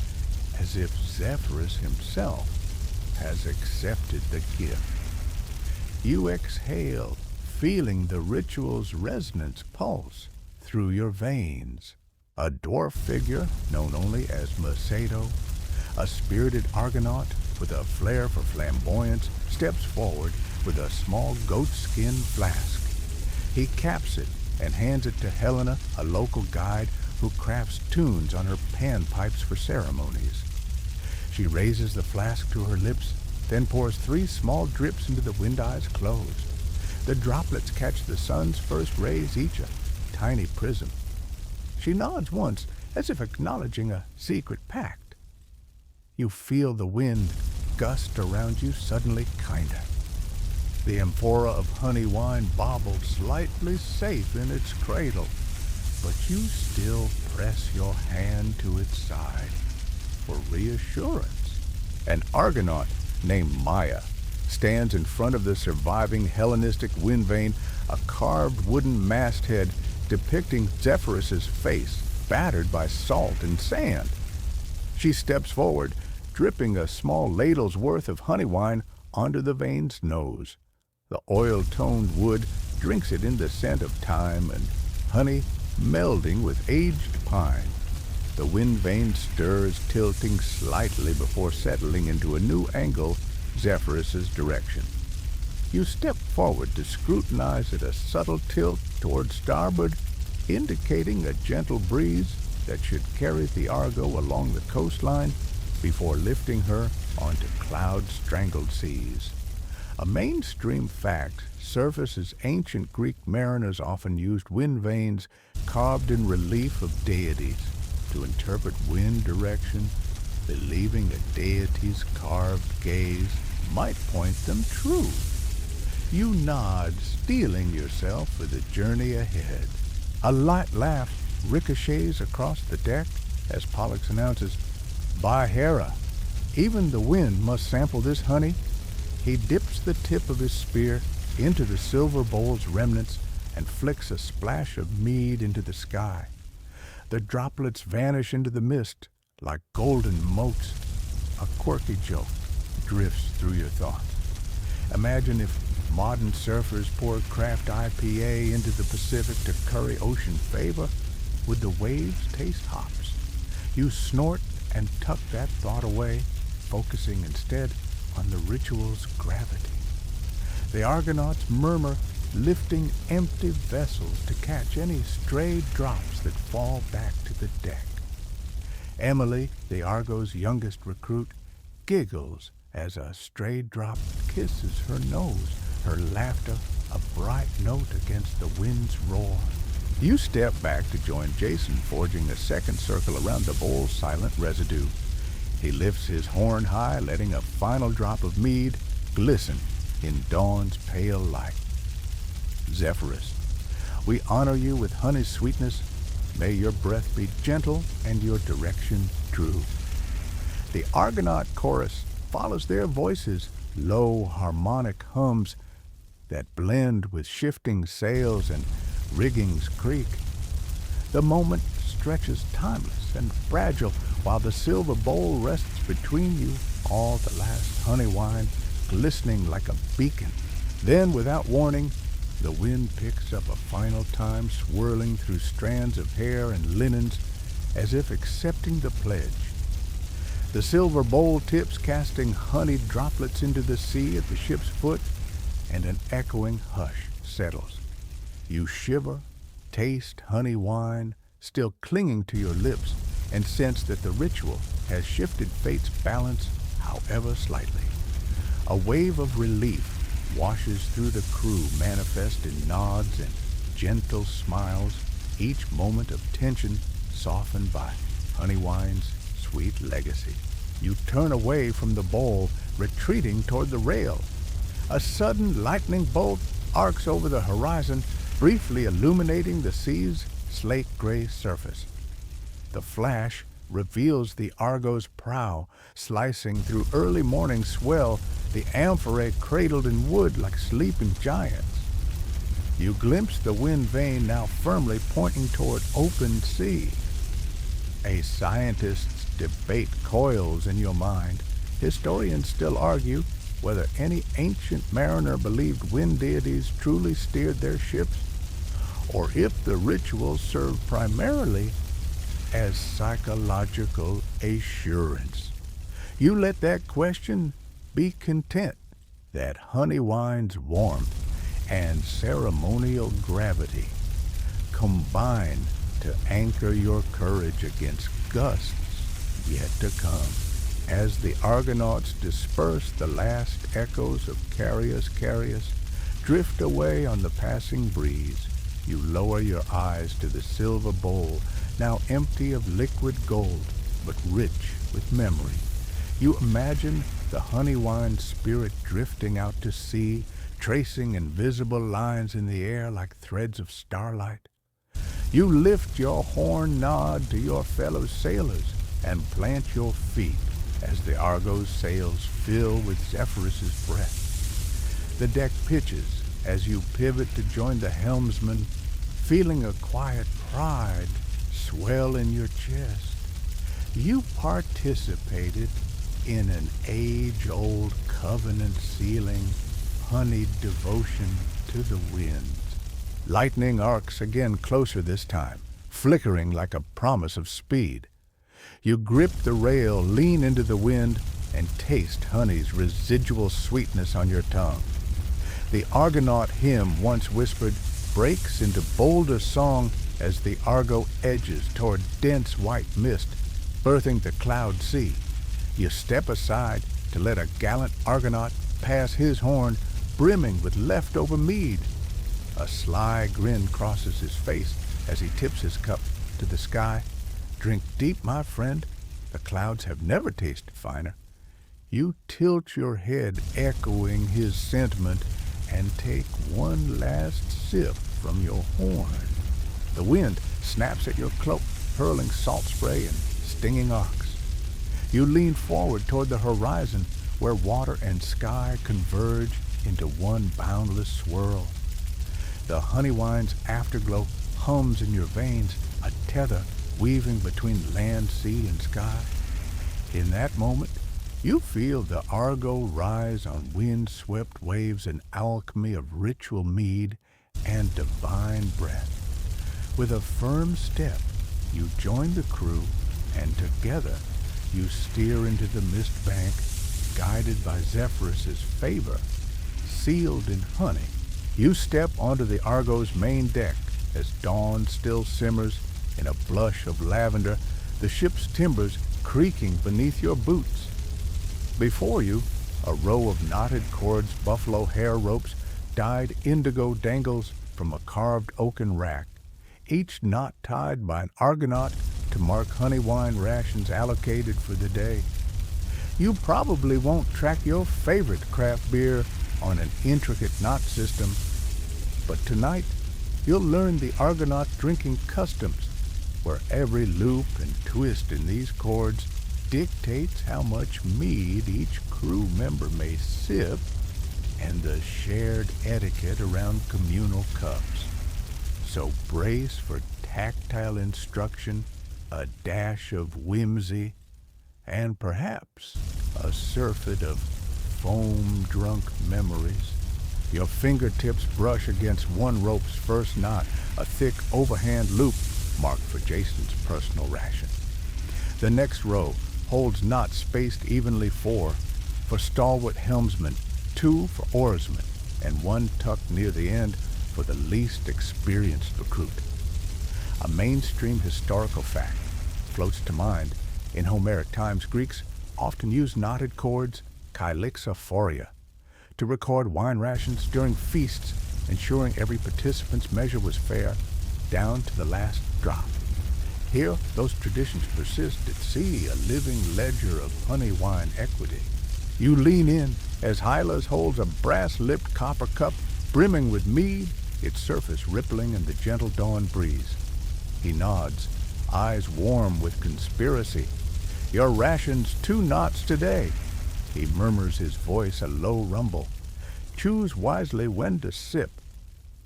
as if Zephyrus himself has accepted the gift. You exhale, feeling the ritual's resonance pulse through your veins. A dwarf figure, known only as Macedo, a spirited Argonaut with a flair for flamboyance, steps forward with a small goatskin flask. He caps it and hands it to Helena, a local guide who crafts tunes on her panpipes for ceremonies. She raises the flask to her lips, then pours 3 small drips into the wind-eyes closed. The droplets catch the sun's first rays, each a tiny prism. She nods once, as if acknowledging a secret pact. You feel the wind gust around you, suddenly kinder. The amphora of honey wine bobbled slightly safe in its cradle, but you still press your hand to its side for reassurance. An Argonaut named Maya stands in front of the surviving Hellenistic wind vane, a carved wooden masthead depicting Zephyrus's face, battered by salt and sand. She steps forward, dripping a small ladle's worth of honey wine onto the vane's nose. The oil-toned wood drinks it in the scent of thyme and honey, melding with aged pine. The wind vane stirs, tilting slightly before settling into a new angle, Zephyrus's direction. You step forward to scrutinize at a subtle tilt toward starboard, indicating a gentle breeze that should carry the Argo along the coastline before lifting her onto cloud-strangled seas. A mainstream fact, surfaces ancient Greek mariners often used wind vanes carved in relief of deities to interpret wind direction, believing a deity's carved gaze might point them true. You nod, steeling yourself for the journey ahead. A light laugh ricochets across the deck as Pollux announces, "By Hera, even the wind must sample this honey." He dips the tip of his spear into the silver bowl's remnants and flicks a splash of mead into the sky. The droplets vanish into the mist like golden motes. A quirky joke drifts through your thoughts. Imagine if modern surfers poured craft IPA into the Pacific to curry ocean favor. Would the waves taste hops? You snort and tuck that thought away, focusing instead on the ritual's gravity. The Argonauts murmur, lifting empty vessels to catch any stray drops that fall back to the deck. Emily, the Argo's youngest recruit, giggles as a stray drop kisses her nose, her laughter a bright note against the wind's roar. You step back to join Jason, forging a second circle around the bowl's silent residue. He lifts his horn high, letting a final drop of mead glisten in dawn's pale light. Zephyrus, we honor you with honey's sweetness. May your breath be gentle and your direction true. The Argonaut chorus follows their voices, low harmonic hums that blend with shifting sails and rigging's creak. The moment stretches timeless and fragile while the silver bowl rests between you, all the last honey wine glistening like a beacon. Then, without warning, the wind picks up a final time, swirling through strands of hair and linens as if accepting the pledge. The silver bowl tips, casting honeyed droplets into the sea at the ship's foot, and an echoing hush settles. You shiver, taste honey wine, still clinging to your lips, and sense that the ritual has shifted fate's balance, however slightly. A wave of relief washes through the crew, manifest in nods and gentle smiles, each moment of tension softened by honey wine's sweet legacy. You turn away from the bowl, retreating toward the rail. A sudden lightning bolt arcs over the horizon, briefly illuminating the sea's slate-gray surface. The flash reveals the Argo's prow, slicing through early morning swell, the amphorae cradled in wood like sleeping giants. You glimpse the wind vane now firmly pointing toward open sea. A scientist's debate coils in your mind. Historians still argue whether any ancient mariner believed wind deities truly steered their ships, or if the ritual served primarily as psychological assurance. You let that question be content that honey wine's warmth and ceremonial gravity combine to anchor your courage against gusts yet to come. As the Argonauts disperse, the last echoes of Carius, drift away on the passing breeze. You lower your eyes to the silver bowl, now empty of liquid gold, but rich with memory. You imagine the honey wine spirit drifting out to sea, tracing invisible lines in the air like threads of starlight. You lift your horn nod to your fellow sailors and plant your feet as the Argo's sails fill with Zephyrus's breath. The deck pitches as you pivot to join the helmsman, feeling a quiet pride swell in your chest. You participated in an age-old covenant-sealing, honeyed devotion to the winds. Lightning arcs again closer this time, flickering like a promise of speed. You grip the rail, lean into the wind, and taste honey's residual sweetness on your tongue. The Argonaut hymn, once whispered, breaks into bolder song as the Argo edges toward dense white mist, birthing the cloud sea. You step aside to let a gallant Argonaut pass his horn, brimming with leftover mead. A sly grin crosses his face as he tips his cup to the sky. Drink deep, my friend. The clouds have never tasted finer. You tilt your head, echoing his sentiment, and take one last sip from your horn. The wind snaps at your cloak, hurling salt spray and stinging arcs. You lean forward toward the horizon, where water and sky converge into one boundless swirl. The honey wine's afterglow hums in your veins, a tether weaving between land, sea, and sky. In that moment, you feel the Argo rise on wind-swept waves, an alchemy of ritual mead and divine breath. With a firm step, you join the crew, and together you steer into the mist bank, guided by Zephyrus's favor, sealed in honey. You step onto the Argo's main deck as dawn still simmers in a blush of lavender, the ship's timbers creaking beneath your boots. Before you, a row of knotted cords, buffalo hair ropes, dyed indigo dangles from a carved oaken rack, each knot tied by an Argonaut to mark honey wine rations allocated for the day. You probably won't track your favorite craft beer on an intricate knot system, but tonight you'll learn the Argonaut drinking customs, where every loop and twist in these cords dictates how much mead each crew member may sip, and the shared etiquette around communal cups. So brace for tactile instruction, a dash of whimsy, and perhaps a surfeit of foam-drunk memories. Your fingertips brush against one rope's first knot, a thick overhand loop marked for Jason's personal ration. The next row holds knots spaced evenly for stalwart helmsmen, 2 for oarsmen, and 1 tucked near the end for the least experienced recruit. A mainstream historical fact floats to mind. In Homeric times, Greeks often used knotted cords, kylixophoria, to record wine rations during feasts, ensuring every participant's measure was fair, down to the last drop. Here, those traditions persist at sea, a living ledger of honey wine equity. You lean in as Hylas holds a brass-lipped copper cup brimming with mead, its surface rippling in the gentle dawn breeze. He nods, eyes warm with conspiracy. "Your ration's 2 knots today." He murmurs, his voice a low rumble. "Choose wisely when to sip."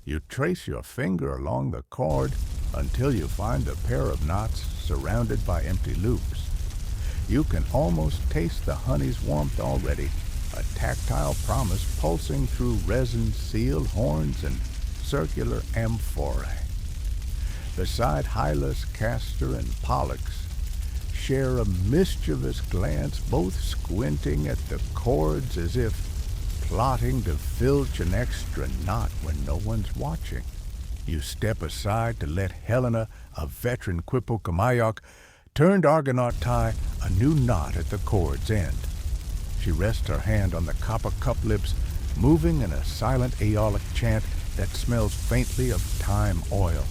You trace your finger along the cord until you find a pair of knots surrounded by empty loops. You can almost taste the honey's warmth already, a tactile promise pulsing through resin-sealed horns and circular amphorae. Beside Hylas, Castor, and Pollux share a mischievous glance, both squinting at the cords as if plotting to filch an extra knot when no one's watching. You step aside to let Helena, a veteran Quipucamayok, turned Argonaut tie a new knot at the cord's end. She rests her hand on the copper cup lips, moving in a silent Aeolic chant that smells faintly of thyme oil.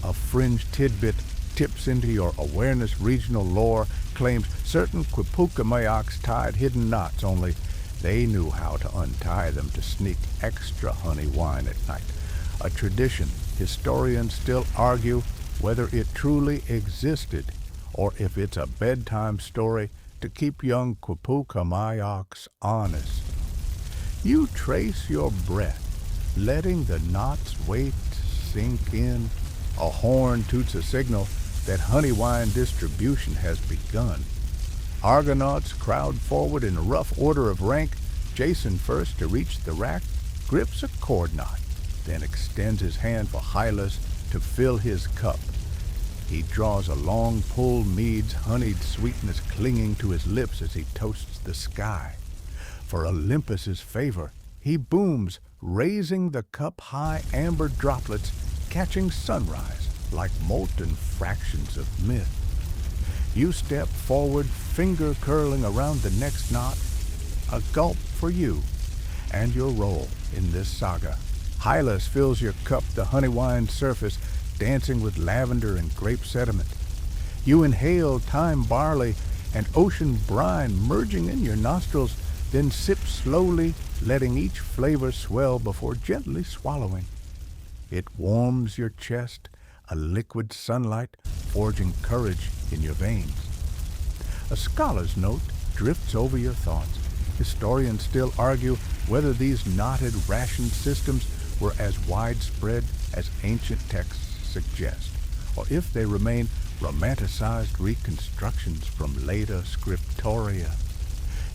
A fringe tidbit tips into your awareness. Regional lore claims certain Quipucamayoks tied hidden knots, only they knew how to untie them to sneak extra honey wine at night. A tradition historians still argue whether it truly existed or if it's a bedtime story to keep young Quipucamayoks honest. You trace your breath, letting the knot's weight sink in. A horn toots a signal that honey wine distribution has begun. Argonauts crowd forward in rough order of rank. Jason, first to reach the rack, grips a cord knot, then extends his hand for Hylas to fill his cup. He draws a long pull, mead's honeyed sweetness clinging to his lips as he toasts the sky. For Olympus's favor, he booms, raising the cup high, amber droplets catching sunrise like molten fractions of myth. You step forward, finger curling around the next knot, a gulp for you and your role in this saga. Hylas fills your cup, the honey wine surface dancing with lavender and grape sediment. You inhale thyme barley and ocean brine merging in your nostrils, then sip slowly, letting each flavor swell before gently swallowing. It warms your chest, a liquid sunlight forging courage in your veins. A scholar's note drifts over your thoughts. Historians still argue whether these knotted ration systems were as widespread as ancient texts suggest, or if they remain romanticized reconstructions from later scriptoria.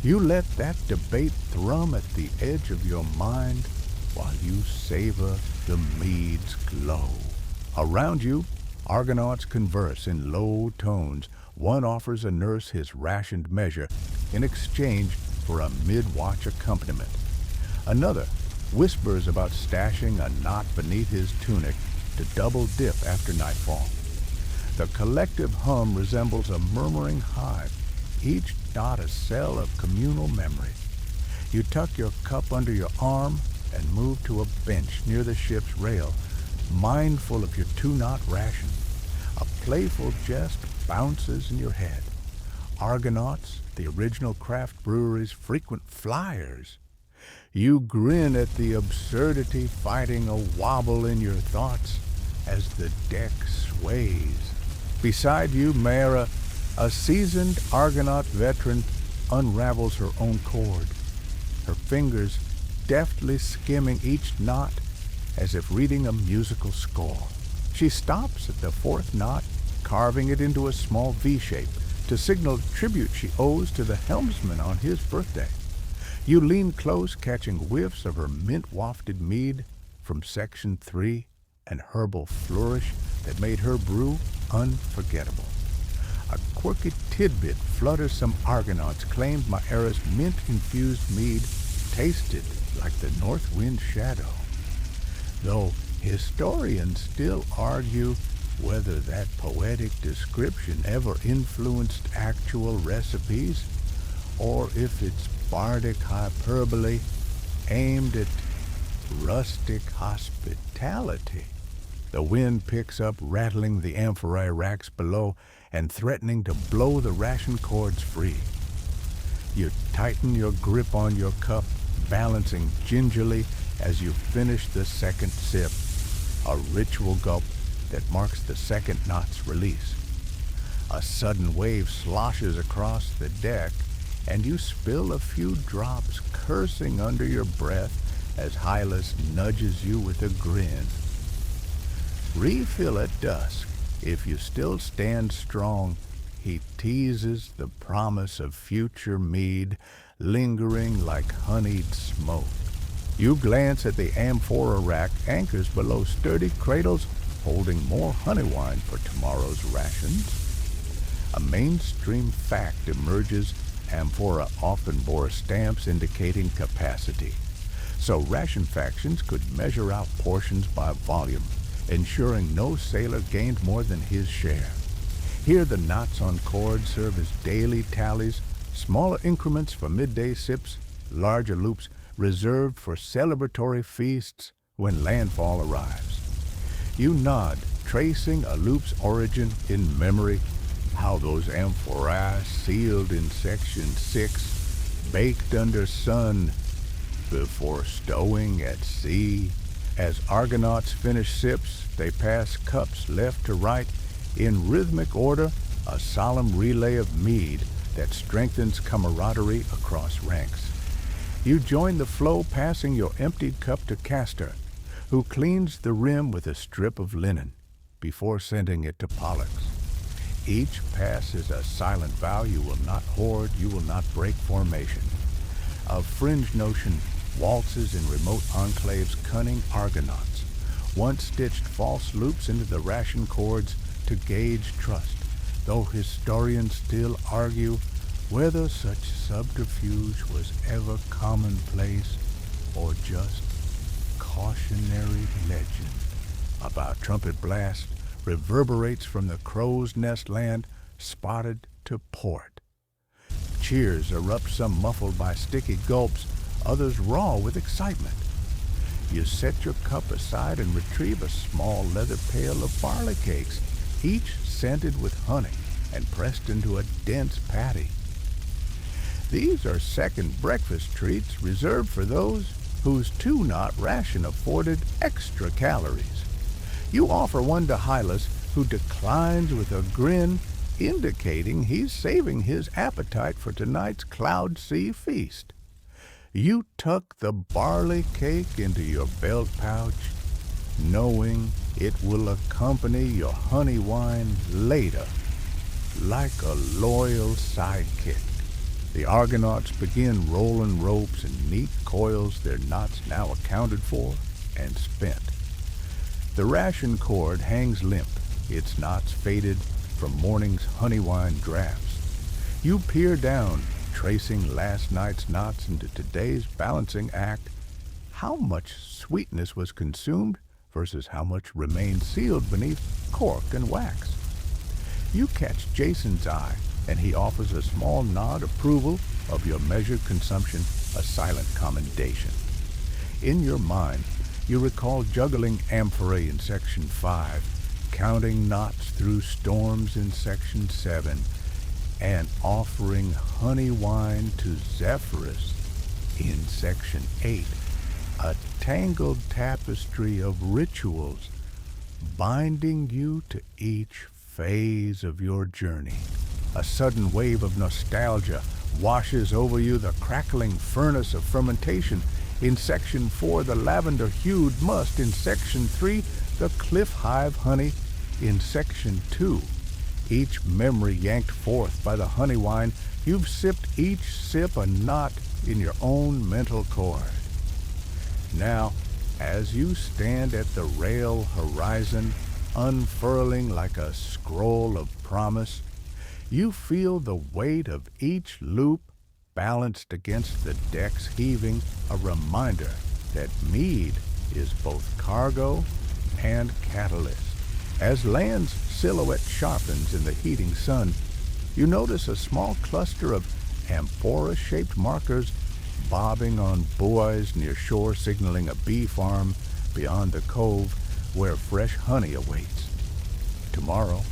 You let that debate thrum at the edge of your mind while you savor the mead's glow. Around you, Argonauts converse in low tones. One offers a nurse his rationed measure in exchange for a mid-watch accompaniment. Another whispers about stashing a knot beneath his tunic to double dip after nightfall. The collective hum resembles a murmuring hive, each knot a cell of communal memory. You tuck your cup under your arm and move to a bench near the ship's rail, mindful of your 2-knot ration. A playful jest bounces in your head. Argonauts, the original craft brewery's frequent flyers. You grin at the absurdity fighting a wobble in your thoughts as the deck sways. Beside you, Mayra, a seasoned Argonaut veteran, unravels her own cord, her fingers deftly skimming each knot as if reading a musical score. She stops at the 4th knot, carving it into a small V shape to signal tribute she owes to the helmsman on his birthday. You lean close, catching whiffs of her mint-wafted mead from Section 3, an herbal flourish that made her brew unforgettable. A quirky tidbit flutters some Argonauts claimed Maera's mint-infused mead tasted like the north wind shadow, though historians still argue whether that poetic description ever influenced actual recipes or if it's bardic hyperbole aimed at rustic hospitality. The wind picks up, rattling the amphorae racks below and threatening to blow the ration cords free. You tighten your grip on your cup, balancing gingerly as you finish the second sip, a ritual gulp that marks the second knot's release. A sudden wave sloshes across the deck, and you spill a few drops, cursing under your breath as Hylas nudges you with a grin. Refill at dusk. If you still stand strong, he teases the promise of future mead, lingering like honeyed smoke. You glance at the amphora rack, anchors below sturdy cradles, holding more honey wine for tomorrow's rations. A mainstream fact emerges: amphora often bore stamps indicating capacity, so ration factions could measure out portions by volume, ensuring no sailor gained more than his share. Here the knots on cord serve as daily tallies, smaller increments for midday sips, larger loops reserved for celebratory feasts when landfall arrives. You nod, tracing a loop's origin in memory, how those amphorae sealed in Section 6, baked under sun before stowing at sea. As Argonauts finish sips, they pass cups left to right in rhythmic order, a solemn relay of mead that strengthens camaraderie across ranks. You join the flow, passing your emptied cup to Castor, who cleans the rim with a strip of linen before sending it to Pollux. Each pass is a silent vow: you will not hoard, you will not break formation. A fringe notion waltzes in remote enclaves cunning Argonauts, once stitched false loops into the ration cords to gauge trust, though historians still argue whether such subterfuge was ever commonplace or just cautionary legend. About trumpet blast reverberates from the crow's nest land, spotted to port. Cheers erupt, some muffled by sticky gulps, others raw with excitement. You set your cup aside and retrieve a small leather pail of barley cakes, each scented with honey and pressed into a dense patty. These are second breakfast treats reserved for those whose two-knot ration afforded extra calories. You offer one to Hylas, who declines with a grin, indicating he's saving his appetite for tonight's cloud sea feast. You tuck the barley cake into your belt pouch, knowing it will accompany your honey wine later, like a loyal sidekick. The Argonauts begin rolling ropes in neat coils, their knots now accounted for and spent. The ration cord hangs limp, its knots faded from morning's honey wine drafts. You peer down, tracing last night's knots into today's balancing act. How much sweetness was consumed versus how much remained sealed beneath cork and wax? You catch Jason's eye, and he offers a small nod approval of your measured consumption, a silent commendation. In your mind, you recall juggling amphorae in Section 5, counting knots through storms in Section 7, and offering honey wine to Zephyrus in Section 8, a tangled tapestry of rituals binding you to each phase of your journey. A sudden wave of nostalgia washes over you, the crackling furnace of fermentation in Section 4, the lavender-hued must in Section 3, the cliff hive honey in Section 2. Each memory yanked forth by the honey wine, you've sipped each sip a knot in your own mental cord. Now, as you stand at the rail horizon, unfurling like a scroll of promise, you feel the weight of each loop balanced against the deck's heaving, a reminder that mead is both cargo and catalyst. As land's silhouette sharpens in the heating sun, you notice a small cluster of amphora-shaped markers bobbing on buoys near shore, signaling a bee farm beyond the cove where fresh honey awaits. Tomorrow,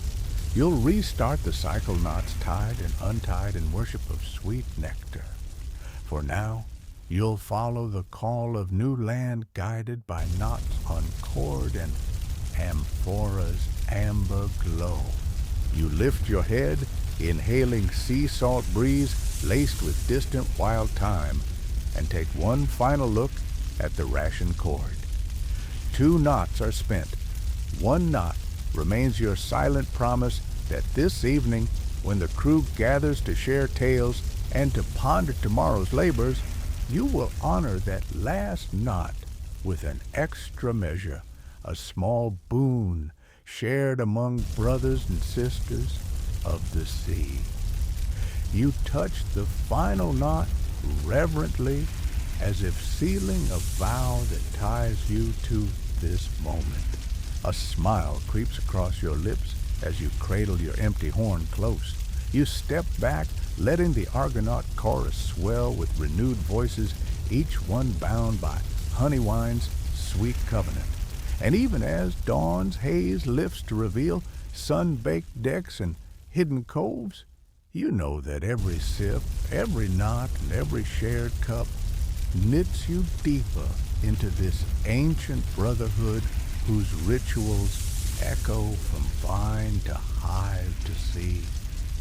you'll restart the cycle, knots tied and untied in worship of sweet nectar. For now, you'll follow the call of new land, guided by knots on cord and amphora's amber glow. You lift your head, inhaling sea salt breeze laced with distant wild thyme, and take one final look at the ration cord. 2 knots are spent. 1 knot remains your silent promise that this evening, when the crew gathers to share tales and to ponder tomorrow's labors, you will honor that last knot with an extra measure, a small boon shared among brothers and sisters of the sea. You touch the final knot reverently, as if sealing a vow that ties you to this moment. A smile creeps across your lips as you cradle your empty horn close. You step back, letting the Argonaut chorus swell with renewed voices, each one bound by Honeywine's sweet covenant. And even as dawn's haze lifts to reveal sun-baked decks and hidden coves, you know that every sip, every knot, and every shared cup knits you deeper into this ancient brotherhood whose rituals echo from vine to hive to sea.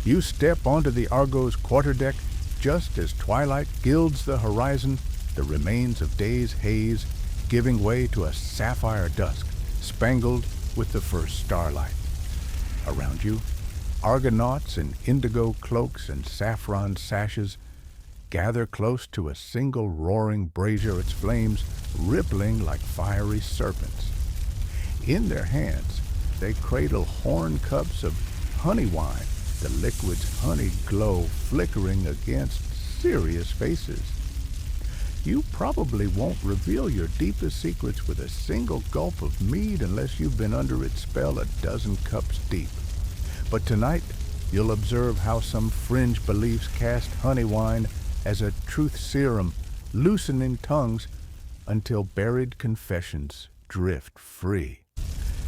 You step onto the Argo's quarterdeck just as twilight gilds the horizon, the remains of day's haze giving way to a sapphire dusk spangled with the first starlight. Around you, Argonauts in indigo cloaks and saffron sashes gather close to a single roaring brazier, its flames rippling like fiery serpents. In their hands, they cradle horn cups of honey wine, the liquid's honey glow flickering against serious faces. You probably won't reveal your deepest secrets with a single gulp of mead unless you've been under its spell a dozen cups deep. But tonight, you'll observe how some fringe beliefs cast honey wine as a truth serum, loosening tongues until buried confessions drift free.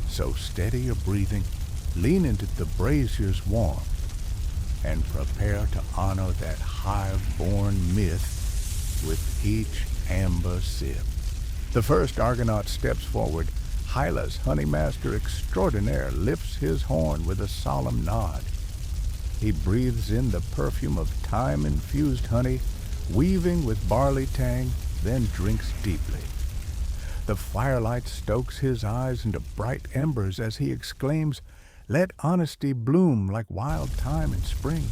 So steady your breathing, lean into the brazier's warmth, and prepare to honor that hive-born myth with each amber sip. The first Argonaut steps forward. Hylas, honeymaster extraordinaire, lifts his horn with a solemn nod. He breathes in the perfume of thyme-infused honey, weaving with barley tang, then drinks deeply. The firelight stokes his eyes into bright embers as he exclaims, "Let honesty bloom like wild thyme in spring."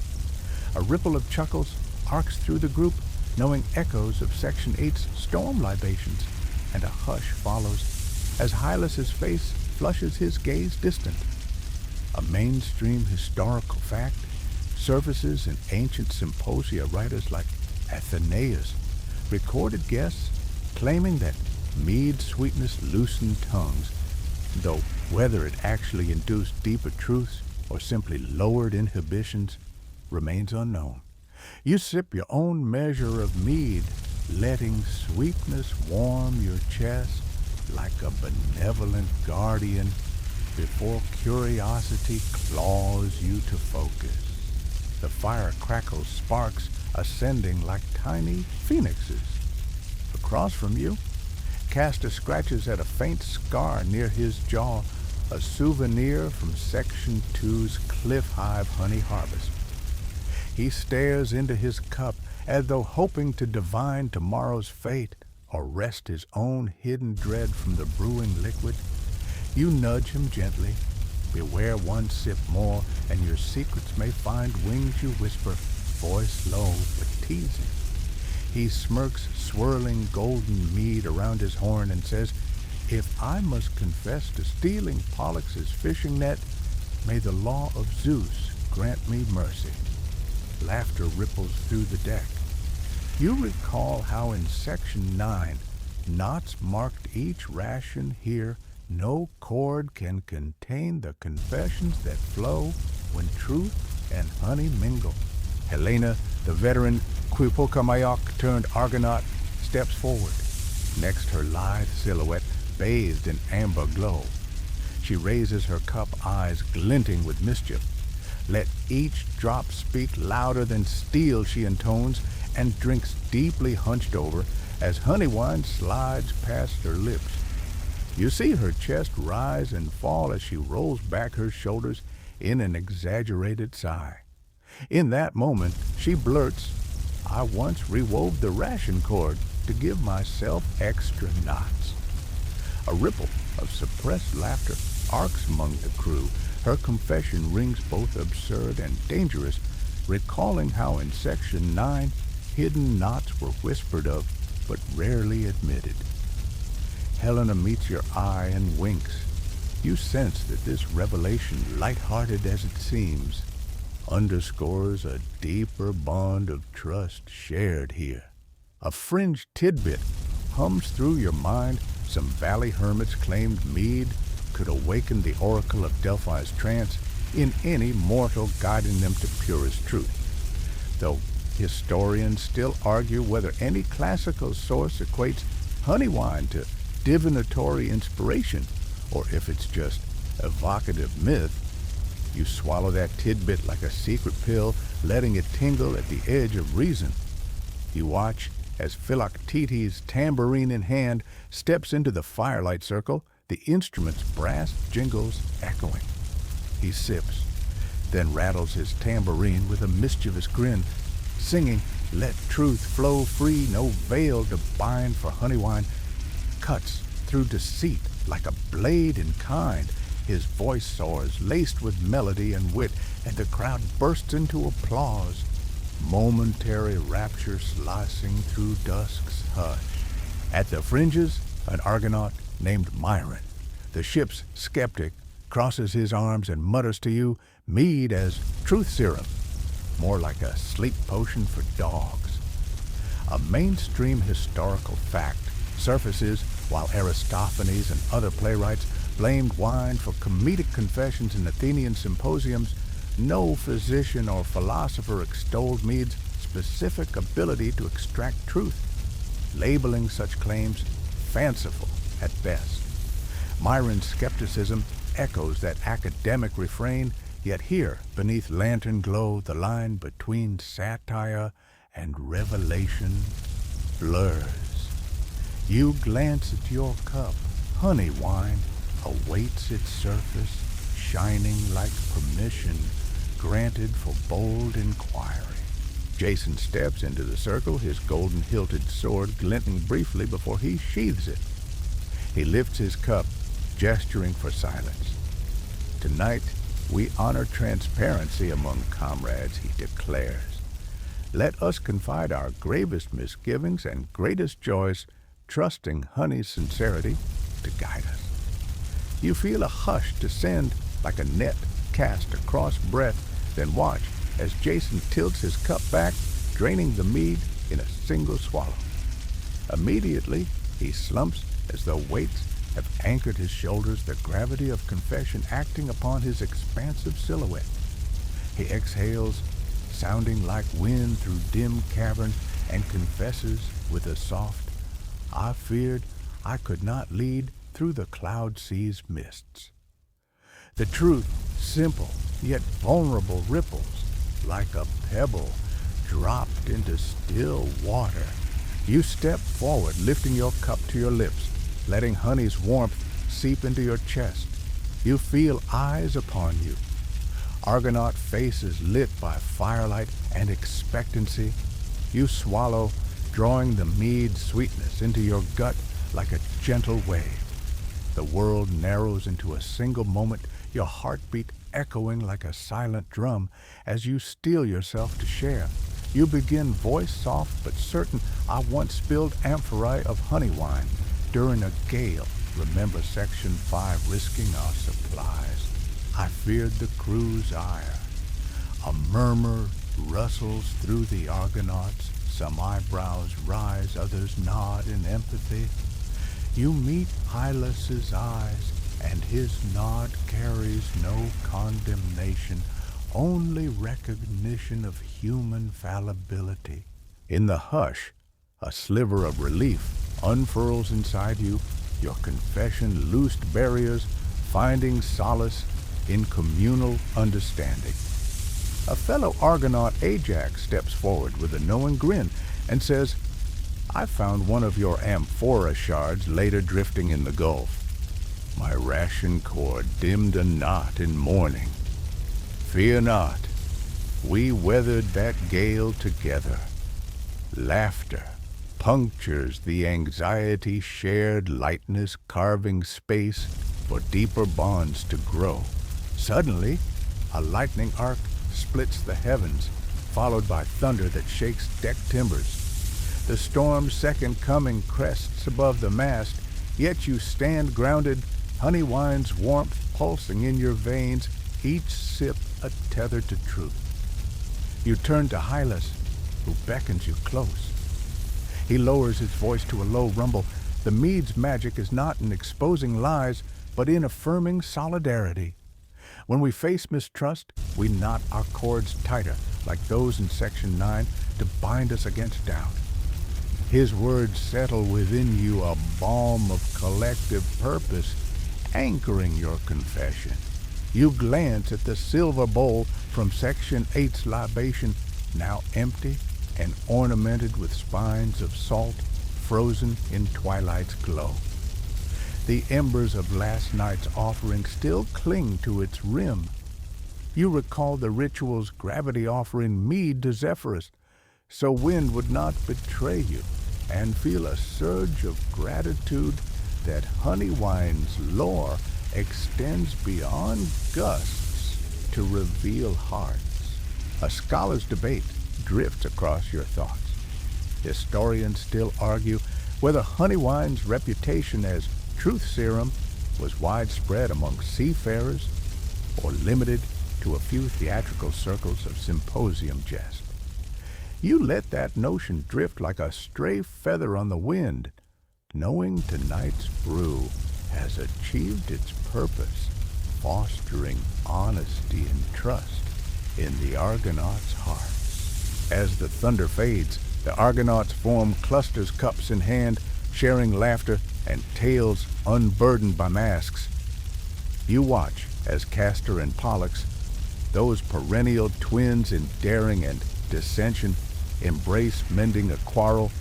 A ripple of chuckles arcs through the group, knowing echoes of Section 8's storm libations, and a hush follows as Hylas's face flushes his gaze distant. A mainstream historical fact surfaces in ancient symposia writers like Athenaeus, recorded guests claiming that mead sweetness loosened tongues, though whether it actually induced deeper truths or simply lowered inhibitions remains unknown. You sip your own measure of mead, letting sweetness warm your chest like a benevolent guardian before curiosity claws you to focus. The fire crackles sparks ascending like tiny phoenixes. Across from you, Castor scratches at a faint scar near his jaw, a souvenir from Section 2's Cliff Hive honey harvest. He stares into his cup as though hoping to divine tomorrow's fate or wrest his own hidden dread from the brewing liquid. You nudge him gently. Beware one sip more, and your secrets may find wings, you whisper, voice low but teasing. He smirks, swirling golden mead around his horn, and says, "If I must confess to stealing Pollux' fishing net, may the law of Zeus grant me mercy." Laughter ripples through the deck. You recall how in Section 9, knots marked each ration here. No cord can contain the confessions that flow when truth and honey mingle. Helena, the veteran Quipocamayok turned Argonaut, steps forward. Next, her lithe silhouette bathed in amber glow. She raises her cup, eyes glinting with mischief. "Let each drop speak louder than steel," she intones, and drinks deeply hunched over as honey wine slides past her lips. You see her chest rise and fall as she rolls back her shoulders, in an exaggerated sigh. In that moment, she blurts, "I once rewove the ration cord to give myself extra knots." A ripple of suppressed laughter arcs among the crew. Her confession rings both absurd and dangerous, recalling how in Section 9, hidden knots were whispered of, but rarely admitted. Helena meets your eye and winks. You sense that this revelation, light-hearted as it seems, underscores a deeper bond of trust shared here. A fringe tidbit hums through your mind. Some valley hermits claimed mead could awaken the oracle of Delphi's trance in any mortal, guiding them to purest truth. Though historians still argue whether any classical source equates honey wine to divinatory inspiration, or if it's just evocative myth, you swallow that tidbit like a secret pill, letting it tingle at the edge of reason. You watch as Philoctetes, tambourine in hand, steps into the firelight circle, the instrument's brass jingles echoing. He sips, then rattles his tambourine with a mischievous grin, singing, "Let truth flow free, no veil to bind," for honey wine cuts through deceit like a blade in kind. His voice soars, laced with melody and wit, and the crowd bursts into applause. Momentary rapture slicing through dusk's hush. At the fringes, an Argonaut named Myron, the ship's skeptic, crosses his arms and mutters to you, "Mead as truth serum," more like a sleep potion for dogs. A mainstream historical fact surfaces while Aristophanes and other playwrights blamed wine for comedic confessions in Athenian symposiums. No physician or philosopher extolled mead's specific ability to extract truth, labeling such claims fanciful at best. Myron's skepticism echoes that academic refrain, yet here, beneath lantern glow, the line between satire and revelation blurs. You glance at your cup. Honey wine awaits its surface, shining like permission granted for bold inquiry. Jason steps into the circle, his golden-hilted sword glinting briefly before he sheathes it. He lifts his cup, gesturing for silence. "Tonight, we honor transparency among comrades," he declares. "Let us confide our gravest misgivings and greatest joys, trusting honey's sincerity to guide us." You feel a hush descend like a net cast across breath, then watch as Jason tilts his cup back, draining the mead in a single swallow. Immediately, he slumps as though weights have anchored his shoulders, the gravity of confession acting upon his expansive silhouette. He exhales, sounding like wind through dim cavern, and confesses with a soft, "I feared I could not lead through the cloud sea's mists." The truth, simple yet vulnerable, ripples like a pebble dropped into still water. You step forward, lifting your cup to your lips, letting honey's warmth seep into your chest. You feel eyes upon you. Argonaut faces lit by firelight and expectancy. You swallow, drawing the mead sweetness into your gut like a gentle wave. The world narrows into a single moment, your heartbeat echoing like a silent drum as you steel yourself to share. You begin voice soft but certain, "I once spilled amphorae of honey wine during a gale. Remember Section 5 risking our supplies. I feared the crew's ire." A murmur rustles through the Argonauts. Some eyebrows rise, others nod in empathy. You meet Hylas's eyes, and his nod carries no condemnation, only recognition of human fallibility. In the hush, a sliver of relief unfurls inside you, your confession loosed barriers, finding solace in communal understanding. A fellow Argonaut, Ajax, steps forward with a knowing grin and says, "I found one of your amphora shards later drifting in the Gulf. My ration cord dimmed a knot in mourning." Fear not, we weathered that gale together. Laughter punctures the anxiety shared, lightness carving space for deeper bonds to grow. Suddenly, a lightning arc splits the heavens, followed by thunder that shakes deck timbers. The storm's second coming crests above the mast, yet you stand grounded, honey wine's warmth pulsing in your veins, each sip a tether to truth. You turn to Hylas, who beckons you close. He lowers his voice to a low rumble. The mead's magic is not in exposing lies, but in affirming solidarity. When we face mistrust, we knot our cords tighter, like those in Section 9, to bind us against doubt. His words settle within you a balm of collective purpose, anchoring your confession. You glance at the silver bowl from Section 8's libation, now empty and ornamented with spines of salt, frozen in twilight's glow. The embers of last night's offering still cling to its rim. You recall the ritual's gravity offering mead to Zephyrus, so wind would not betray you, and feel a surge of gratitude that honey wine's lore extends beyond gusts to reveal hearts. A scholar's debate drifts across your thoughts. Historians still argue whether honey wine's reputation as truth serum was widespread among seafarers or limited to a few theatrical circles of symposium jest. You let that notion drift like a stray feather on the wind, knowing tonight's brew has achieved its purpose, fostering honesty and trust in the Argonauts' hearts. As the thunder fades, the Argonauts form clusters, cups in hand, sharing laughter and tales unburdened by masks. You watch as Castor and Pollux, those perennial twins in daring and dissension, embrace mending a quarrel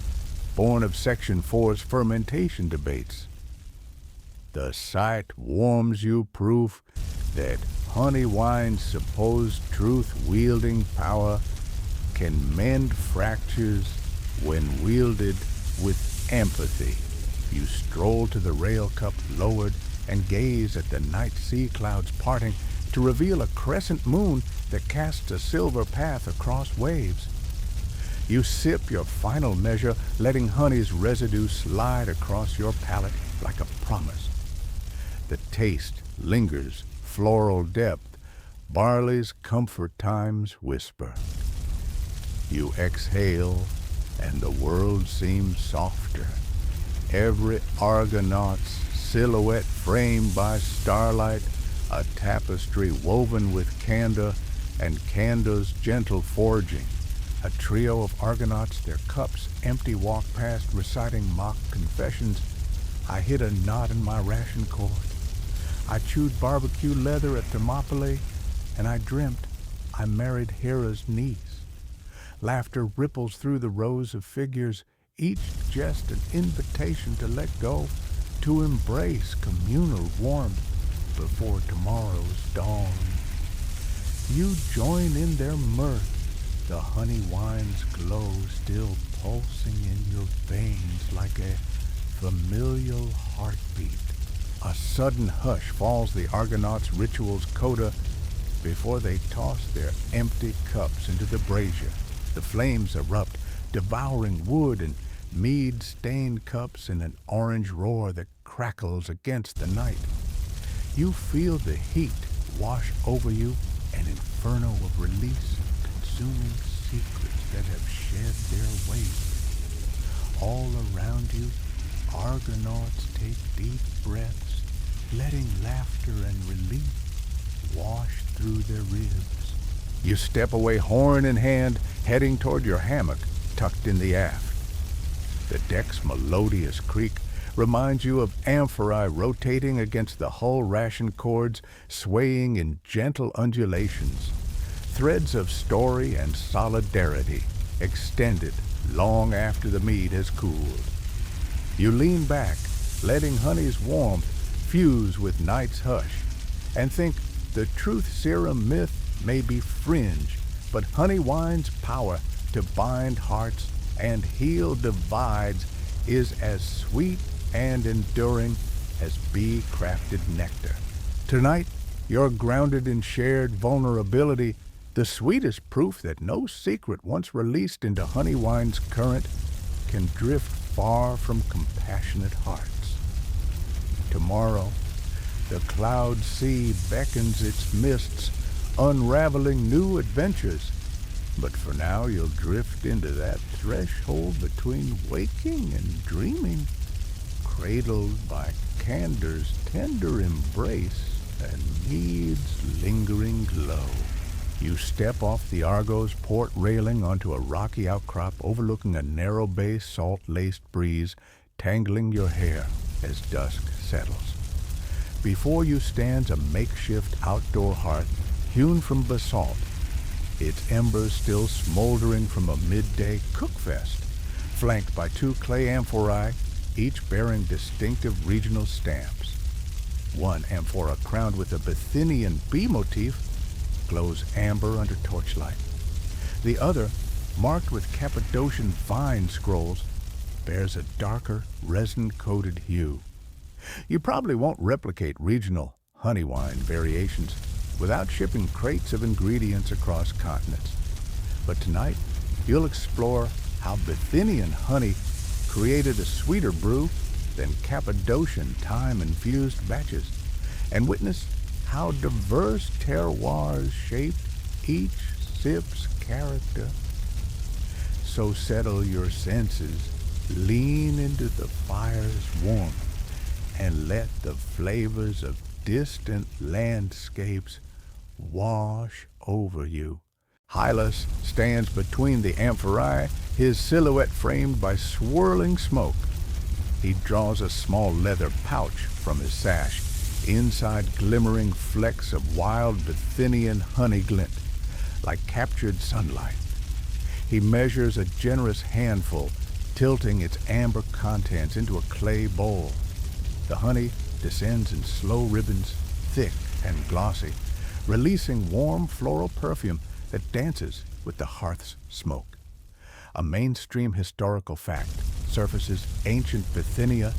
born of Section 4's fermentation debates. The sight warms you proof that honey wine's supposed truth-wielding power can mend fractures when wielded with empathy. You stroll to the rail cup lowered and gaze at the night sea clouds parting to reveal a crescent moon that casts a silver path across waves. You sip your final measure, letting honey's residue slide across your palate like a promise. The taste lingers, floral depth, barley's comfort times whisper. You exhale, and the world seems softer. Every Argonaut's silhouette framed by starlight, a tapestry woven with candor and candor's gentle forging. A trio of Argonauts, their cups empty, walk past, reciting mock confessions. I hit a knot in my ration cord. I chewed barbecue leather at Thermopylae, and I dreamt I married Hera's niece. Laughter ripples through the rows of figures, each jest an invitation to let go, to embrace communal warmth before tomorrow's dawn. You join in their mirth, the honey wine's glow still pulsing in your veins like a familial heartbeat. A sudden hush falls the Argonauts' ritual's coda before they toss their empty cups into the brazier. The flames erupt, devouring wood and mead-stained cups in an orange roar that crackles against the night. You feel the heat wash over you, an inferno of release, consuming secrets that have shed their weight. All around you, Argonauts take deep breaths, letting laughter and relief wash through their ribs. You step away horn in hand, heading toward your hammock tucked in the aft. The deck's melodious creak reminds you of amphorae rotating against the hull ration cords, swaying in gentle undulations. Threads of story and solidarity extended long after the mead has cooled. You lean back, letting honey's warmth fuse with night's hush, and think the truth serum myth may be fringe, but honey wine's power to bind hearts and heal divides is as sweet and enduring as bee-crafted nectar. Tonight, you're grounded in shared vulnerability, the sweetest proof that no secret once released into honey wine's current can drift far from compassionate hearts. Tomorrow, the cloud sea beckons its mists, unraveling new adventures. But for now, you'll drift into that threshold between waking and dreaming, cradled by candor's tender embrace and mead's lingering glow. You step off the Argo's port railing onto a rocky outcrop overlooking a narrow bay salt-laced breeze tangling your hair as dusk settles. Before you stands a makeshift outdoor hearth hewn from basalt, its embers still smoldering from a midday cookfest, flanked by 2 clay amphorae, each bearing distinctive regional stamps. One amphora crowned with a Bithynian bee motif glows amber under torchlight. The other, marked with Cappadocian vine scrolls, bears a darker, resin-coated hue. You probably won't replicate regional honey wine variations without shipping crates of ingredients across continents. But tonight, you'll explore how Bithynian honey created a sweeter brew than Cappadocian thyme-infused batches, and witness how diverse terroirs shaped each sip's character. So settle your senses, lean into the fire's warmth, and let the flavors of distant landscapes wash over you. Hylas stands between the amphorae, his silhouette framed by swirling smoke. He draws a small leather pouch from his sash, inside glimmering flecks of wild Bithynian honey glint, like captured sunlight. He measures a generous handful, tilting its amber contents into a clay bowl. The honey descends in slow ribbons, thick and glossy, releasing warm floral perfume that dances with the hearth's smoke. A mainstream historical fact surfaces ancient Bithynia,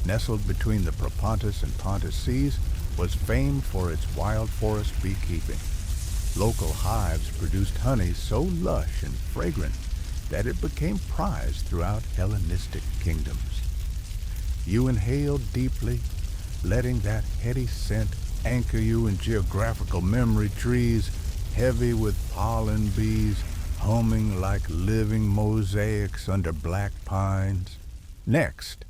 nestled between the Propontis and Pontus seas, was famed for its wild forest beekeeping. Local hives produced honey so lush and fragrant that it became prized throughout Hellenistic kingdoms. You inhale deeply, letting that heady scent anchor you in geographical memory trees, heavy with pollen bees, humming like living mosaics under black pines. Next,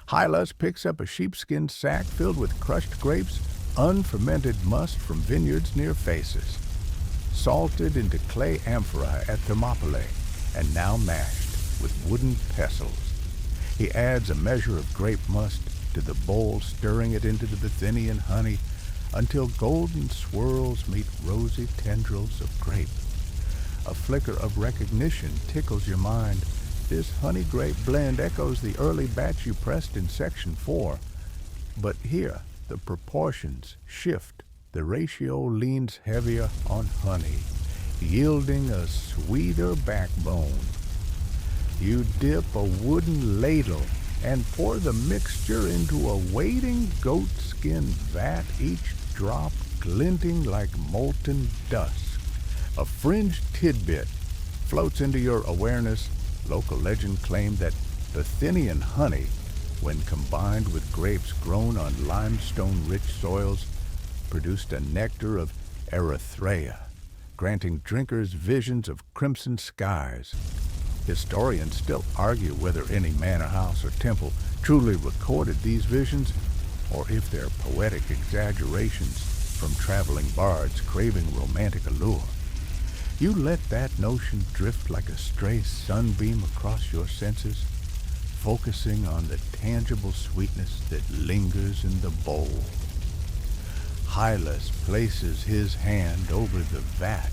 Hylas picks up a sheepskin sack filled with crushed grapes, unfermented must from vineyards near Phasis, salted into clay amphorae at Thermopylae, and now mashed with wooden pestles. He adds a measure of grape must to the bowl, stirring it into the Bithynian honey until golden swirls meet rosy tendrils of grape. A flicker of recognition tickles your mind. This honey grape blend echoes the early batch you pressed in Section 4. But here, the proportions shift. The ratio leans heavier on honey, yielding a sweeter backbone. You dip a wooden ladle and pour the mixture into a waiting goatskin vat, each drop glinting like molten dusk. A fringed tidbit floats into your awareness. Local legend claimed that Bithynian honey, when combined with grapes grown on limestone-rich soils, produced a nectar of Erythrea, granting drinkers visions of crimson skies. Historians still argue whether any manor house or temple truly recorded these visions, or if they're poetic exaggerations from traveling bards craving romantic allure. You let that notion drift like a stray sunbeam across your senses, focusing on the tangible sweetness that lingers in the bowl. Hylas places his hand over the vat,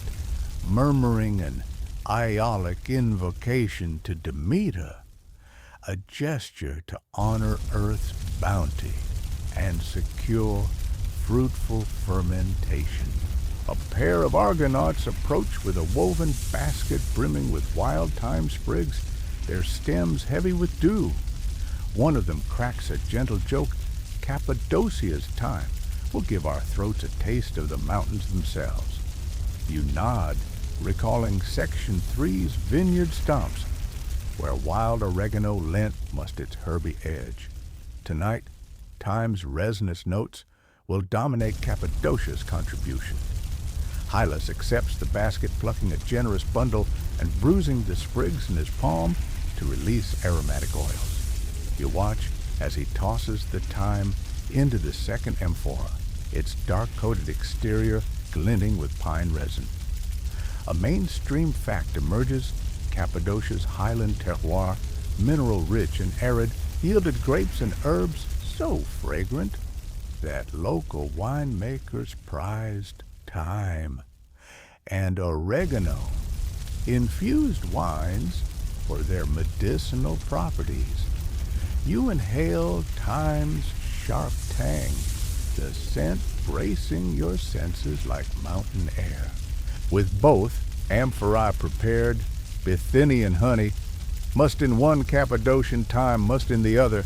murmuring an Iolic invocation to Demeter, a gesture to honor Earth's bounty and secure fruitful fermentation. A pair of Argonauts approach with a woven basket brimming with wild thyme sprigs, their stems heavy with dew. One of them cracks a gentle joke. Cappadocia's thyme will give our throats a taste of the mountains themselves. You nod, recalling Section 3's vineyard stumps, where wild oregano lent must its herby edge. Tonight, thyme's resinous notes will dominate Cappadocia's contribution. Hylas accepts the basket, plucking a generous bundle and bruising the sprigs in his palm to release aromatic oils. You watch as he tosses the thyme into the second amphora, its dark-coated exterior glinting with pine resin. A mainstream fact emerges: Cappadocia's highland terroir, mineral-rich and arid, yielded grapes and herbs so fragrant that local winemakers prized thyme and oregano infused wines for their medicinal properties. You inhale thyme's sharp tang, the scent bracing your senses like mountain air. With both amphorae prepared, Bithynian honey must in one, Cappadocian thyme must in the other.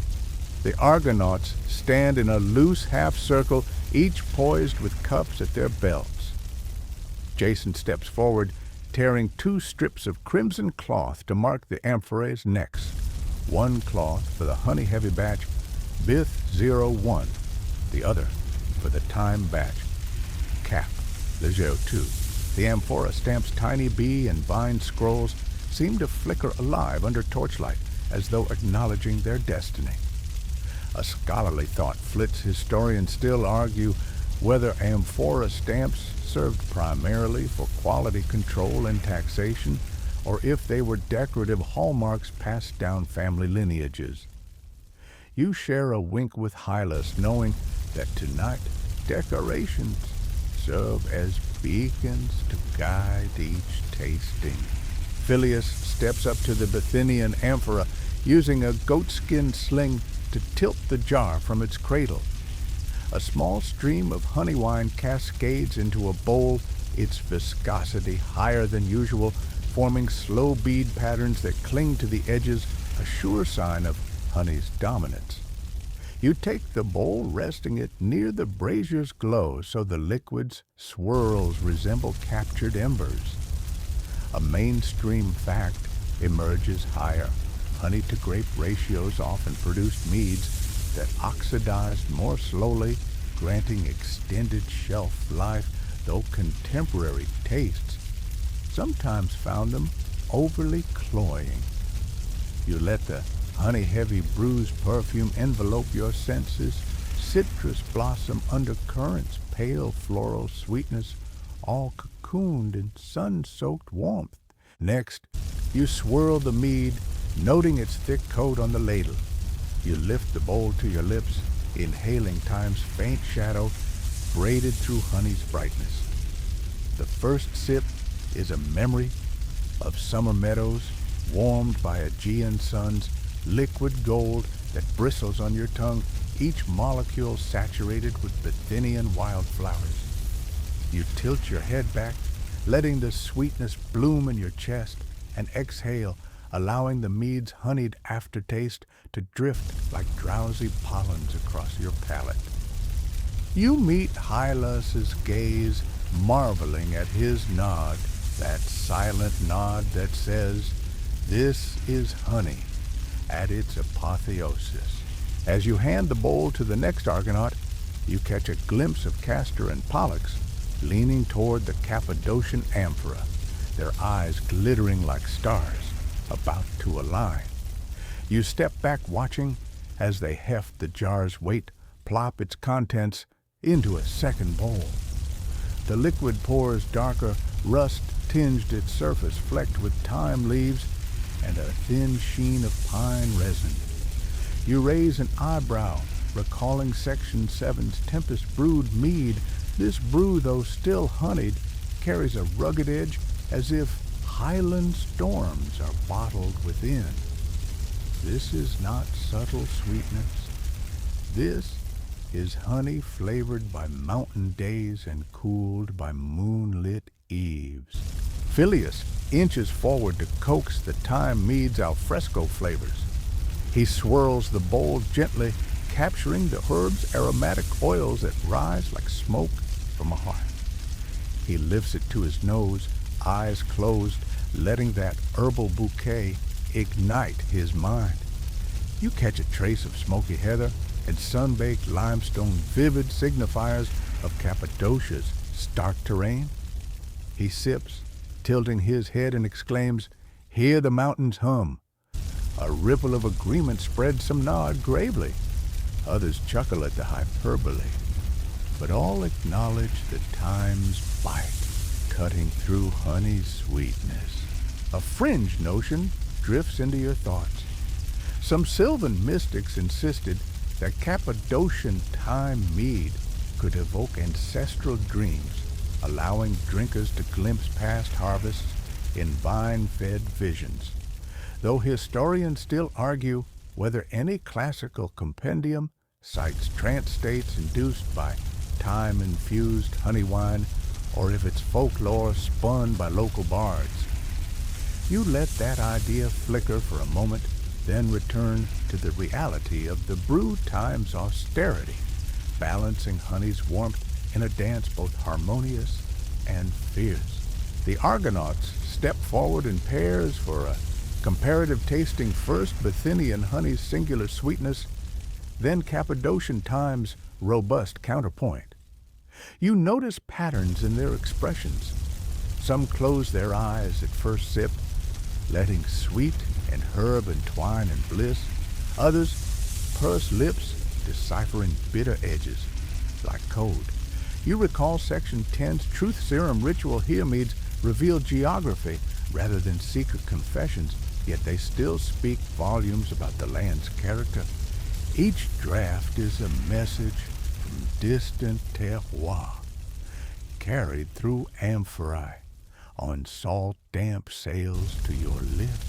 The Argonauts stand in a loose half-circle, each poised with cups at their belts. Jason steps forward, tearing 2 strips of crimson cloth to mark the amphorae's necks. One cloth for the honey-heavy batch, Bith-01, the other for the thyme batch, Cap, the 02. The amphora stamp's tiny bee and vine scrolls seem to flicker alive under torchlight, as though acknowledging their destiny. A scholarly thought flits. Historians still argue whether amphora stamps served primarily for quality control and taxation, or if they were decorative hallmarks passed down family lineages. You share a wink with Hylas, knowing that tonight decorations serve as beacons to guide each tasting. Phileas steps up to the Bithynian amphora, using a goatskin sling to tilt the jar from its cradle. A small stream of honey wine cascades into a bowl, its viscosity higher than usual, forming slow bead patterns that cling to the edges, a sure sign of honey's dominance. You take the bowl, resting it near the brazier's glow so the liquid's swirls resemble captured embers. A mainstream fact emerges higher. Honey-to-grape ratios often produced meads that oxidized more slowly, granting extended shelf life, though contemporary tastes sometimes found them overly cloying. You let the honey-heavy bruised perfume envelope your senses, citrus blossom undercurrents, pale floral sweetness, all cocooned in sun-soaked warmth. Next, you swirl the mead, noting its thick coat on the ladle. You lift the bowl to your lips, inhaling time's faint shadow braided through honey's brightness. The first sip is a memory of summer meadows warmed by Aegean suns, liquid gold that bristles on your tongue, each molecule saturated with Bithynian wildflowers. You tilt your head back, letting the sweetness bloom in your chest, and exhale, allowing the mead's honeyed aftertaste to drift like drowsy pollens across your palate. You meet Hylas's gaze, marveling at his nod, that silent nod that says, "This is honey," at its apotheosis. As you hand the bowl to the next Argonaut, you catch a glimpse of Castor and Pollux leaning toward the Cappadocian amphora, their eyes glittering like stars, about to align. You step back, watching as they heft the jar's weight, plop its contents into a second bowl. The liquid pours darker, rust tinged its surface, flecked with thyme leaves and a thin sheen of pine resin. You raise an eyebrow, recalling Section 7's Tempest brewed mead. This brew, though still honeyed, carries a rugged edge, as if highland storms are bottled within. This is not subtle sweetness. This is honey flavored by mountain days and cooled by moonlit eves. Phileas inches forward to coax the time mead's alfresco flavors. He swirls the bowl gently, capturing the herb's aromatic oils that rise like smoke from a hearth. He lifts it to his nose, eyes closed, letting that herbal bouquet ignite his mind. You catch a trace of smoky heather and sun-baked limestone, vivid signifiers of Cappadocia's stark terrain. He sips, tilting his head, and exclaims, "Hear the mountains hum." A ripple of agreement spreads, some nod gravely. Others chuckle at the hyperbole. But all acknowledge the time's bite, cutting through honey's sweetness. A fringe notion drifts into your thoughts. Some Sylvan mystics insisted that Cappadocian time mead could evoke ancestral dreams, allowing drinkers to glimpse past harvests in vine-fed visions. Though historians still argue whether any classical compendium cites trance states induced by time-infused honey wine, or if it's folklore spun by local bards. You let that idea flicker for a moment, then return to the reality of the brew time's austerity, balancing honey's warmth in a dance both harmonious and fierce. The Argonauts step forward in pairs for a comparative tasting, first Bithynian honey's singular sweetness, then Cappadocian time's robust counterpoint. You notice patterns in their expressions. Some close their eyes at first sip, letting sweet and herb entwine in bliss. Others purse lips, deciphering bitter edges like code. You recall Section 10's truth serum ritual here meads reveal geography rather than secret confessions, yet they still speak volumes about the land's character. Each draft is a message from distant terroir, carried through amphorae on salt-damp sails to your lips.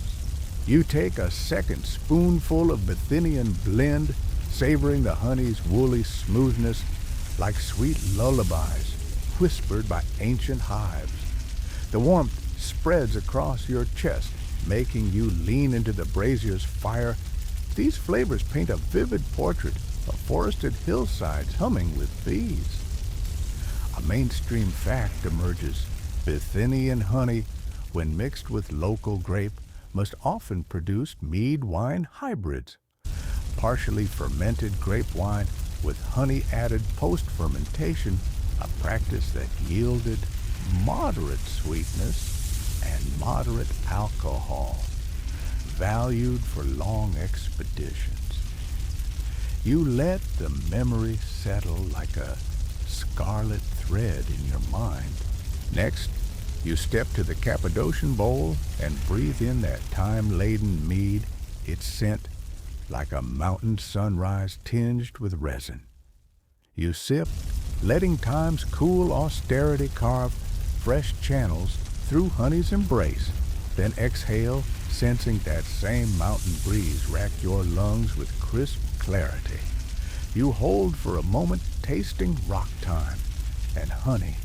You take a second spoonful of Bithynian blend, savoring the honey's woolly smoothness like sweet lullabies whispered by ancient hives. The warmth spreads across your chest, making you lean into the brazier's fire. These flavors paint a vivid portrait of forested hillsides humming with bees. A mainstream fact emerges. Bithynian honey, when mixed with local grape, must often produce mead-wine hybrids. Partially fermented grape wine with honey added post-fermentation, a practice that yielded moderate sweetness and moderate alcohol, valued for long expeditions. You let the memory settle like a scarlet thread in your mind. Next, you step to the Cappadocian bowl and breathe in that time-laden mead, its scent like a mountain sunrise tinged with resin. You sip, letting time's cool austerity carve fresh channels through honey's embrace, then exhale, sensing that same mountain breeze rack your lungs with crisp clarity. You hold for a moment, tasting rock time and honey,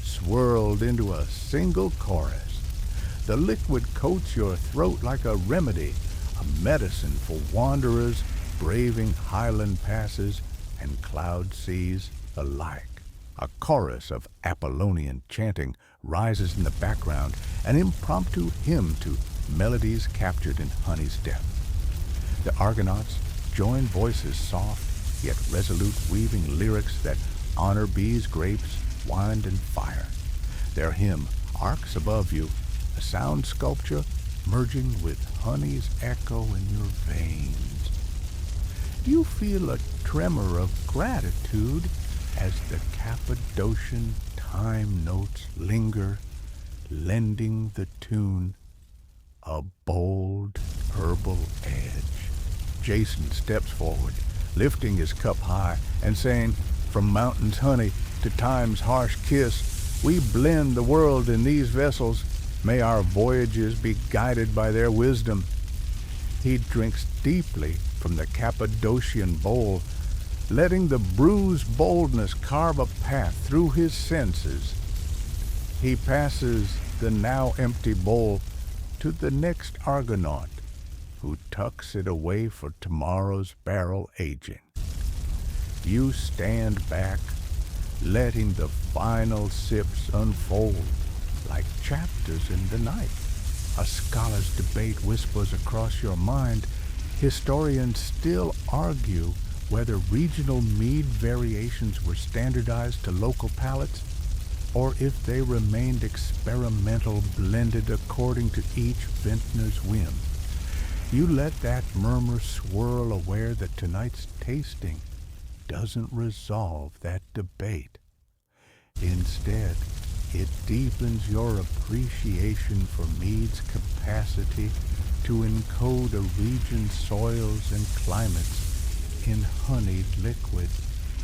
swirled into a single chorus. The liquid coats your throat like a remedy, a medicine for wanderers braving highland passes and cloud seas alike. A chorus of Apollonian chanting rises in the background, an impromptu hymn to melodies captured in honey's depth. The Argonauts join voices soft yet resolute, weaving lyrics that honor bees, grapes, wine, and fire. Their hymn arcs above you, a sound sculpture merging with honey's echo in your veins. You feel a tremor of gratitude as the Cappadocian time notes linger, lending the tune a bold herbal edge. Jason steps forward, lifting his cup high and saying, "From mountain's honey to time's harsh kiss, we blend the world in these vessels. May our voyages be guided by their wisdom." He drinks deeply from the Cappadocian bowl, letting the bruised boldness carve a path through his senses. He passes the now empty bowl to the next Argonaut, who tucks it away for tomorrow's barrel aging. You stand back, letting the final sips unfold like chapters in the night. A scholar's debate whispers across your mind. Historians still argue whether regional mead variations were standardized to local palates, or if they remained experimental, blended according to each vintner's whim. You let that murmur swirl, aware that tonight's tasting doesn't resolve that debate. Instead, it deepens your appreciation for mead's capacity to encode a region's soils and climates in honeyed liquid.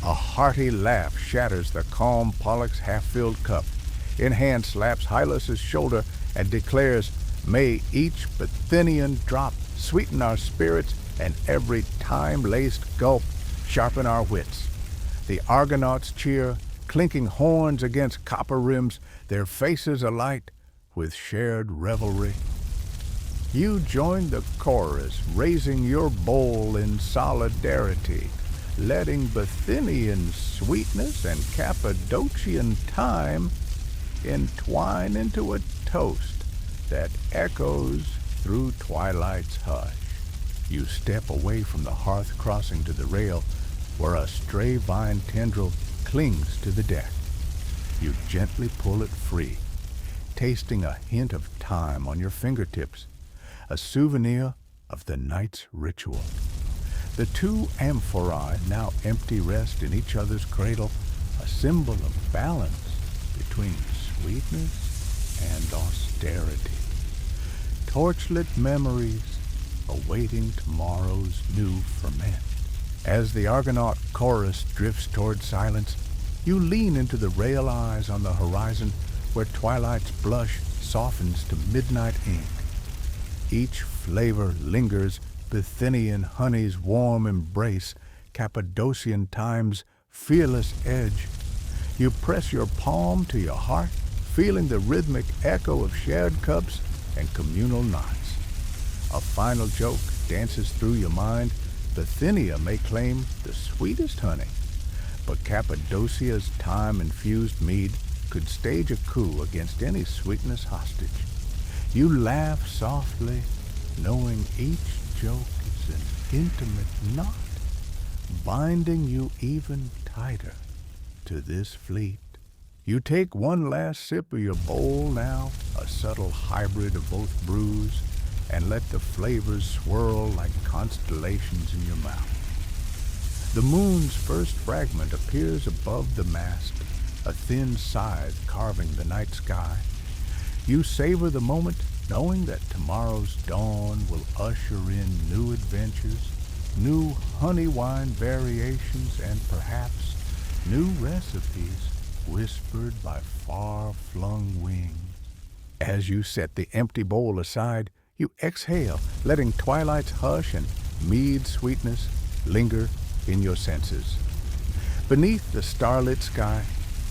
A hearty laugh shatters the calm Pollux half-filled cup. In hand slaps Hylas's shoulder and declares, "May each Bithynian drop sweeten our spirits, and every time-laced gulp sharpen our wits." The Argonauts cheer, clinking horns against copper rims, their faces alight with shared revelry. You join the chorus, raising your bowl in solidarity, letting Bithynian sweetness and Cappadocian time entwine into a toast that echoes through twilight's hush. You step away from the hearth, crossing to the rail, where a stray vine tendril clings to the deck. You gently pull it free, tasting a hint of time on your fingertips, a souvenir of the night's ritual. The two amphorae now empty rest in each other's cradle, a symbol of balance between sweetness and austerity. Torchlit memories awaiting tomorrow's new ferment. As the Argonaut chorus drifts toward silence, you lean into the rail eyes on the horizon, where twilight's blush softens to midnight ink. Each flavor lingers, Bithynian honey's warm embrace, Cappadocian time's fearless edge. You press your palm to your heart, feeling the rhythmic echo of shared cups and communal nods. A final joke dances through your mind. Bithynia may claim the sweetest honey, but Cappadocia's time-infused mead could stage a coup against any sweetness hostage. You laugh softly, knowing each joke is an intimate knot, binding you even tighter to this fleet. You take one last sip of your bowl now, a subtle hybrid of both brews, and let the flavors swirl like constellations in your mouth. The moon's first fragment appears above the mast, a thin scythe carving the night sky. You savor the moment, knowing that tomorrow's dawn will usher in new adventures, new honey wine variations, and perhaps new recipes whispered by far-flung wings. As you set the empty bowl aside, you exhale, letting twilight's hush and mead sweetness linger in your senses. Beneath the starlit sky,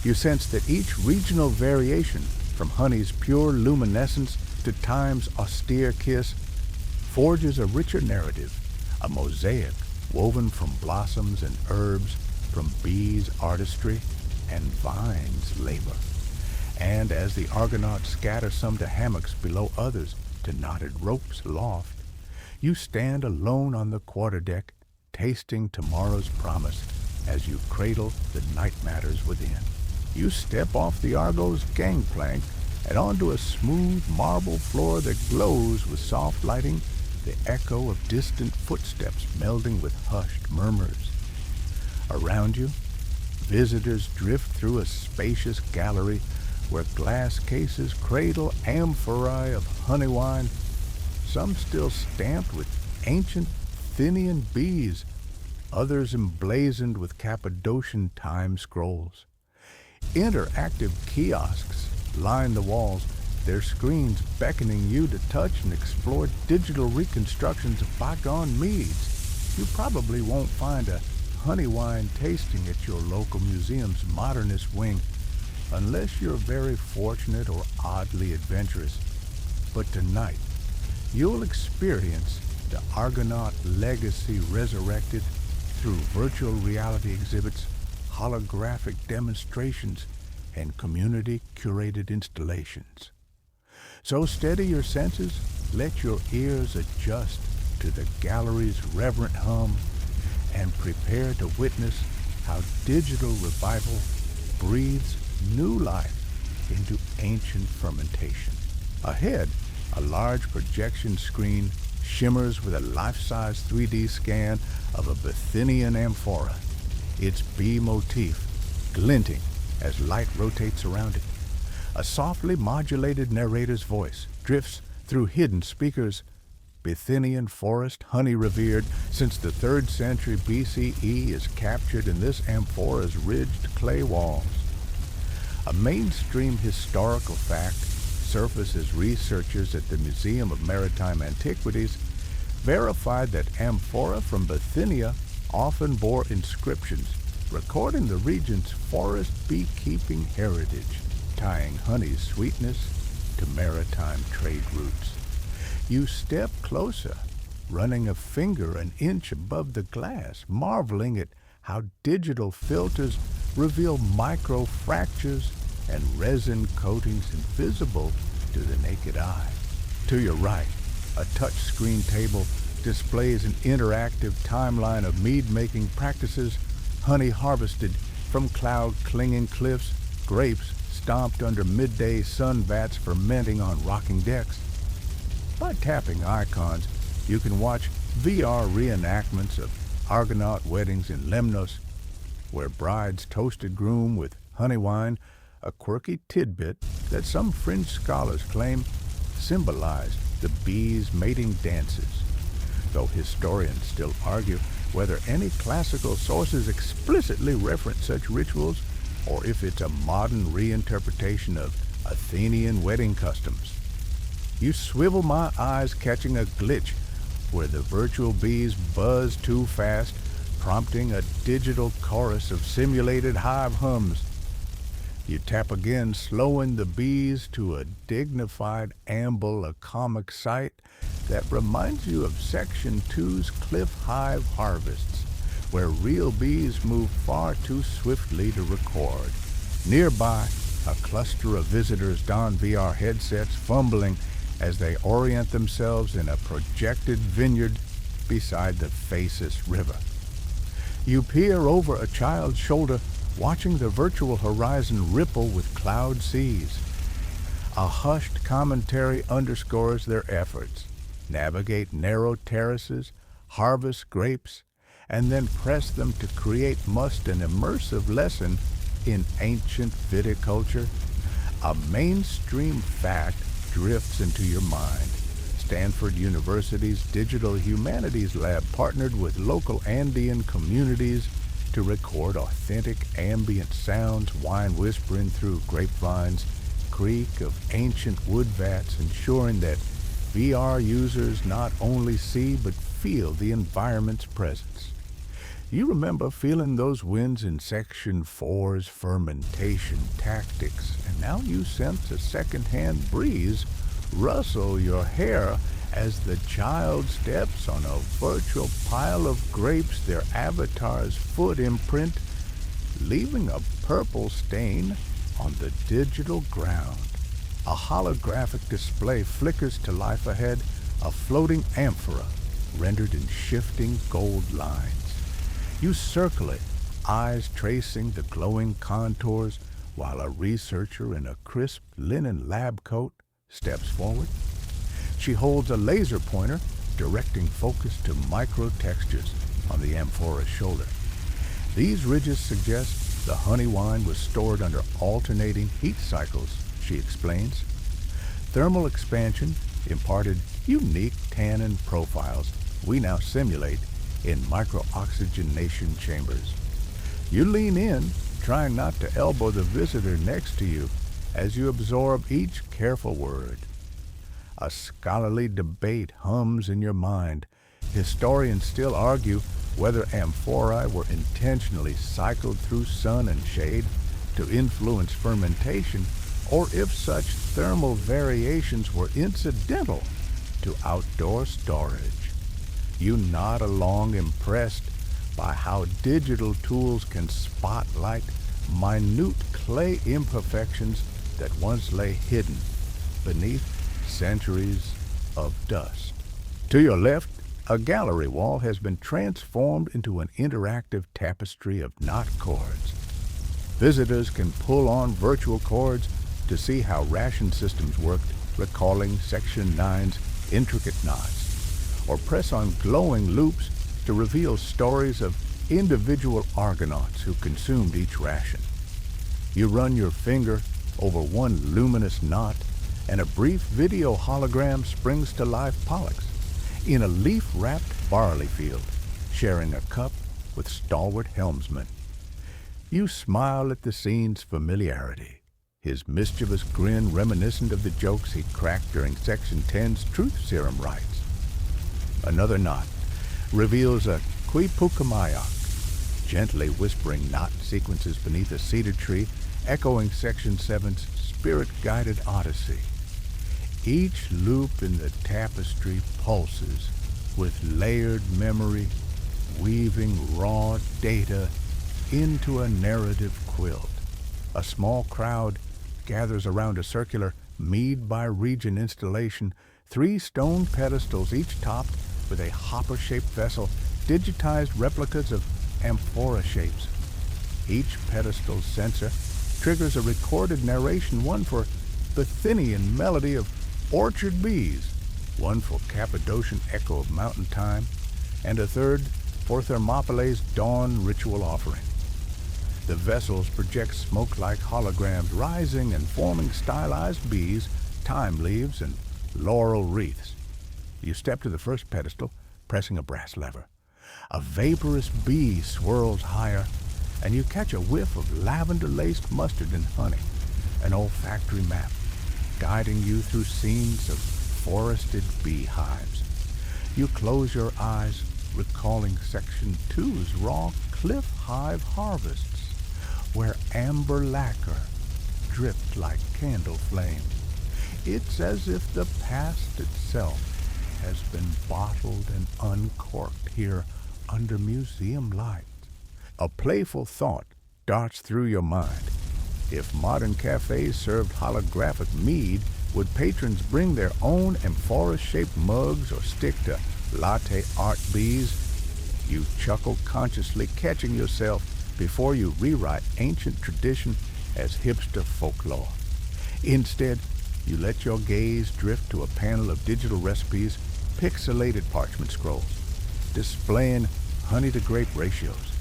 you sense that each regional variation, from honey's pure luminescence to time's austere kiss, forges a richer narrative, a mosaic woven from blossoms and herbs, from bees' artistry and vines' labor. And as the Argonauts scatter some to hammocks below, others to knotted ropes aloft, you stand alone on the quarterdeck, tasting tomorrow's promise as you cradle the night matters within. You step off the Argo's gangplank and onto a smooth marble floor that glows with soft lighting, the echo of distant footsteps melding with hushed murmurs. Around you, visitors drift through a spacious gallery where glass cases cradle amphorae of honey wine, some still stamped with ancient Bithynian bees, others emblazoned with Cappadocian time scrolls. Interactive kiosks line the walls, their screens beckoning you to touch and explore digital reconstructions of bygone meads. You probably won't find a honey wine tasting at your local museum's modernist wing, unless you're very fortunate or oddly adventurous. But tonight, you'll experience the Argonaut legacy resurrected through virtual reality exhibits, holographic demonstrations, and community-curated installations. So steady your senses, let your ears adjust to the gallery's reverent hum, and prepare to witness how digital revival breathes new life into ancient fermentation. Ahead, a large projection screen shimmers with a life-size 3D scan of a Bithynian amphora, its bee motif glinting as light rotates around it. A softly modulated narrator's voice drifts through hidden speakers. Bithynian forest, honey revered since the 3rd century BCE, is captured in this amphora's ridged clay walls. A mainstream historical fact surfaces researchers at the Museum of Maritime Antiquities verified that amphora from Bithynia often bore inscriptions recording the region's forest beekeeping heritage, tying honey's sweetness to maritime trade routes. You step closer, running a finger an inch above the glass, marveling at how digital filters reveal micro-fractures and resin coatings invisible to the naked eye. To your right, a touchscreen table displays an interactive timeline of mead-making practices, honey harvested from cloud-clinging cliffs, grapes stomped under midday sun vats fermenting on rocking decks. By tapping icons, you can watch VR reenactments of Argonaut weddings in Lemnos, where brides toasted groom with honey wine, a quirky tidbit that some fringe scholars claim symbolized the bees' mating dances, though historians still argue whether any classical sources explicitly reference such rituals or if it's a modern reinterpretation of Athenian wedding customs. You swivel my eyes, catching a glitch where the virtual bees buzz too fast, prompting a digital chorus of simulated hive hums. You tap again, slowing the bees to a dignified amble, a comic sight that reminds you of Section 2's cliff hive harvests, where real bees move far too swiftly to record. Nearby, a cluster of visitors don VR headsets, fumbling as they orient themselves in a projected vineyard beside the Phasis River. You peer over a child's shoulder, watching the virtual horizon ripple with cloud seas. A hushed commentary underscores their efforts. Navigate narrow terraces, harvest grapes, and then press them to create must an immersive lesson in ancient viticulture. A mainstream fact drifts into your mind. Stanford University's Digital Humanities Lab partnered with local Andean communities to record authentic ambient sounds, wine whispering through grapevines, creak of ancient wood vats, ensuring that VR users not only see but feel the environment's presence. You remember feeling those winds in Section 4's fermentation tactics, and now you sense a second-hand breeze rustle your hair as the child steps on a virtual pile of grapes, their avatar's foot imprint, leaving a purple stain on the digital ground. A holographic display flickers to life ahead, a floating amphora rendered in shifting gold lines. You circle it, eyes tracing the glowing contours, while a researcher in a crisp linen lab coat steps forward. She holds a laser pointer, directing focus to micro-textures on the amphora's shoulder. These ridges suggest the honey wine was stored under alternating heat cycles, she explains. Thermal expansion imparted unique tannin profiles we now simulate in micro-oxygenation chambers. You lean in, trying not to elbow the visitor next to you as you absorb each careful word. A scholarly debate hums in your mind. Historians still argue whether amphorae were intentionally cycled through sun and shade to influence fermentation, or if such thermal variations were incidental to outdoor storage. You nod along, impressed by how digital tools can spotlight minute clay imperfections that once lay hidden beneath centuries of dust. To your left, a gallery wall has been transformed into an interactive tapestry of knot cords. Visitors can pull on virtual cords to see how ration systems worked, recalling Section 9's intricate knots, or press on glowing loops to reveal stories of individual Argonauts who consumed each ration. You run your finger over one luminous knot, and a brief video hologram springs to life Pollux in a leaf-wrapped barley field, sharing a cup with stalwart helmsman. You smile at the scene's familiarity, his mischievous grin reminiscent of the jokes he cracked during Section 10's truth serum rites. Another knot reveals a quipucamayak, gently whispering knot sequences beneath a cedar tree, echoing Section 7's spirit-guided odyssey. Each loop in the tapestry pulses with layered memory, weaving raw data into a narrative quilt. A small crowd gathers around a circular mead by region installation, 3 stone pedestals each topped with a hopper-shaped vessel, digitized replicas of amphora shapes. Each pedestal's sensor triggers a recorded narration, one for Bithynian melody of orchard bees, one for Cappadocian echo of mountain time, and a third for Thermopylae's dawn ritual offering. The vessels project smoke-like holograms, rising and forming stylized bees, thyme leaves, and laurel wreaths. You step to the first pedestal, pressing a brass lever. A vaporous bee swirls higher, and you catch a whiff of lavender-laced mustard and honey, an olfactory map guiding you through scenes of forested beehives. You close your eyes, recalling Section 2's raw cliff hive harvests, where amber lacquer dripped like candle flame. It's as if the past itself has been bottled and uncorked here under museum lights. A playful thought darts through your mind. If modern cafes served holographic mead, would patrons bring their own amphora-shaped mugs or stick to latte art bees? You chuckle consciously, catching yourself before you rewrite ancient tradition as hipster folklore. Instead, you let your gaze drift to a panel of digital recipes, pixelated parchment scrolls, displaying honey-to-grape ratios,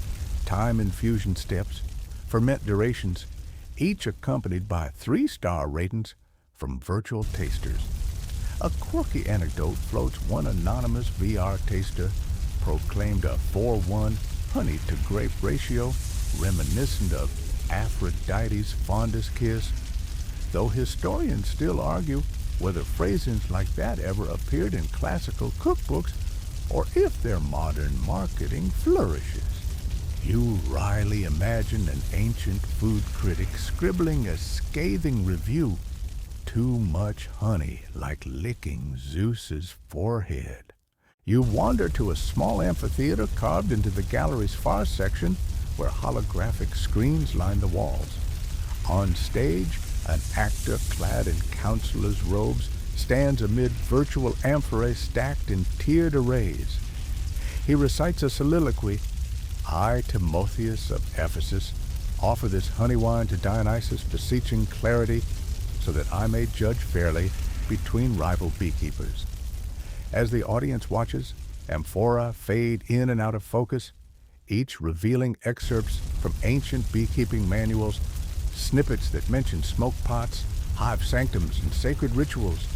time infusion steps, ferment durations, each accompanied by 3-star ratings from virtual tasters. A quirky anecdote floats. One anonymous VR taster proclaimed a 4:1 honey-to-grape ratio reminiscent of Aphrodite's fondest kiss, though historians still argue whether phrasings like that ever appeared in classical cookbooks or if their modern marketing flourishes. You wryly imagine an ancient food critic scribbling a scathing review. Too much honey, like licking Zeus's forehead. You wander to a small amphitheater carved into the gallery's far section, where holographic screens line the walls. On stage, an actor clad in counselor's robes stands amid virtual amphorae stacked in tiered arrays. He recites a soliloquy. I, Timotheus of Ephesus, offer this honey wine to Dionysus, beseeching clarity so that I may judge fairly between rival beekeepers. As the audience watches, amphora fade in and out of focus, each revealing excerpts from ancient beekeeping manuals, snippets that mention smoke pots, hive sanctums, and sacred rituals.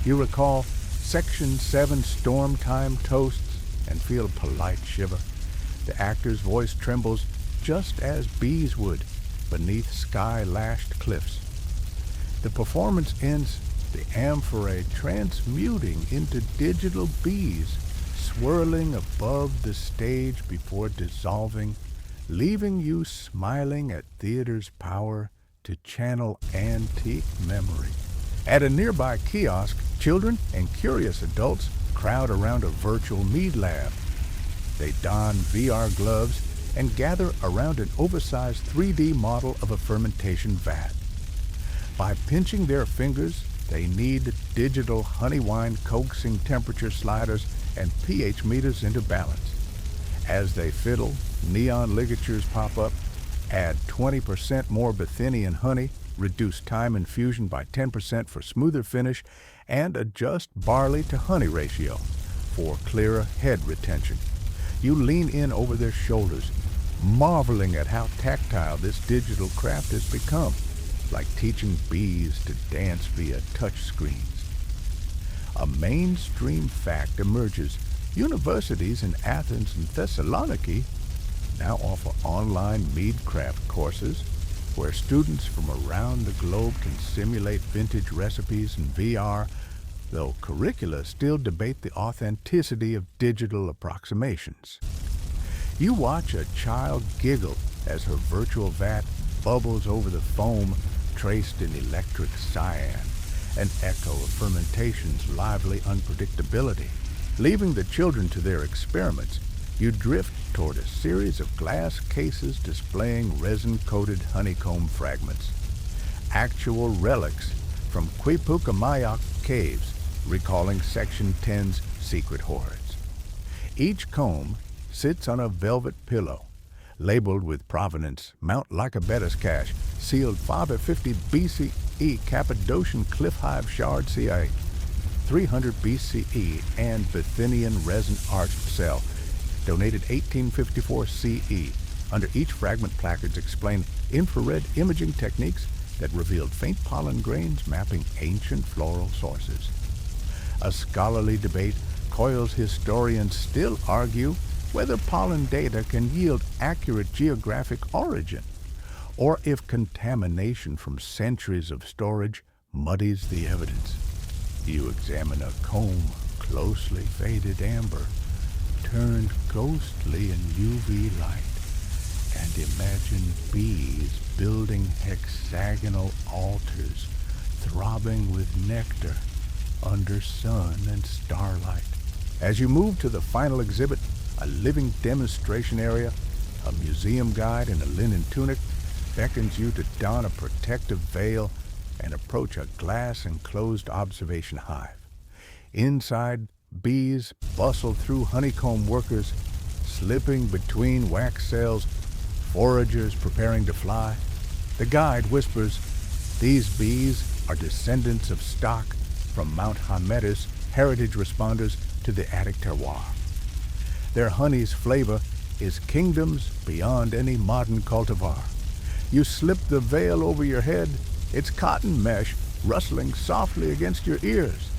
You recall Section 7 storm time toasts and feel a polite shiver. The actor's voice trembles just as bees would beneath sky-lashed cliffs. The performance ends, the amphorae transmuting into digital bees, swirling above the stage before dissolving, leaving you smiling at theater's power to channel antique memory. At a nearby kiosk, children and curious adults crowd around a virtual mead lab. They don VR gloves and gather around an oversized 3D model of a fermentation vat. By pinching their fingers, they knead digital honey wine coaxing temperature sliders and pH meters into balance. As they fiddle, neon ligatures pop up, add 20% more Bithynian honey, reduce time infusion by 10% for smoother finish, and adjust barley to honey ratio for clearer head retention. You lean in over their shoulders, marveling at how tactile this digital craft has become, like teaching bees to dance via touchscreens. A mainstream fact emerges. Universities in Athens and Thessaloniki now offer online meadcraft courses where students from around the globe can simulate vintage recipes in VR, though curricula still debate the authenticity of digital approximations. You watch a child giggle as her virtual vat bubbles over the foam traced in electric cyan, an echo of fermentation's lively unpredictability. Leaving the children to their experiments, you drift toward a series of glass cases displaying resin-coated honeycomb fragments, actual relics from Quipucamayoc caves, recalling Section 10's secret hoards. Each comb sits on a velvet pillow, labeled with provenance Mount Lycabettus cache, sealed 550 BCE Cappadocian cliff hive shard CA, 300 BCE, and Bithynian resin arched cell, donated 1854 CE. Under each fragment, placards explain infrared imaging techniques that revealed faint pollen grains mapping ancient floral sources. A scholarly debate coils historians still argue whether pollen data can yield accurate geographic origin, or if contamination from centuries of storage muddies the evidence. You examine a comb, closely faded amber, turned ghostly in UV light, and imagine bees building hexagonal altars, throbbing with nectar under sun and starlight. As you move to the final exhibit, a living demonstration area, a museum guide in a linen tunic beckons you to don a protective veil and approach a glass-enclosed observation hive. Inside, bees bustle through honeycomb workers, slipping between wax cells, foragers preparing to fly. The guide whispers, these bees are descendants of stock from Mount Hymettus, heritage responders to the Attic terroir. Their honey's flavor is kingdoms beyond any modern cultivar. You slip the veil over your head, its cotton mesh rustling softly against your ears.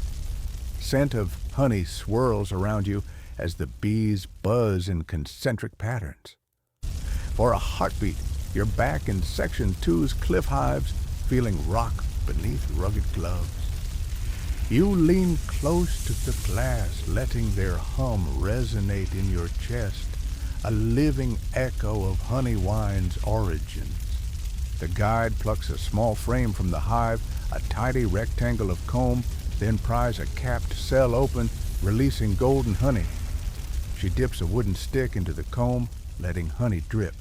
Scent of honey swirls around you as the bees buzz in concentric patterns. For a heartbeat, you're back in Section 2's cliff hives, feeling rock beneath rugged gloves. You lean close to the glass, letting their hum resonate in your chest, a living echo of honey wine's origins. The guide plucks a small frame from the hive, a tidy rectangle of comb, then pries a capped cell open, releasing golden honey. She dips a wooden stick into the comb, letting honey drip.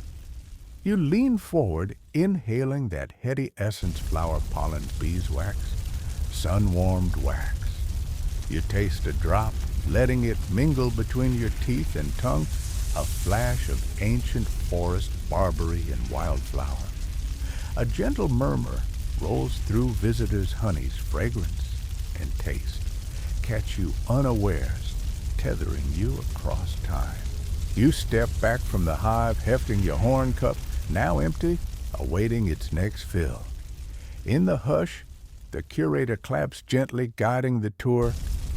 You lean forward, inhaling that heady essence flower pollen beeswax, sun-warmed wax. You taste a drop, letting it mingle between your teeth and tongue, a flash of ancient forest barberry and wildflower. A gentle murmur rolls through visitors' honey's fragrance and taste, catch you unawares, tethering you across time. You step back from the hive, hefting your horn cup, now empty, awaiting its next fill. In the hush, the curator claps gently, guiding the tour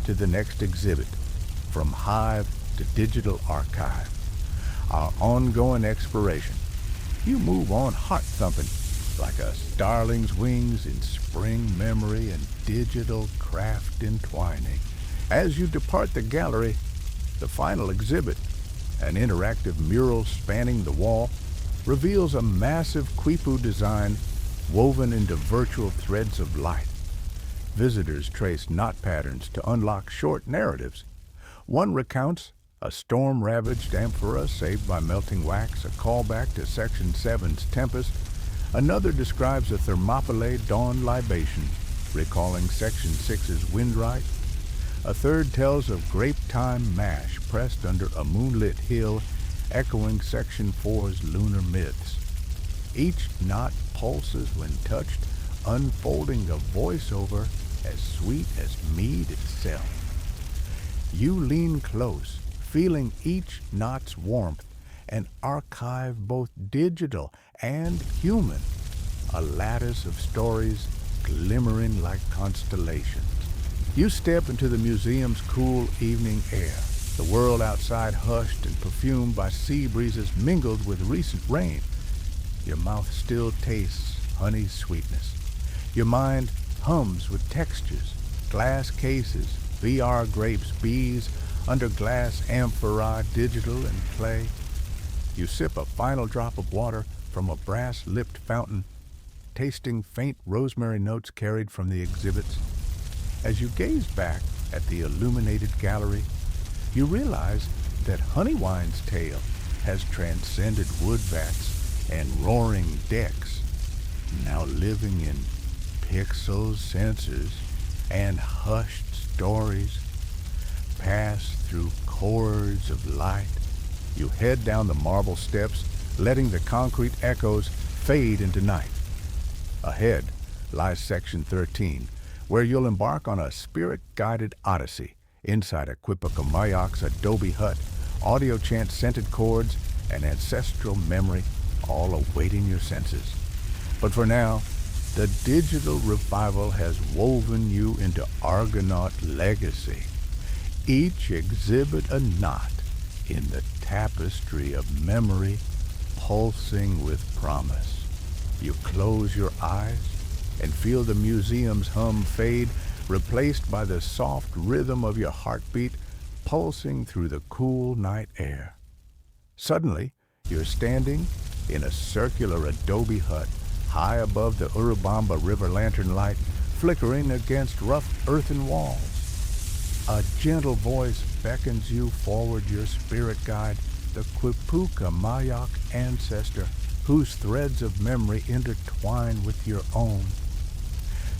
to the next exhibit, from hive to digital archive. Our ongoing exploration. You move on heart-thumping, like a starling's wings in spring memory and digital craft entwining. As you depart the gallery, The final exhibit, an interactive mural spanning the wall, reveals a massive quipu design woven into virtual threads of light. Visitors trace knot patterns to unlock short narratives. One recounts a storm-ravaged amphora saved by melting wax, a callback to Section 7's Tempest. Another describes a Thermopylae dawn libation, recalling Section 6's Windrite. A third tells of grape-time mash pressed under a moonlit hill, echoing Section 4's lunar myths. Each knot pulses when touched, unfolding a voiceover as sweet as mead itself. You lean close, feeling each knot's warmth, an archive both digital and human, a lattice of stories glimmering like constellations. You step into the museum's cool evening air, the world outside hushed and perfumed by sea breezes mingled with recent rain. Your mouth still tastes honey's sweetness. Your mind hums with textures, glass cases, VR grapes, bees, under glass amphora, digital and clay. You sip a final drop of water from a brass-lipped fountain, tasting faint rosemary notes carried from the exhibits. As you gaze back at the illuminated gallery, you realize that Honeywine's tale has transcended wood vats and roaring decks, now living in pixel sensors and hushed stories. Pass through chords of light. You head down the marble steps, letting the concrete echoes fade into night. Ahead lies Section 13, where you'll embark on a spirit-guided odyssey inside a Quipucamayak's adobe hut, audio chant scented chords, and ancestral memory all awaiting your senses. But for now, the digital revival has woven you into Argonaut legacy. Each exhibit a knot in the tapestry of memory, pulsing with promise. You close your eyes and feel the museum's hum fade, replaced by the soft rhythm of your heartbeat pulsing through the cool night air. Suddenly, you're standing in a circular adobe hut high above the Urubamba River lantern light flickering against rough earthen walls. A gentle voice beckons you forward, your spirit guide, the Quipucamayak ancestor whose threads of memory intertwine with your own.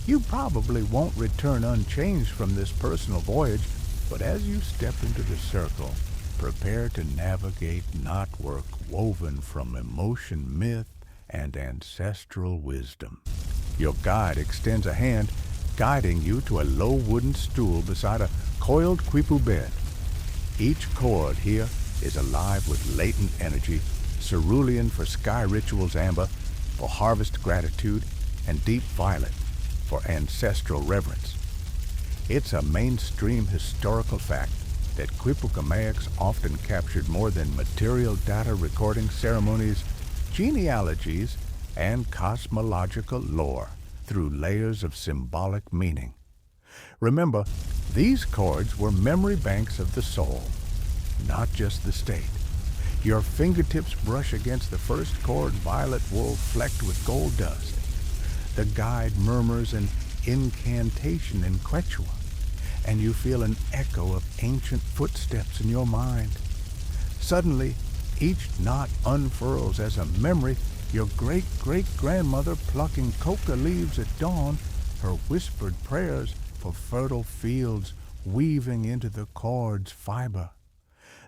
You probably won't return unchanged from this personal voyage, but as you step into the circle, prepare to navigate knotwork woven from emotion, myth, and ancestral wisdom. Your guide extends a hand, guiding you to a low wooden stool beside a coiled quipu bed. Each chord here is alive with latent energy, cerulean for sky rituals amber, for harvest gratitude, and deep violet for ancestral reverence. It's a mainstream historical fact that Quipucamayaks often captured more than material data recording ceremonies, genealogies, and cosmological lore through layers of symbolic meaning. Remember, these chords were memory banks of the soul, not just the state. Your fingertips brush against the first chord, violet wool flecked with gold dust. The guide murmurs an incantation in Quechua, and you feel an echo of ancient footsteps in your mind. Suddenly, each knot unfurls as a memory, your great-great-grandmother plucking coca leaves at dawn, her whispered prayers for fertile fields weaving into the cord's fiber.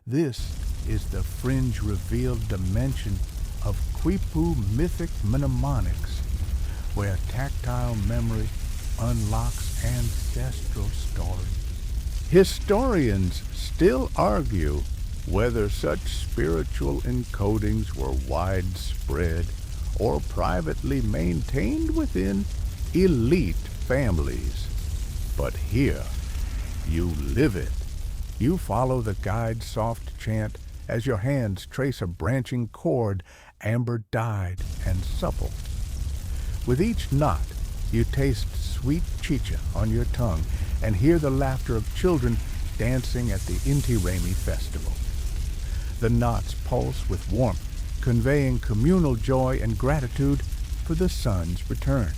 This is the fringe-revealed dimension of Quipu mythic mnemonics, where tactile memory unlocks ancestral stories. Historians still argue whether such spiritual encodings were widespread or privately maintained within elite families. But here, you live it. You follow the guide's soft chant as your hands trace a branching chord, amber-dyed and supple. With each knot, you taste sweet chicha on your tongue and hear the laughter of children dancing at the Inti Raymi festival. The knots pulse with warmth, conveying communal joy and gratitude for the sun's return.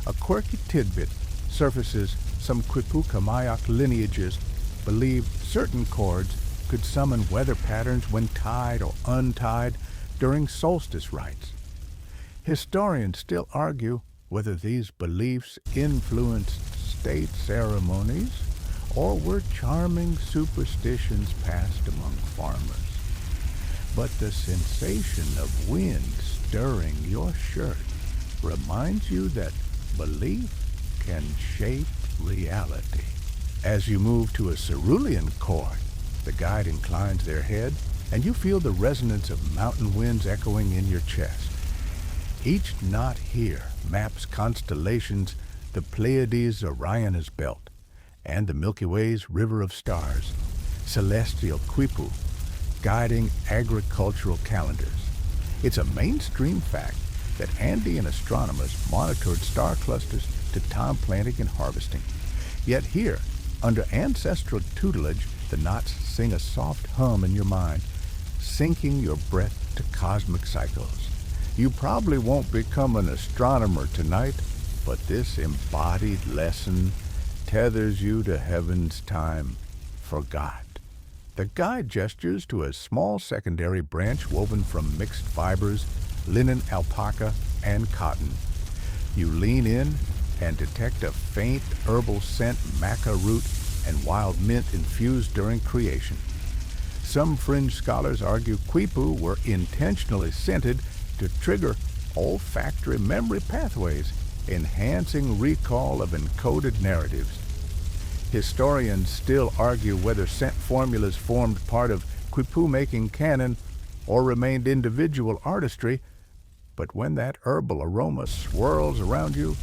A quirky tidbit surfaces. Some Quipucamayak lineages believed certain chords could summon weather patterns when tied or untied during solstice rites. Historians still argue whether these beliefs influenced state ceremonies or were charming superstitions passed among farmers. But the sensation of wind stirring your shirt reminds you that belief can shape reality. As you move to a cerulean chord, the guide inclines their head, and you feel the resonance of mountain winds echoing in your chest. Each knot here maps constellations the Pleiades Orion's belt and the Milky Way's river of stars, celestial Quipu, guiding agricultural calendars. It's a mainstream fact that Andean astronomers monitored star clusters to time planting and harvesting. Yet here, under ancestral tutelage, the knots sing a soft hum in your mind, syncing your breath to cosmic cycles. You probably won't become an astronomer tonight, but this embodied lesson tethers you to heaven's time forgot. The guide gestures to a small secondary branch woven from mixed fibers, linen, alpaca, and cotton. You lean in and detect a faint herbal scent, maca root, and wild mint infused during creation. Some fringe scholars argue Quipu were intentionally scented to trigger olfactory memory pathways, enhancing recall of encoded narratives. Historians still argue whether scent formulas formed part of Quipu-making canon or remained individual artistry, but when that herbal aroma swirls around you,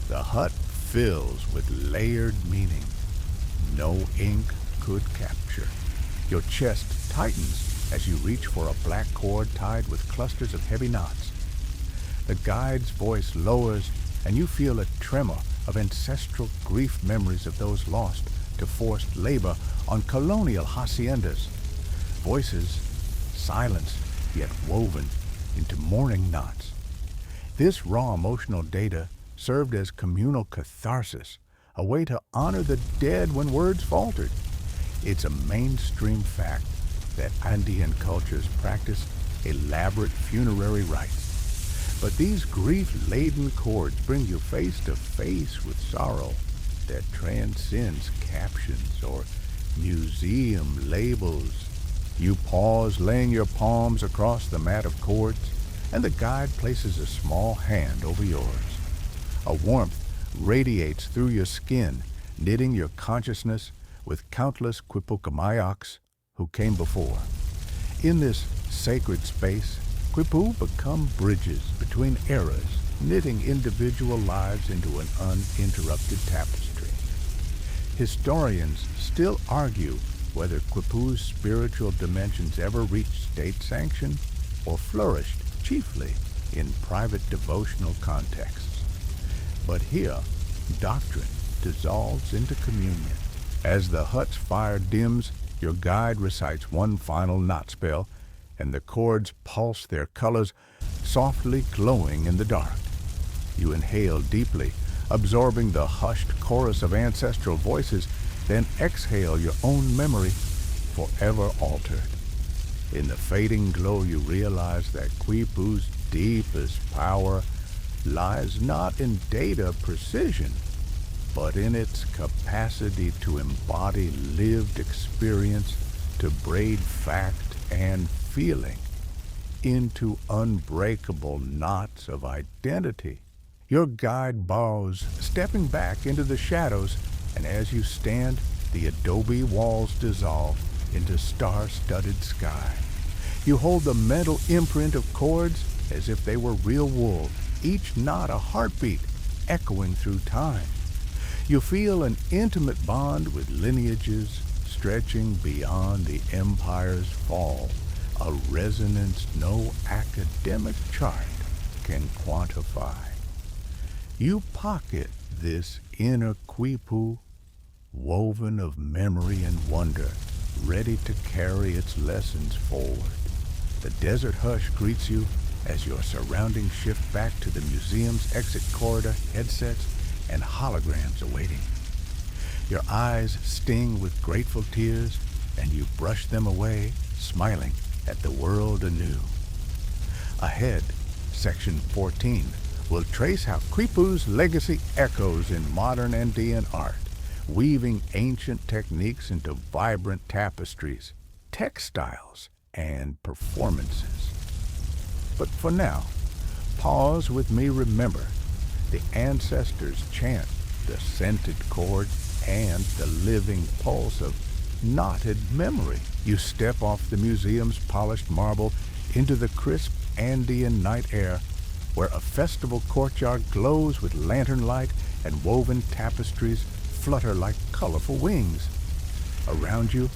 the hut fills with layered meaning no ink could capture. Your chest tightens as you reach for a black cord tied with clusters of heavy knots. The guide's voice lowers, and you feel a tremor of ancestral grief memories of those lost to forced labor on colonial haciendas. Voices silenced yet woven into mourning knots. This raw emotional data served as communal catharsis, a way to honor the dead when words faltered. It's a mainstream fact that Andean cultures practice elaborate funerary rites. But these grief-laden chords bring you face to face with sorrow that transcends captions or museum labels. You pause, laying your palms across the mat of chords, and the guide places a small hand over yours. A warmth radiates through your skin, knitting your consciousness with countless Quipucamayaks who came before. In this sacred space, Quipu become bridges between eras, knitting individual lives into an uninterrupted tapestry. Historians still argue whether Quipu's spiritual dimensions ever reached state sanction or flourished chiefly in private devotional contexts. But here, doctrine dissolves into communion. As the hut's fire dims, your guide recites one final knot spell, and the chords pulse their colors, softly glowing in the dark. You inhale deeply, absorbing the hushed chorus of ancestral voices, then exhale your own memory, forever altered. In the fading glow, you realize that Quipu's deepest power lies not in data precision, but in its capacity to embody lived experience, to braid fact and feeling into unbreakable knots of identity. Your guide bows, stepping back into the shadows, and as you stand, the adobe walls dissolve into star-studded sky. You hold the mental imprint of chords as if they were real wool, each knot a heartbeat echoing through time. You feel an intimate bond with lineages stretching beyond the empire's fall, a resonance no academic chart can quantify. You pocket this inner Quipu woven of memory and wonder, ready to carry its lessons forward. The desert hush greets you as your surroundings shift back to the museum's exit corridor, headsets, and holograms awaiting. Your eyes sting with grateful tears, and you brush them away, smiling at the world anew. Ahead, Section 14 will trace how Quipu's legacy echoes in modern Andean art, weaving ancient techniques into vibrant tapestries, textiles, and performances. But for now, pause with me, remember, the ancestors chant the scented chord and the living pulse of knotted memory. You step off the museum's polished marble into the crisp Andean night air, where a festival courtyard glows with lantern light and woven tapestries flutter like colorful wings. Around you,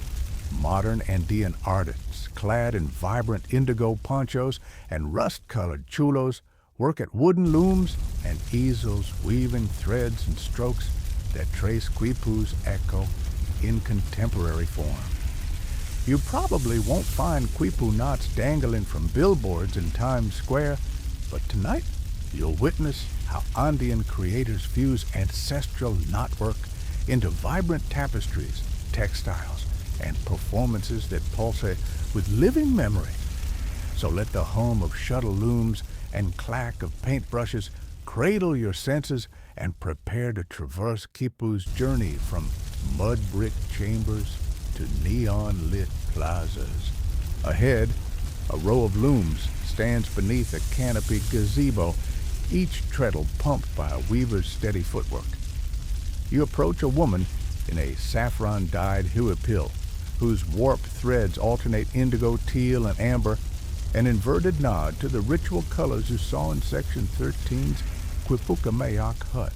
modern Andean artists, clad in vibrant indigo ponchos and rust-colored chulos, work at wooden looms and easels, weaving threads and strokes that trace Quipu's echo in contemporary form. You probably won't find Quipu knots dangling from billboards in Times Square, but tonight you'll witness how Andean creators fuse ancestral knotwork into vibrant tapestries, textiles, and performances that pulsate with living memory. So let the hum of shuttle looms and clack of paintbrushes cradle your senses and prepare to traverse Quipu's journey from mud brick chambers to neon-lit plazas. Ahead, a row of looms stands beneath a canopy gazebo, each treadle pumped by a weaver's steady footwork. You approach a woman in a saffron-dyed huipil, whose warped threads alternate indigo, teal, and amber, an inverted nod to the ritual colors you saw in Section 13's Quipucamayak hut.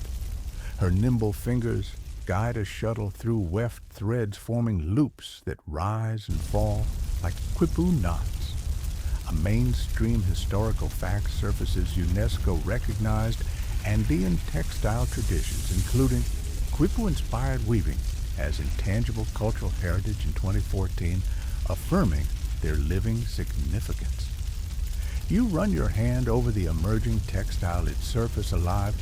Her nimble fingers guide a shuttle through weft threads forming loops that rise and fall like Quipu knots. A mainstream historical fact surfaces UNESCO-recognized Andean textile traditions, including Quipu-inspired weaving as intangible cultural heritage in 2014, affirming their living significance. You run your hand over the emerging textile, its surface alive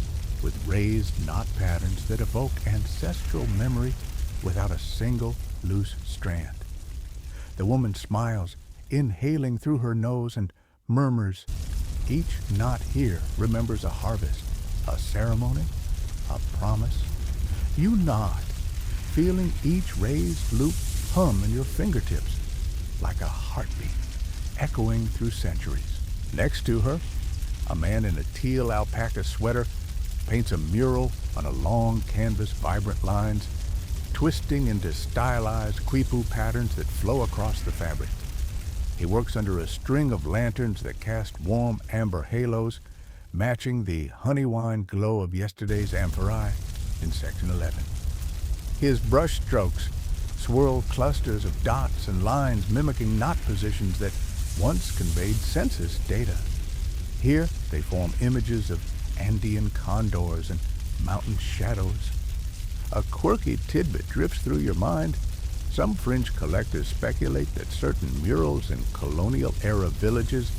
with raised knot patterns that evoke ancestral memory without a single loose strand. The woman smiles, inhaling through her nose, and murmurs, "Each knot here remembers a harvest, a ceremony, a promise." You nod, feeling each raised loop hum in your fingertips like a heartbeat, echoing through centuries. Next to her, a man in a teal alpaca sweater paints a mural on a long canvas, vibrant lines, twisting into stylized Quipu patterns that flow across the fabric. He works under a string of lanterns that cast warm amber halos, matching the honey wine glow of yesterday's amphorae in Section 11. His brush strokes swirl clusters of dots and lines mimicking knot positions that once conveyed census data. Here they form images of Andean condors and mountain shadows. A quirky tidbit drifts through your mind. Some fringe collectors speculate that certain murals in colonial-era villages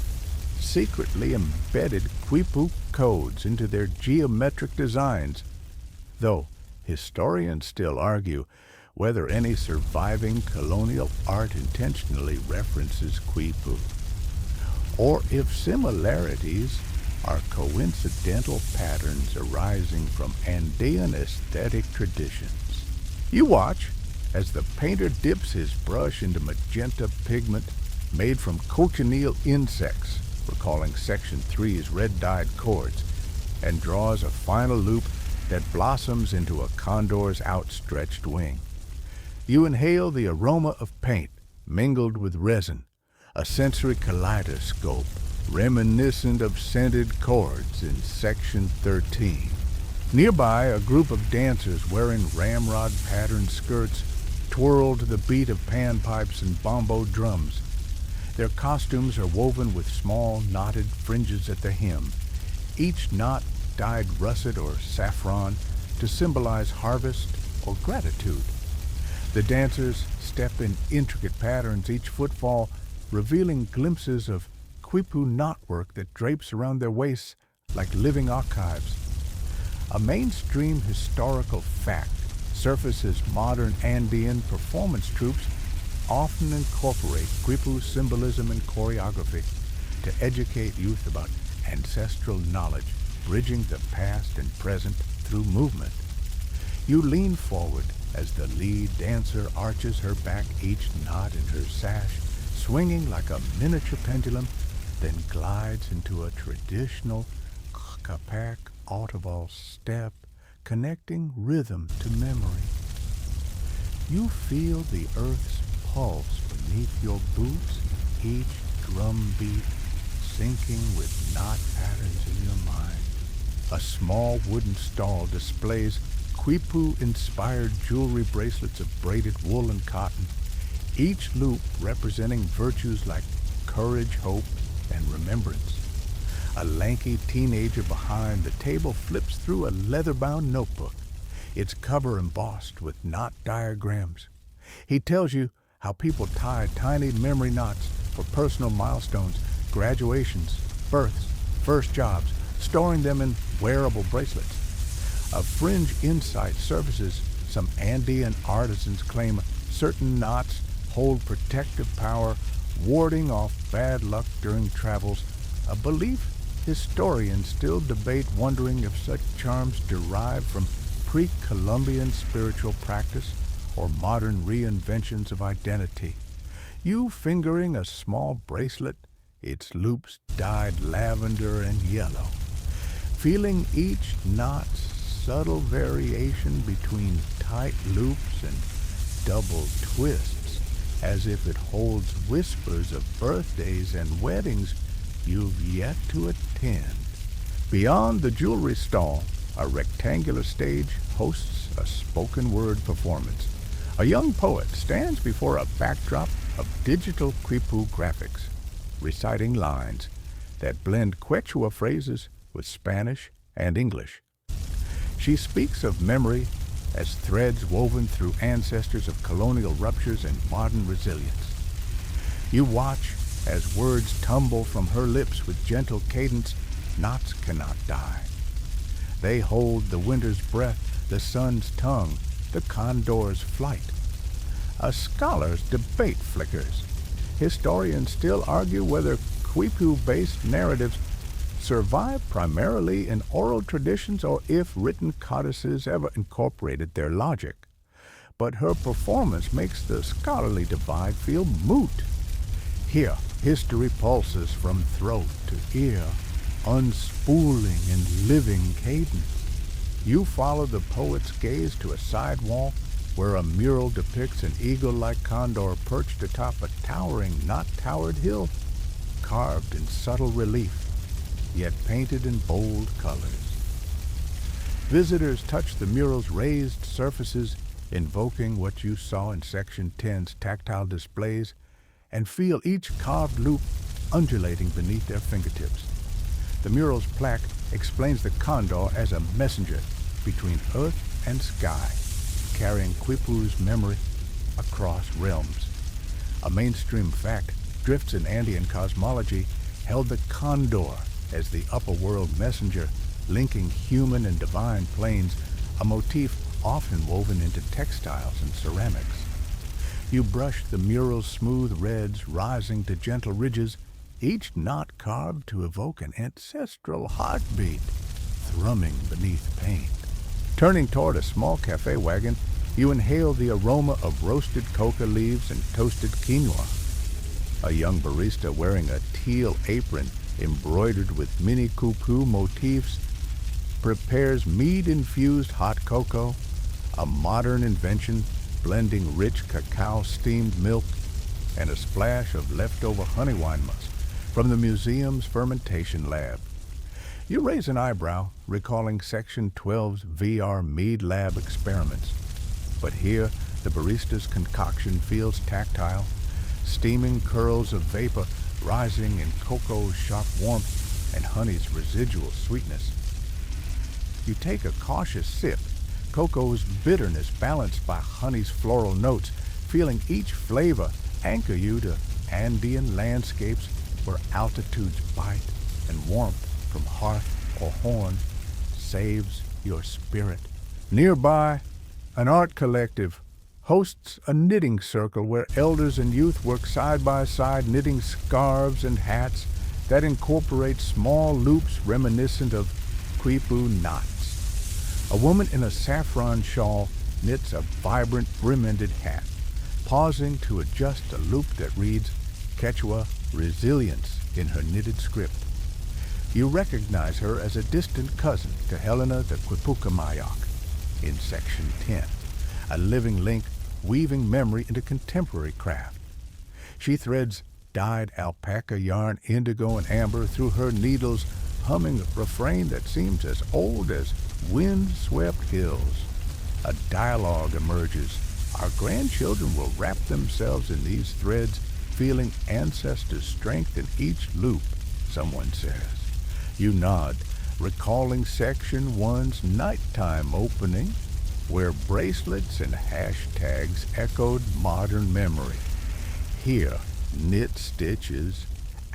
secretly embedded Quipu codes into their geometric designs, though historians still argue whether any surviving colonial art intentionally references Quipu, or if similarities are coincidental patterns arising from Andean aesthetic traditions. You watch as the painter dips his brush into magenta pigment made from cochineal insects, recalling Section 3's red-dyed cords, and draws a final loop that blossoms into a condor's outstretched wing. You inhale the aroma of paint mingled with resin, a sensory kaleidoscope reminiscent of scented chords in Section 13. Nearby, a group of dancers wearing ramrod-patterned skirts twirl to the beat of panpipes and bombo drums. Their costumes are woven with small, knotted fringes at the hem, each knot dyed russet or saffron to symbolize harvest or gratitude. The dancers step in intricate patterns, each footfall revealing glimpses of quipu knotwork that drapes around their waists like living archives. A mainstream historical fact surfaces modern Andean performance troupes often incorporate quipu symbolism and choreography to educate youth about ancestral knowledge, bridging the past and present through movement. You lean forward as the lead dancer arches her back, each knot in her sash swinging like a miniature pendulum, then glides into a traditional kapak audible step, connecting rhythm to memory. You feel the earth's pulse beneath your boots, each drum beat syncing with knot patterns in your mind. A small wooden stall displays quipu-inspired jewelry bracelets of braided wool and cotton, each loop representing virtues like courage, hope, and remembrance. A lanky teenager behind the table flips through a leather-bound notebook, its cover embossed with knot diagrams. He tells you how people tie tiny memory knots for personal milestones, graduations, births, first jobs, storing them in wearable bracelets. A fringe insight surfaces some Andean artisans claim certain knots hold protective power, warding off bad luck during travels, a belief historians still debate, wondering if such charms derive from pre-Columbian spiritual practice or modern reinventions of identity. You fingering a small bracelet, its loops dyed lavender and yellow, feeling each knot's subtle variation between tight loops and double twists, as if it holds whispers of birthdays and weddings you've yet to attend. Beyond the jewelry stall, a rectangular stage hosts a spoken word performance. A young poet stands before a backdrop of digital quipu graphics, reciting lines that blend Quechua phrases with Spanish and English. She speaks of memory as threads woven through ancestors of colonial ruptures and modern resilience. You watch as words tumble from her lips with gentle cadence. Knots cannot die. They hold the winter's breath, the sun's tongue, the condor's flight. A scholar's debate flickers. Historians still argue whether quipu-based narratives survive primarily in oral traditions or if written codices ever incorporated their logic. But her performance makes the scholarly divide feel moot. Here, history pulses from throat to ear, unspooling in living cadence. You follow the poet's gaze to a sidewalk where a mural depicts an eagle-like condor perched atop a towering, not-towered hill, carved in subtle relief, yet painted in bold colors. Visitors touch the mural's raised surfaces, invoking what you saw in Section 10's tactile displays, and feel each carved loop undulating beneath their fingertips. The mural's plaque explains the condor as a messenger between earth and sky, carrying Quipu's memory across realms. A mainstream fact drifts in Andean cosmology held the condor as the upper world messenger, linking human and divine planes, a motif often woven into textiles and ceramics. You brush the mural's smooth reds rising to gentle ridges, each knot carved to evoke an ancestral heartbeat thrumming beneath paint. Turning toward a small cafe wagon, you inhale the aroma of roasted coca leaves and toasted quinoa. A young barista wearing a teal apron embroidered with mini cuckoo motifs prepares mead-infused hot cocoa, a modern invention blending rich cacao-steamed milk and a splash of leftover honey wine must from the museum's fermentation lab. You raise an eyebrow, recalling Section 12's VR mead lab experiments. But here, the barista's concoction feels tactile, steaming curls of vapor rising in cocoa's sharp warmth and honey's residual sweetness. You take a cautious sip, cocoa's bitterness balanced by honey's floral notes, feeling each flavor anchor you to Andean landscapes where altitudes bite and warmth from hearth or horn saves your spirit. Nearby, an art collective hosts a knitting circle where elders and youth work side by side knitting scarves and hats that incorporate small loops reminiscent of quipu knots. A woman in a saffron shawl knits a vibrant brim-ended hat, pausing to adjust a loop that reads Quechua resilience in her knitted script. You recognize her as a distant cousin to Helena the Quipucamayoc in Section 10, a living link weaving memory into contemporary craft. She threads dyed alpaca yarn, indigo, and amber through her needles, humming a refrain that seems as old as wind-swept hills. A dialogue emerges. Our grandchildren will wrap themselves in these threads, feeling ancestors' strength in each loop, someone says. You nod, recalling Section 1's nighttime opening, where bracelets and hashtags echoed modern memory. Here, knit stitches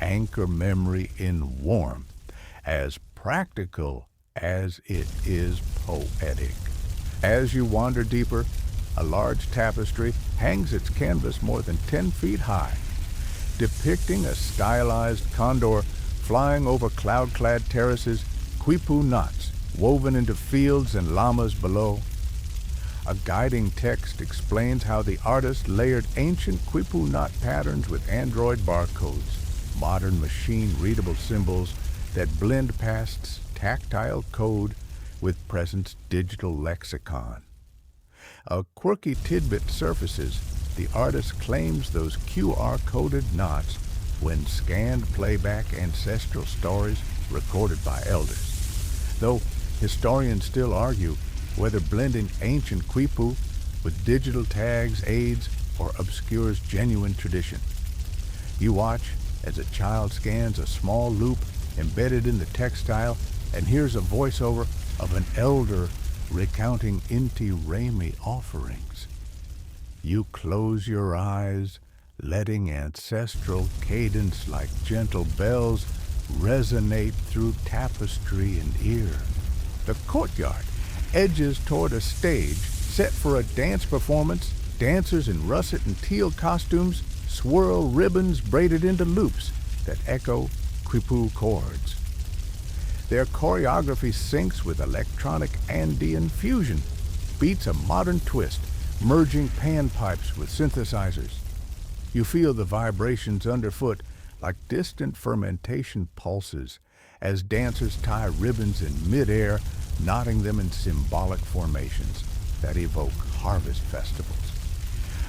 anchor memory in warmth, as practical as it is poetic. As you wander deeper, a large tapestry hangs its canvas more than 10 feet high, depicting a stylized condor flying over cloud-clad terraces, quipu knots woven into fields and llamas below. A guiding text explains how the artist layered ancient quipu knot patterns with Android barcodes, modern machine-readable symbols that blend past's tactile code with present's digital lexicon. A quirky tidbit surfaces. The artist claims those QR-coded knots when scanned playback ancestral stories recorded by elders, though historians still argue whether blending ancient quipu with digital tags aids or obscures genuine tradition. You watch as a child scans a small loop embedded in the textile and hears a voiceover of an elder recounting Inti Raymi offerings. You close your eyes, letting ancestral cadence like gentle bells resonate through tapestry and ear. The courtyard edges toward a stage set for a dance performance. Dancers in russet and teal costumes swirl ribbons braided into loops that echo quipu chords. Their choreography syncs with electronic Andean fusion, beats a modern twist, merging panpipes with synthesizers. You feel the vibrations underfoot like distant fermentation pulses as dancers tie ribbons in midair, knotting them in symbolic formations that evoke harvest festivals.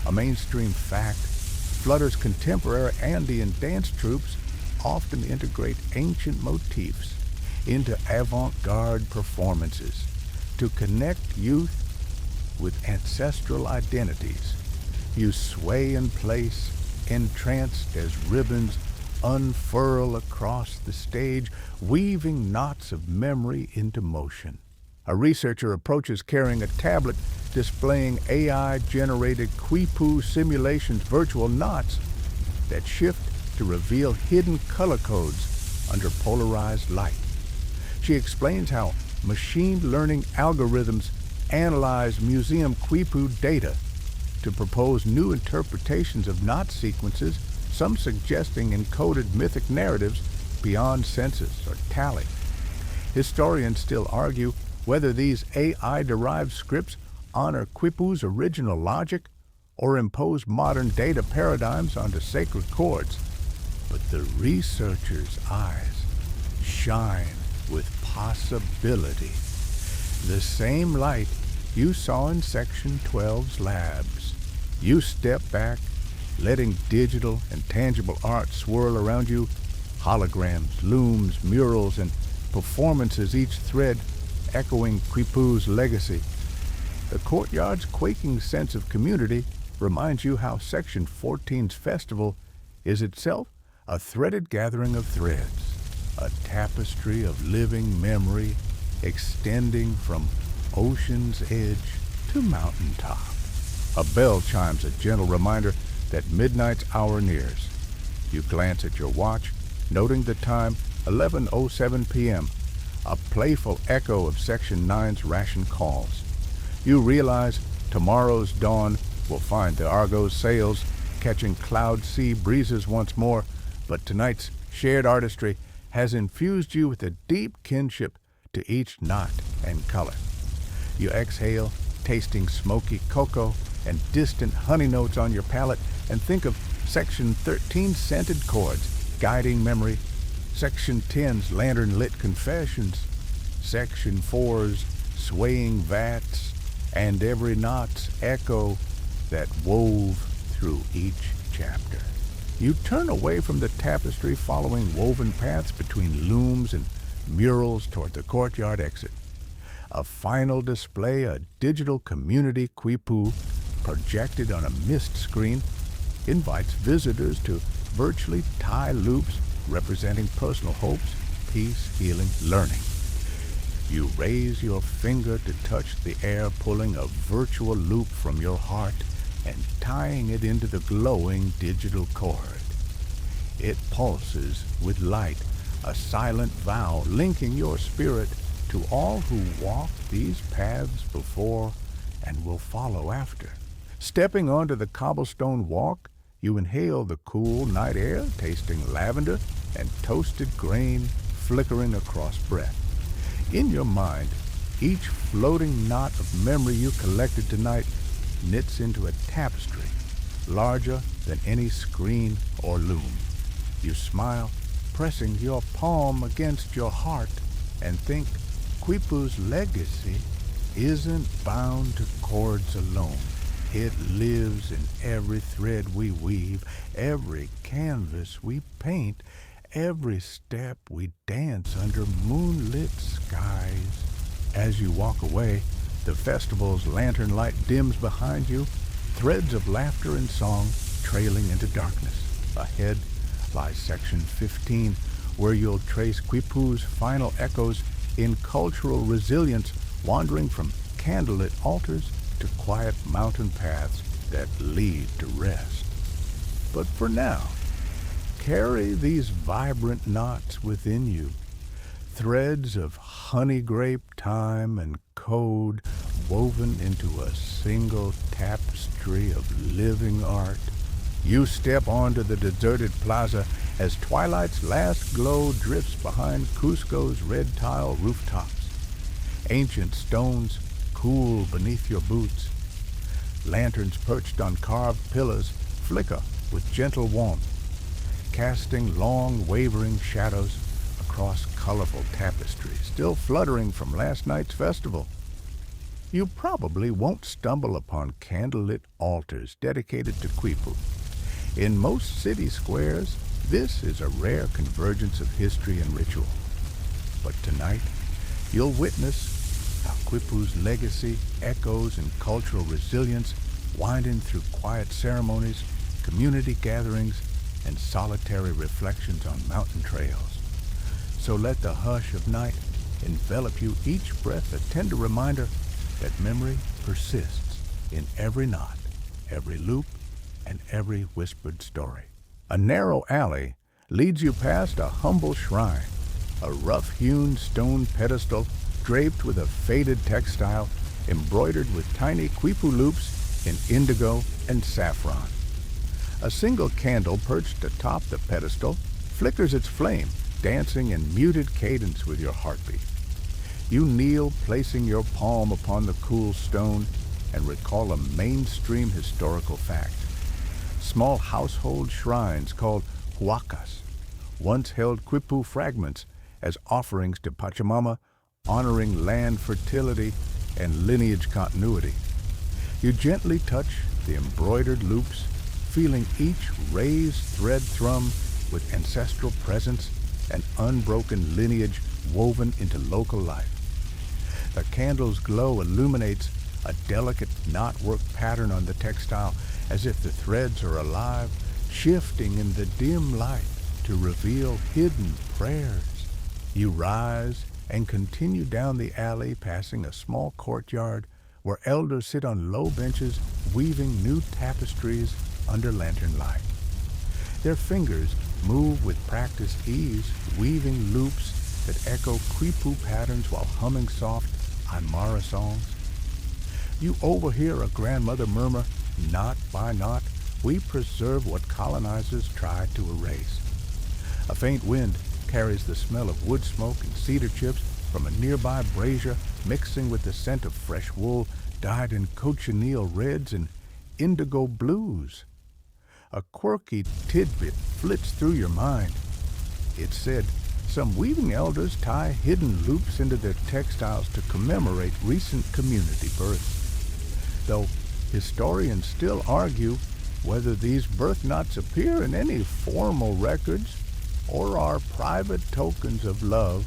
A mainstream fact, Flutter's contemporary Andean dance troupes often integrate ancient motifs into avant-garde performances to connect youth with ancestral identities. You sway in place, entranced as ribbons unfurl across the stage, weaving knots of memory into motion. A researcher approaches carrying a tablet displaying AI-generated quipu simulations virtual knots that shift to reveal hidden color codes under polarized light. She explains how machine learning algorithms analyze museum quipu data to propose new interpretations of knot sequences, some suggesting encoded mythic narratives beyond census or tally. Historians still argue whether these AI-derived scripts honor quipu's original logic or impose modern data paradigms onto sacred chords. But the researchers' eyes shine with possibility. The same light you saw in Section 12's labs. You step back, letting digital and tangible art swirl around you, holograms, looms, murals, and performances, each thread echoing quipu's legacy. The courtyard's quaking sense of community reminds you how Section 14's festival is itself a threaded gathering of threads, a tapestry of living memory extending from ocean's edge to mountain top. A bell chimes a gentle reminder that midnight's hour nears. You glance at your watch, noting the time 11:07 p.m., a playful echo of Section 9's ration calls. You realize tomorrow's dawn will find the Argo's sails catching cloud sea breezes once more, but tonight's shared artistry has infused you with a deep kinship to each knot and color. You exhale, tasting smoky cocoa and distant honey notes on your palate, and think of Section 13's scented chords guiding memory, Section 10's lantern-lit confessions, Section 4's swaying vats, and every knot's echo that wove through each chapter. You turn away from the tapestry, following woven paths between looms and murals toward the courtyard exit. A final display, a digital community quipu projected on a mist screen, invites visitors to virtually tie loops representing personal hopes, peace, healing, learning. You raise your finger to touch the air, pulling a virtual loop from your heart and tying it into the glowing digital cord. It pulses with light, a silent vow linking your spirit to all who walked these paths before and will follow after. Stepping onto the cobblestone walk, you inhale the cool night air, tasting lavender and toasted grain flickering across breath. In your mind, each floating knot of memory you collected tonight knits into a tapestry larger than any screen or loom. You smile, pressing your palm against your heart, and think Quipu's legacy isn't bound to chords alone. It lives in every thread we weave, every canvas we paint, every step we dance under moonlit skies. As you walk away, the festival's lantern light dims behind you, threads of laughter and song trailing into darkness. Ahead lies Section 15, where you'll trace Quipu's final echoes in cultural resilience, wandering from candlelit altars to quiet mountain paths that lead to rest. But for now, carry these vibrant knots within you, threads of honey grape time and code woven into a single tapestry of living art. You step onto the deserted plaza as twilight's last glow drifts behind Cusco's red tile rooftops. Ancient stones cool beneath your boots. Lanterns perched on carved pillars flicker with gentle warmth, casting long wavering shadows across colorful tapestry still fluttering from last night's festival. You probably won't stumble upon candlelit altars dedicated to Quipu. In most city squares, this is a rare convergence of history and ritual. But tonight, you'll witness how Quipu's legacy echoes in cultural resilience, winding through quiet ceremonies, community gatherings, and solitary reflections on mountain trails. So let the hush of night envelop you, each breath a tender reminder that memory persists in every knot, every loop, and every whispered story. A narrow alley leads you past a humble shrine, a rough-hewn stone pedestal draped with a faded textile embroidered with tiny quipu loops in indigo and saffron. A single candle perched atop the pedestal flickers its flame, dancing in muted cadence with your heartbeat. You kneel, placing your palm upon the cool stone, and recall a mainstream historical fact. Small household shrines called huacas once held quipu fragments as offerings to Pachamama, honoring land fertility and lineage continuity. You gently touch the embroidered loops, feeling each raised thread thrum with ancestral presence and unbroken lineage woven into local life. The candle's glow illuminates a delicate knotwork pattern on the textile, as if the threads are alive, shifting in the dim light to reveal hidden prayers. You rise, and continue down the alley, passing a small courtyard where elders sit on low benches weaving new tapestries under lantern light. Their fingers move with practiced ease, weaving loops that echo quipu patterns while humming soft Aymara songs. You overhear a grandmother murmur, "Knot by knot, we preserve what colonizers tried to erase." A faint wind carries the smell of wood smoke and cedar chips from a nearby brazier, mixing with the scent of fresh wool dyed in cochineal reds and indigo blues. A quirky tidbit flits through your mind. It said some weaving elders tie hidden loops into their textiles to commemorate recent community births, though historians still argue whether these birth knots appear in any formal records or are private tokens of love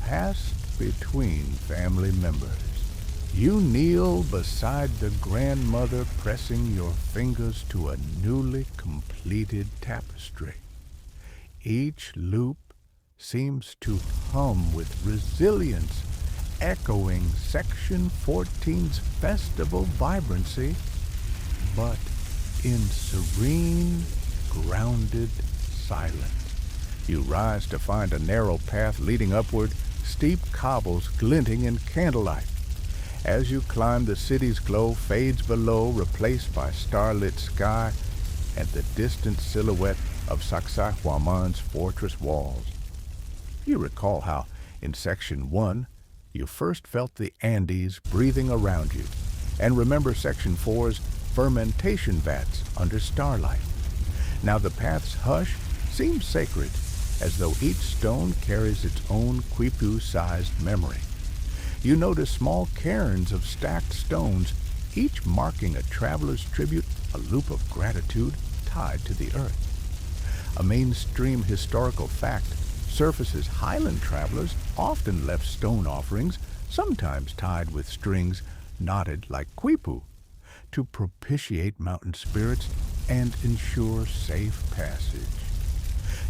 passed between family members. You kneel beside the grandmother, pressing your fingers to a newly completed tapestry. Each loop seems to hum with resilience, echoing Section 14's festival vibrancy, but in serene, grounded silence. You rise to find a narrow path leading upward, steep cobbles glinting in candlelight. As you climb, the city's glow fades below, replaced by starlit sky and the distant silhouette of Sacsayhuaman's fortress walls. You recall how, in Section 1, you first felt the Andes breathing around you, and remember Section 4's fermentation vats under starlight. Now the path's hush seems sacred, as though each stone carries its own quipu-sized memory. You notice small cairns of stacked stones, each marking a traveler's tribute, a loop of gratitude tied to the earth. A mainstream historical fact surfaces highland travelers often left stone offerings, sometimes tied with strings knotted like quipu, to propitiate mountain spirits and ensure safe passage.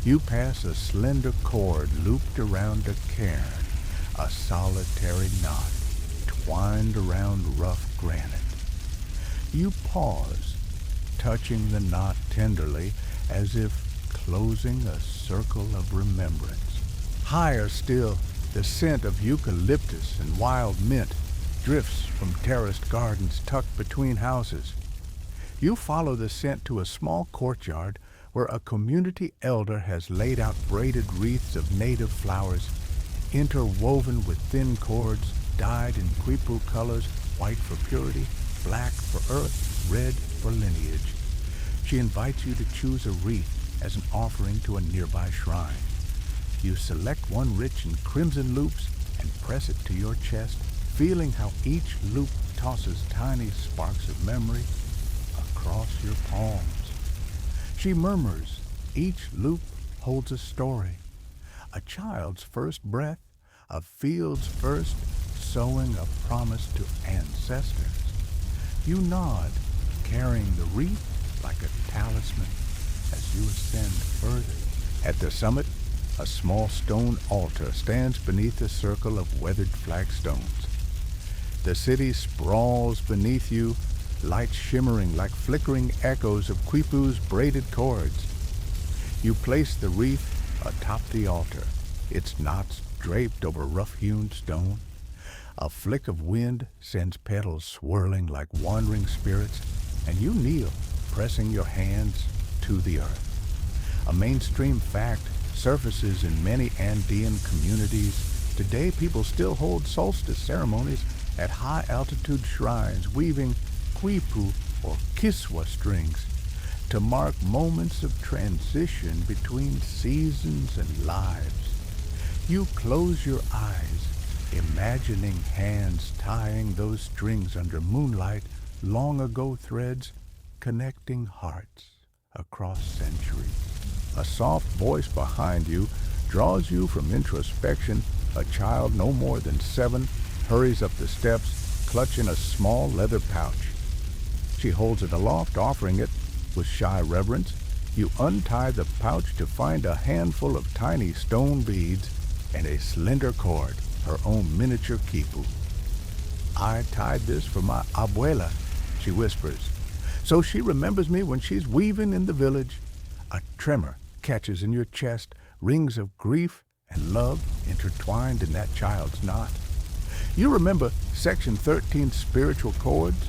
You pass a slender cord looped around a cairn, a solitary knot twined around rough granite. You pause, touching the knot tenderly as if closing a circle of remembrance. Higher still, the scent of eucalyptus and wild mint drifts from terraced gardens tucked between houses. You follow the scent to a small courtyard where a community elder has laid out braided wreaths of native flowers, interwoven with thin cords dyed in quipu colors, white for purity, black for earth, red for lineage. She invites you to choose a wreath as an offering to a nearby shrine. You select one rich in crimson loops and press it to your chest, feeling how each loop tosses tiny sparks of memory across your palms. She murmurs, each loop holds a story, a child's first breath, a field's first sowing a promise to ancestors. You nod, carrying the wreath like a talisman as you ascend further. At the summit, a small stone altar stands beneath a circle of weathered flagstones. The city sprawls beneath you, light shimmering like flickering echoes of quipu's braided cords. You place the wreath atop the altar, its knots draped over rough-hewn stone. A flick of wind sends petals swirling like wandering spirits, and you kneel, pressing your hands to the earth. A mainstream fact surfaces in many Andean communities. Today, people still hold solstice ceremonies at high-altitude shrines, weaving quipu or kiswa strings to mark moments of transition between seasons and lives. You close your eyes, imagining hands tying those strings under moonlight, long ago threads connecting hearts across centuries. A soft voice behind you draws you from introspection. A child no more than 7 hurries up the steps, clutching a small leather pouch. She holds it aloft, offering it with shy reverence. You untie the pouch to find a handful of tiny stone beads and a slender cord. her own miniature quipu. I tied this for my abuela, she whispers, so she remembers me when she's weaving in the village. A tremor catches in your chest, rings of grief and love intertwined in that child's knot. You remember Section 13's spiritual chords,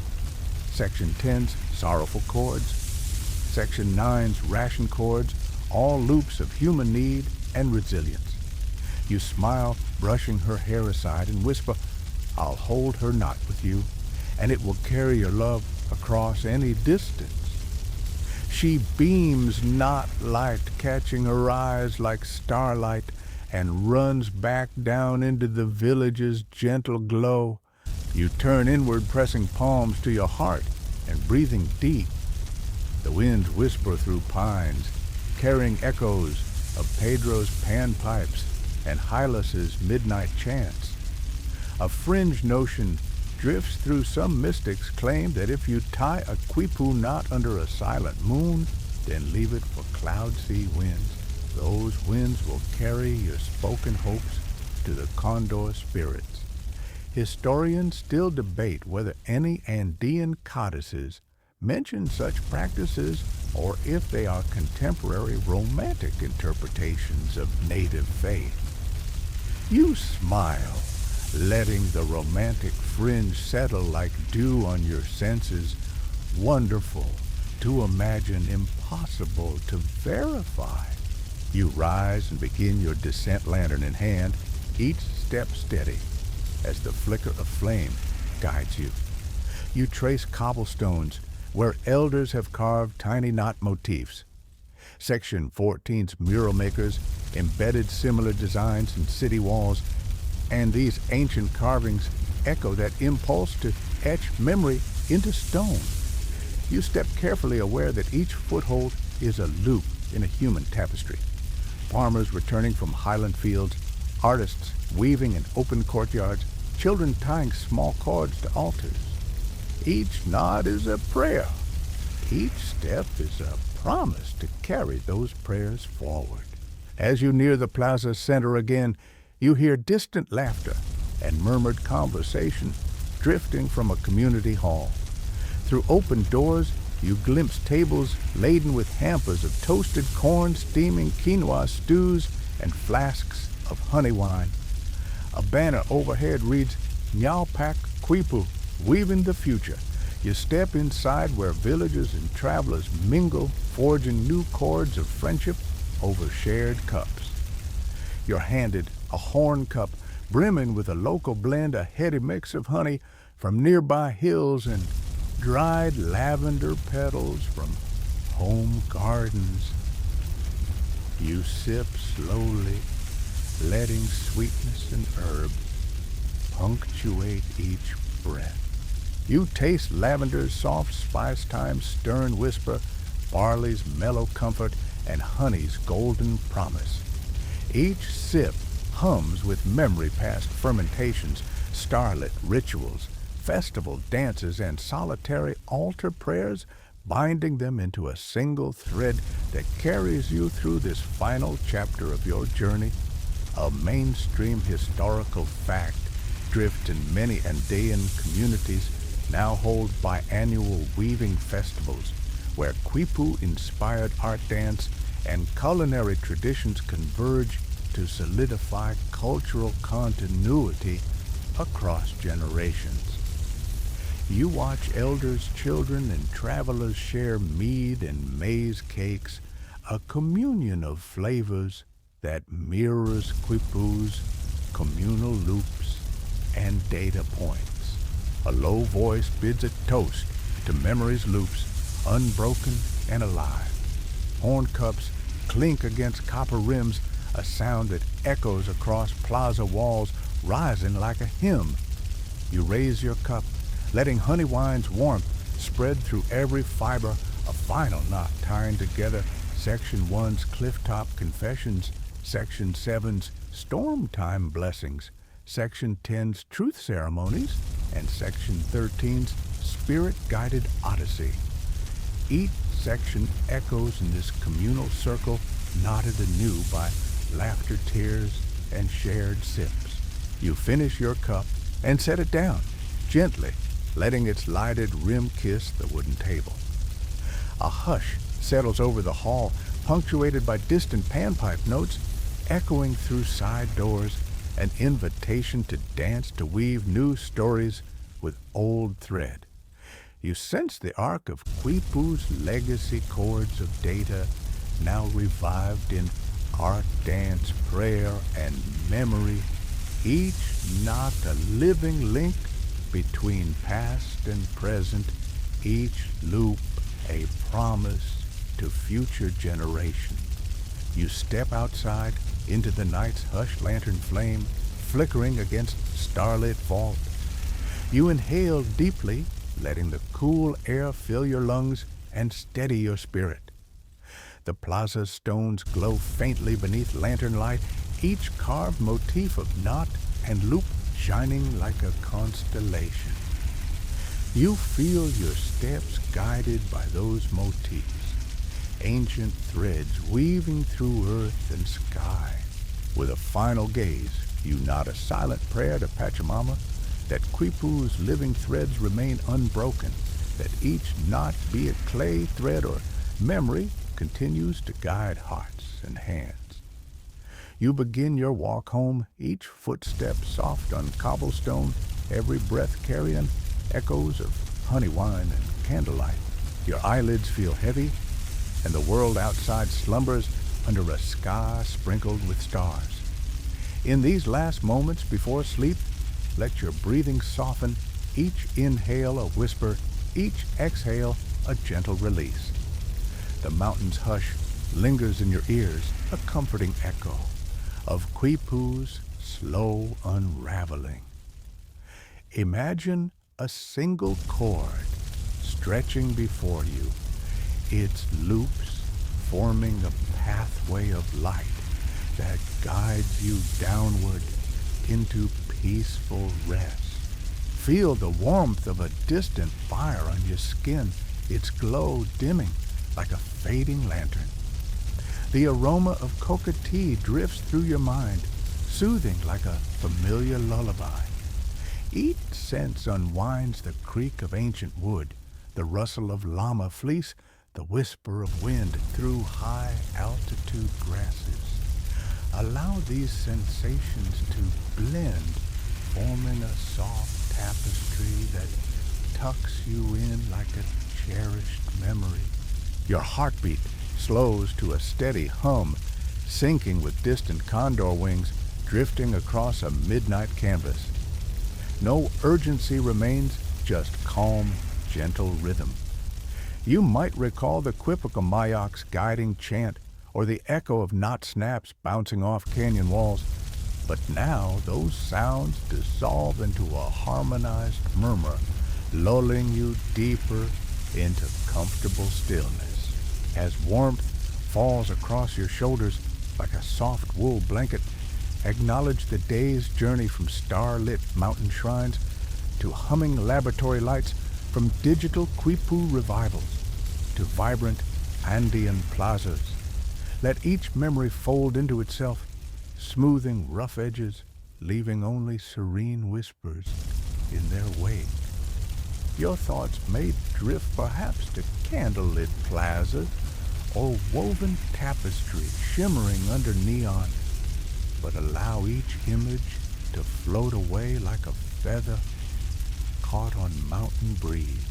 Section 10's sorrowful chords, Section 9's ration chords, all loops of human need and resilience. You smile, brushing her hair aside, and whisper, I'll hold her knot with you, and it will carry your love across any distance. She beams knot light, catching her eyes like starlight, and runs back down into the village's gentle glow. You turn inward, pressing palms to your heart and breathing deep. The winds whisper through pines, carrying echoes of Pedro's panpipes and Hylas's midnight chants. A fringe notion drifts through some mystics' claim that if you tie a quipu knot under a silent moon, then leave it for cloud sea winds, those winds will carry your spoken hopes to the condor spirits. Historians still debate whether any Andean codices mention such practices or if they are contemporary romantic interpretations of native faith. You smile, letting the romantic fringe settle like dew on your senses, wonderful to imagine, impossible to verify. You rise and begin your descent, lantern in hand, each step steady as the flicker of flame guides you. You trace cobblestones where elders have carved tiny knot motifs. Section 14's mural makers embedded similar designs in city walls, and these ancient carvings echo that impulse to etch memory into stone. You step carefully, aware that each foothold is a loop in a human tapestry. Farmers returning from highland fields, artists weaving in open courtyards, children tying small cords to altars. Each nod is a prayer. Each step is a promise to carry those prayers forward. As you near the plaza center again, you hear distant laughter and murmured conversation drifting from a community hall. Through open doors, you glimpse tables laden with hampers of toasted corn, steaming quinoa stews, and flasks of honey wine. A banner overhead reads, Nyalpak Quipu, weaving the future. You step inside where villagers and travelers mingle, forging new chords of friendship over shared cups. You're handed a horn cup brimming with a local blend, a heady mix of honey from nearby hills and dried lavender petals from home gardens. You sip slowly, letting sweetness and herb punctuate each breath. You taste lavender's soft spice, time's stern whisper, barley's mellow comfort, and honey's golden promise. Each sip hums with memory past fermentations, starlit rituals, festival dances, and solitary altar prayers, binding them into a single thread that carries you through this final chapter of your journey. A mainstream historical fact drift in many Andean communities now hold biannual weaving festivals where Quipu-inspired art dance and culinary traditions converge to solidify cultural continuity across generations. You watch elders, children, and travelers share mead and maize cakes, a communion of flavors that mirrors Quipu's communal loops and data points. A low voice bids a toast to memory's loops, unbroken and alive. Horn cups clink against copper rims, a sound that echoes across plaza walls, rising like a hymn. You raise your cup, letting honey wine's warmth spread through every fiber, a final knot tying together Section 1's clifftop confessions, Section 7's storm time blessings, Section 10's truth ceremonies, and Section 13's spirit-guided odyssey. Each section echoes in this communal circle, knotted anew by laughter, tears, and shared sips. You finish your cup and set it down, gently, letting its lighted rim kiss the wooden table. A hush settles over the hall, punctuated by distant panpipe notes, echoing through side doors, an invitation to dance, to weave new stories with old thread. You sense the arc of Quipu's legacy chords of data, now revived in art, dance, prayer, and memory, each knot a living link between past and present, each loop a promise to future generations. You step outside into the night's hushed lantern flame, flickering against starlit vault. You inhale deeply, letting the cool air fill your lungs and steady your spirit. The plaza's stones glow faintly beneath lantern light, each carved motif of knot and loop shining like a constellation. You feel your steps guided by those motifs, ancient threads weaving through earth and sky. With a final gaze, you nod a silent prayer to Pachamama that Quipu's living threads remain unbroken, that each knot, be it clay, thread, or memory, continues to guide hearts and hands. You begin your walk home, each footstep soft on cobblestone, every breath carrying echoes of honey wine and candlelight. Your eyelids feel heavy, and the world outside slumbers under a sky sprinkled with stars. In these last moments before sleep, let your breathing soften, each inhale a whisper, each exhale a gentle release. The mountain's hush lingers in your ears, a comforting echo of Quipu's slow unraveling. Imagine a single cord stretching before you, its loops forming a pathway of light that guides you downward into peaceful rest. Feel the warmth of a distant fire on your skin, its glow dimming like a fading lantern. The aroma of coca tea drifts through your mind, soothing like a familiar lullaby. Each sense unwinds the creak of ancient wood, the rustle of llama fleece, the whisper of wind through high-altitude grasses. Allow these sensations to blend, forming a soft tapestry that tucks you in like a cherished memory. Your heartbeat slows to a steady hum, syncing with distant condor wings drifting across a midnight canvas. No urgency remains, just calm, gentle rhythm. You might recall the Quipucamayoc's guiding chant or the echo of knot snaps bouncing off canyon walls, but now those sounds dissolve into a harmonized murmur, lulling you deeper into comfortable stillness. As warmth falls across your shoulders like a soft wool blanket, acknowledge the day's journey from star-lit mountain shrines to humming laboratory lights, from digital Quipu revivals to vibrant Andean plazas. Let each memory fold into itself, smoothing rough edges, leaving only serene whispers in their wake. Your thoughts may drift perhaps to candlelit plazas or woven tapestry shimmering under neon, but allow each image to float away like a feather caught on mountain breeze.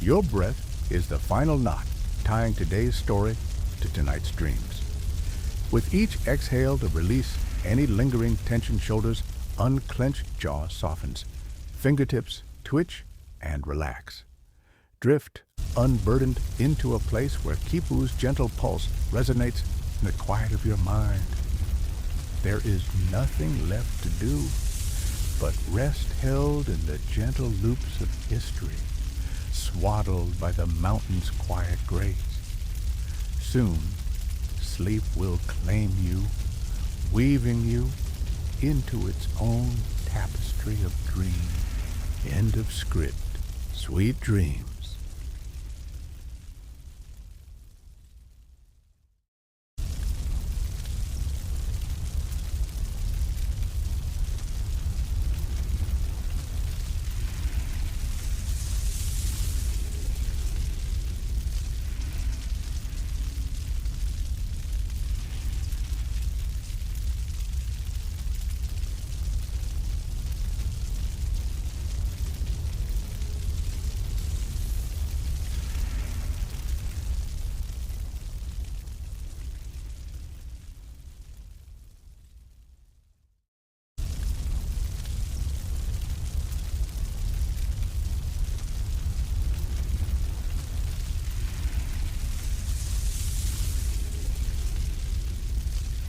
Your breath is the final knot tying today's story to tonight's dreams. With each exhale to release any lingering tension, shoulders, unclenched jaw softens, fingertips twitch and relax. Drift unburdened into a place where Quipu's gentle pulse resonates in the quiet of your mind. There is nothing left to do but rest held in the gentle loops of history, swaddled by the mountain's quiet grace. Soon, sleep will claim you, weaving you into its own tapestry of dream. End of script. Sweet dreams.